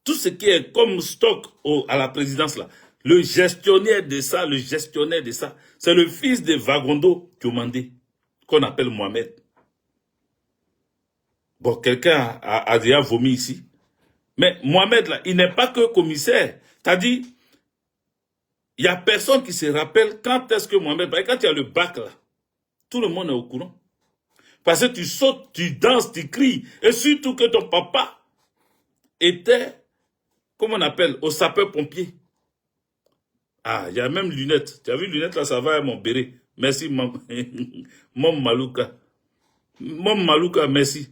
Tout ce qui est comme stock à la présidence là. Le gestionnaire de ça, c'est le fils de Vagondo Diomandé, qu'on appelle Mohamed. Bon, quelqu'un a déjà vomi ici. Mais Mohamed, là, il n'est pas que commissaire. C'est-à-dire, il n'y a personne qui se rappelle quand est-ce que Mohamed, quand il y a le bac là, tout le monde est au courant. Parce que tu sautes, tu danses, tu cries. Et surtout que ton papa était, comment on appelle, au sapeur-pompier. Ah, il y a même lunettes. Tu as vu lunettes là, ça va mon béret. Merci, Mom Malouka. Mom Malouka, merci.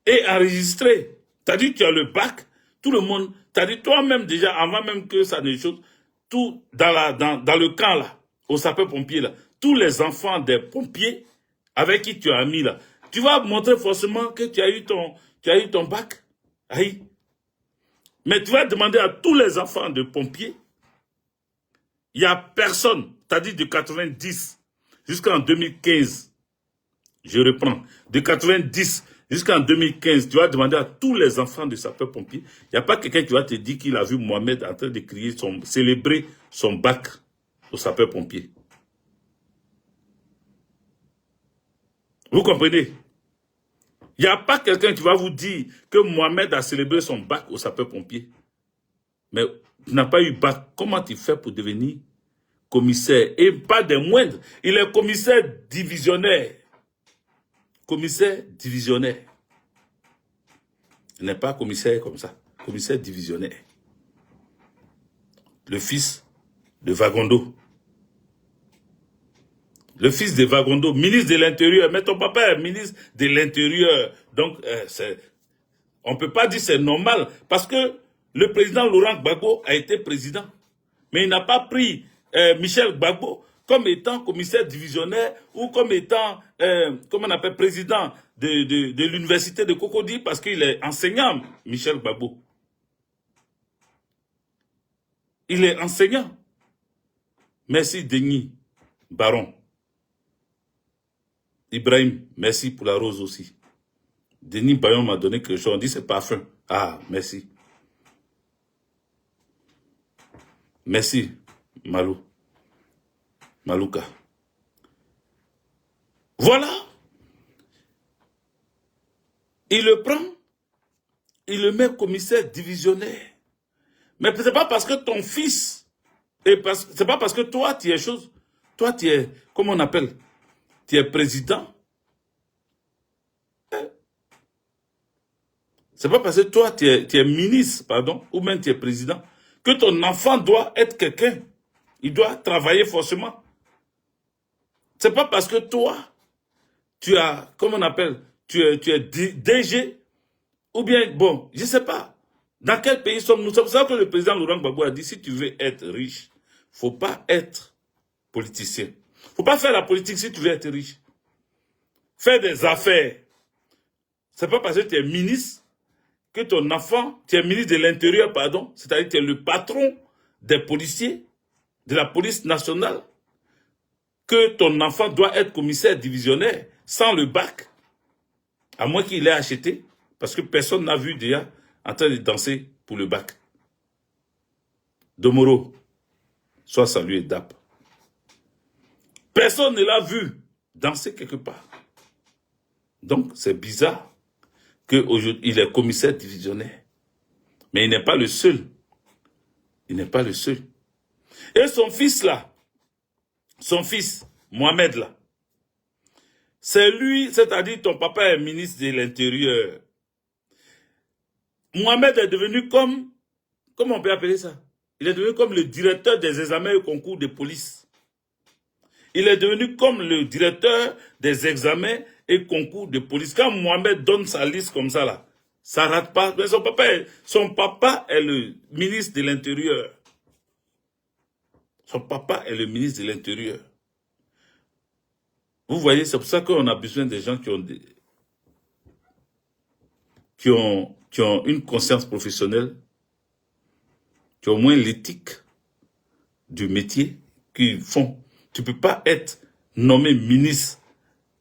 Et enregistré. T'as dit tu as le bac, tout le monde, t'as dit toi-même déjà, avant même que ça ne chose, tout dans le camp là, au sapeur-pompier là, tous les enfants des pompiers avec qui tu as mis là, tu vas montrer forcément que tu as eu ton bac. Aïe. Mais tu vas demander à tous les enfants de pompiers, il n'y a personne, t'as dit de 90 jusqu'en 2015, je reprends, de 90 jusqu'en 2015, tu vas demander à tous les enfants de sapeurs-pompiers, il n'y a pas quelqu'un qui va te dire qu'il a vu Mohamed en train de crier, célébrer son bac au sapeurs-pompiers. Vous comprenez? Il n'y a pas quelqu'un qui va vous dire que Mohamed a célébré son bac au sapeur-pompier. Mais tu n'as pas eu bac. Comment tu fais pour devenir commissaire? Et pas des moindres. Il est commissaire divisionnaire. Commissaire divisionnaire. Il n'est pas commissaire comme ça. Commissaire divisionnaire. Le fils de Vagondo. Le fils de Vagondo, ministre de l'Intérieur. Mais ton papa est ministre de l'Intérieur. Donc, on ne peut pas dire c'est normal. Parce que le président Laurent Gbagbo a été président. Mais il n'a pas pris Michel Gbagbo comme étant commissaire divisionnaire ou comme étant, comment on appelle, président de l'université de Cocody parce qu'il est enseignant, Michel Gbagbo. Il est enseignant. Merci Denis Baron. Ibrahim, merci pour la rose aussi. Denis Bayon m'a donné quelque chose. On dit c'est parfum. Ah, merci. Merci, Malouka. Voilà. il le prend, il le met commissaire divisionnaire. Mais ce n'est pas parce que ton fils, c'est pas parce que toi, tu es chose, toi, tu es, comment on appelle, tu es président. C'est pas parce que toi, tu es ministre, pardon, ou même tu es président, que ton enfant doit être quelqu'un. Il doit travailler forcément. C'est pas parce que toi, tu as, comment on appelle, tu es DG, ou bien, bon, je sais pas. Dans quel pays sommes-nous? C'est pour ça que le président Laurent Gbagbo a dit, si tu veux être riche, faut pas être politicien. Faut pas faire la politique si tu veux être riche. Faire des affaires. C'est pas parce que tu es ministre que ton enfant, tu es ministre de l'Intérieur, pardon, c'est-à-dire que tu es le patron des policiers, de la police nationale, que ton enfant doit être commissaire divisionnaire sans le bac, à moins qu'il l'ait acheté, parce que personne n'a vu déjà en train de danser pour le bac. Domoro, sois salué, Dap. Personne ne l'a vu danser quelque part. Donc, c'est bizarre qu'il est commissaire divisionnaire. Mais il n'est pas le seul. Il n'est pas le seul. Et son fils là, son fils, Mohamed là, c'est lui, c'est-à-dire ton papa est ministre de l'Intérieur. Mohamed est devenu comme, comment on peut appeler ça? Il est devenu comme le directeur des examens et concours de police. Il est devenu comme le directeur des examens et concours de police. Quand Mohamed donne sa liste comme ça là, ça rate pas. Mais son papa est le ministre de l'Intérieur. Son papa est le ministre de l'Intérieur. Vous voyez, c'est pour ça qu'on a besoin des gens qui ont une conscience professionnelle, qui ont au moins l'éthique du métier qu'ils font. Tu ne peux pas être nommé ministre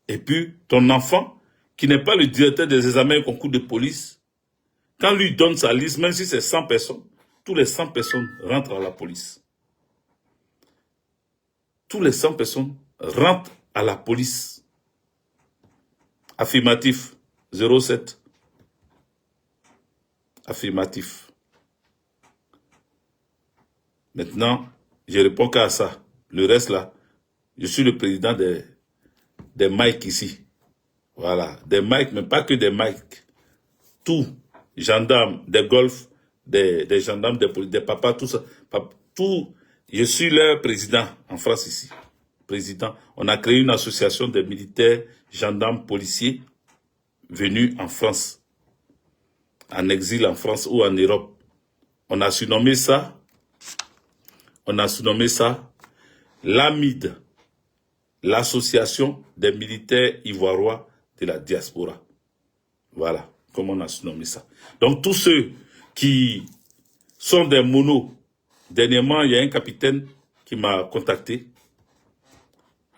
et puis ton enfant, qui n'est pas le directeur des examens et concours de police, quand lui donne sa liste, même si c'est 100 personnes, tous les 100 personnes rentrent à la police. Tous les 100 personnes rentrent à la police. Affirmatif, 07. Affirmatif. Maintenant, je réponds qu'à ça. Le reste là, je suis le président des Mike ici. Voilà, des Mike, mais pas que des Mike. Tout, gendarmes, des golfs, des gendarmes, des papas, tout ça. Tout, je suis leur président en France ici. Président. On a créé une association des militaires, gendarmes, policiers venus en France. En exil en France ou en Europe. On a surnommé ça l'AMID, l'association des militaires ivoiriens de la diaspora. Voilà, comment on a surnommé ça. Donc tous ceux qui sont des monos, dernièrement il y a un capitaine qui m'a contacté.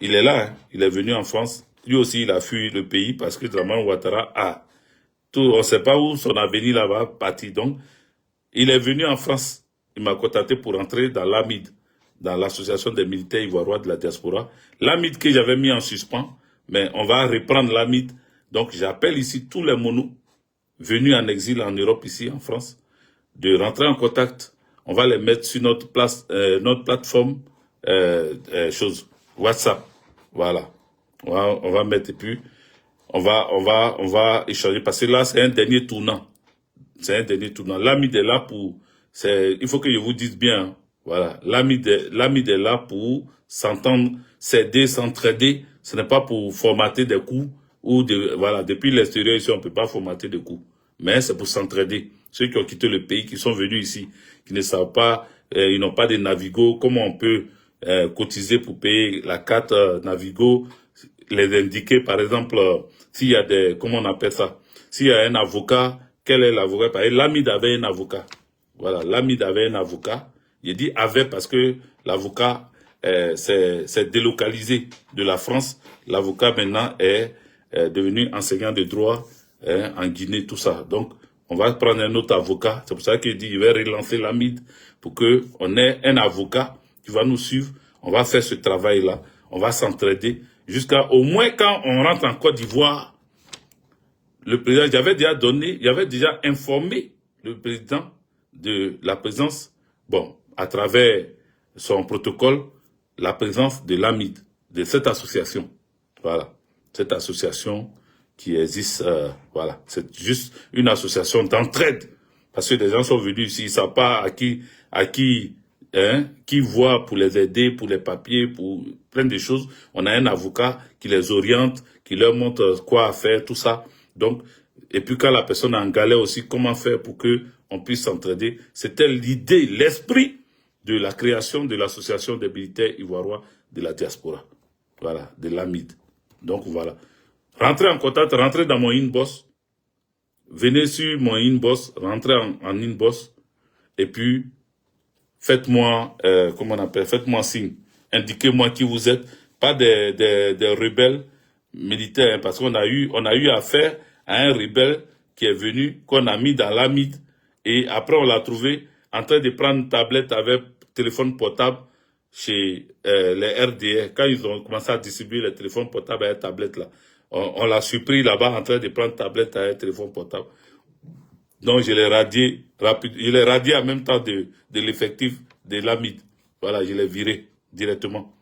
Il est là, hein, il est venu en France. Lui aussi il a fui le pays parce que Dramane Ouattara a tout, on ne sait pas où son avenir là-bas parti. Donc il est venu en France. Il m'a contacté pour entrer dans l'AMID, dans l'association des militaires ivoiriens de la diaspora. L'AMID que j'avais mis en suspens, mais on va reprendre l'AMID. Donc j'appelle ici tous les monos venus en exil en Europe, ici en France, de rentrer en contact. On va les mettre sur notre plateforme WhatsApp. Voilà. On va mettre et puis on va échanger parce que là c'est un dernier tournant. C'est un dernier tournant. L'AMID est là pour... il faut que je vous dise bien. Voilà. L'AMID est là pour s'entendre, s'aider, s'entraider. Ce n'est pas pour formater des coups ou voilà. Depuis l'extérieur ici, on ne peut pas formater des coups. Mais c'est pour s'entraider. Ceux qui ont quitté le pays, qui sont venus ici, qui ne savent pas, ils n'ont pas de Navigo, comment on peut cotiser pour payer la carte Navigo, les indiquer, par exemple, s'il y a des, comment on appelle ça, s'il y a un avocat, quel est l'avocat? Par exemple, l'AMID avait un avocat. Voilà, l'AMID avait un avocat. Il dit avait parce que l'avocat s'est délocalisé de la France. L'avocat maintenant est devenu enseignant de droit en Guinée, tout ça. Donc, on va prendre un autre avocat. C'est pour ça qu'il dit il va relancer l'AMID pour qu'on ait un avocat qui va nous suivre. On va faire ce travail-là. On va s'entraider jusqu'à au moins quand on rentre en Côte d'Ivoire, le président, j'avais déjà informé le président de la présence, bon, à travers son protocole, la présence de l'AMID, de cette association. Voilà, cette association qui existe, voilà, c'est juste une association d'entraide. Parce que les gens sont venus ici, ils ne savent pas qui voit pour les aider, pour les papiers, pour plein de choses. On a un avocat qui les oriente, qui leur montre quoi faire, tout ça. Donc, et puis quand la personne est en galère aussi, comment faire pour que on puisse s'entraider. C'était l'idée, l'esprit de la création de l'association des militaires ivoiriens de la diaspora. Voilà, de l'AMID. Donc voilà. Rentrez en contact, rentrez dans mon inbox. Venez sur mon inbox, rentrez en inbox. Et puis, faites-moi, comment on appelle, faites-moi signe. Indiquez-moi qui vous êtes. Pas des rebelles militaires, hein, parce qu'on a eu affaire à un rebelle qui est venu, qu'on a mis dans l'AMID. Et après, on l'a trouvé en train de prendre une tablette avec téléphone portable chez les RDR. Quand ils ont commencé à distribuer les téléphones portables à la tablette là, on l'a surpris là-bas en train de prendre tablette à un téléphone portable. Donc, je l'ai radié rapide. Je l'ai radié en même temps de l'effectif de l'AMID. Voilà, je l'ai viré directement.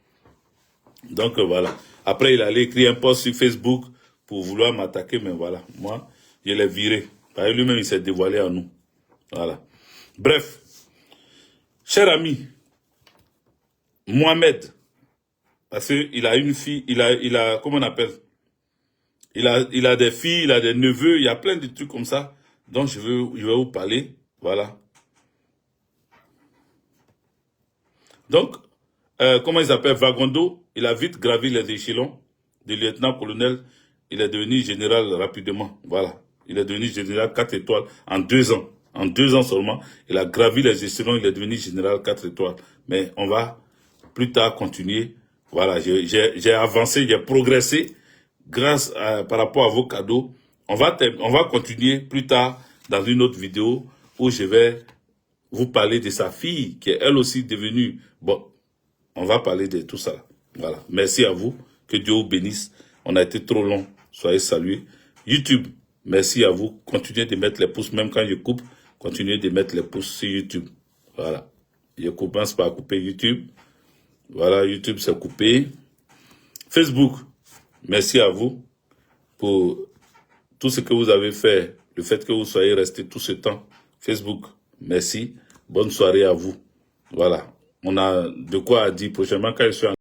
Donc, voilà. Après, il allait écrire un post sur Facebook pour vouloir m'attaquer, mais voilà. Moi, je l'ai viré. Lui-même, il s'est dévoilé à nous. Voilà. Bref. Cher ami, Mohamed, parce qu'il a une fille, il a, comment on appelle? Il a des filles, il a des neveux, il y a plein de trucs comme ça. Donc, je vais vous parler. Voilà. Donc, comment il s'appelle? Vagondo, il a vite gravi les échelons de lieutenant-colonel. Il est devenu général rapidement. Voilà. Il est devenu général 4 étoiles en 2 ans. En 2 ans seulement, il a gravi les échelons, il est devenu général 4 étoiles. Mais on va plus tard continuer. Voilà, j'ai avancé, j'ai progressé grâce par rapport à vos cadeaux. On va continuer plus tard dans une autre vidéo où je vais vous parler de sa fille qui est elle aussi devenue... Bon, on va parler de tout ça. Voilà. Merci à vous. Que Dieu vous bénisse. On a été trop long. Soyez salués. YouTube, merci à vous. Continuez de mettre les pouces, même quand je coupe. Continuez de mettre les pouces sur YouTube. Voilà. Je commence par couper YouTube. Voilà, YouTube c'est coupé. Facebook, merci à vous pour tout ce que vous avez fait. Le fait que vous soyez resté tout ce temps. Facebook, merci. Bonne soirée à vous. Voilà. On a de quoi dire prochainement quand je suis en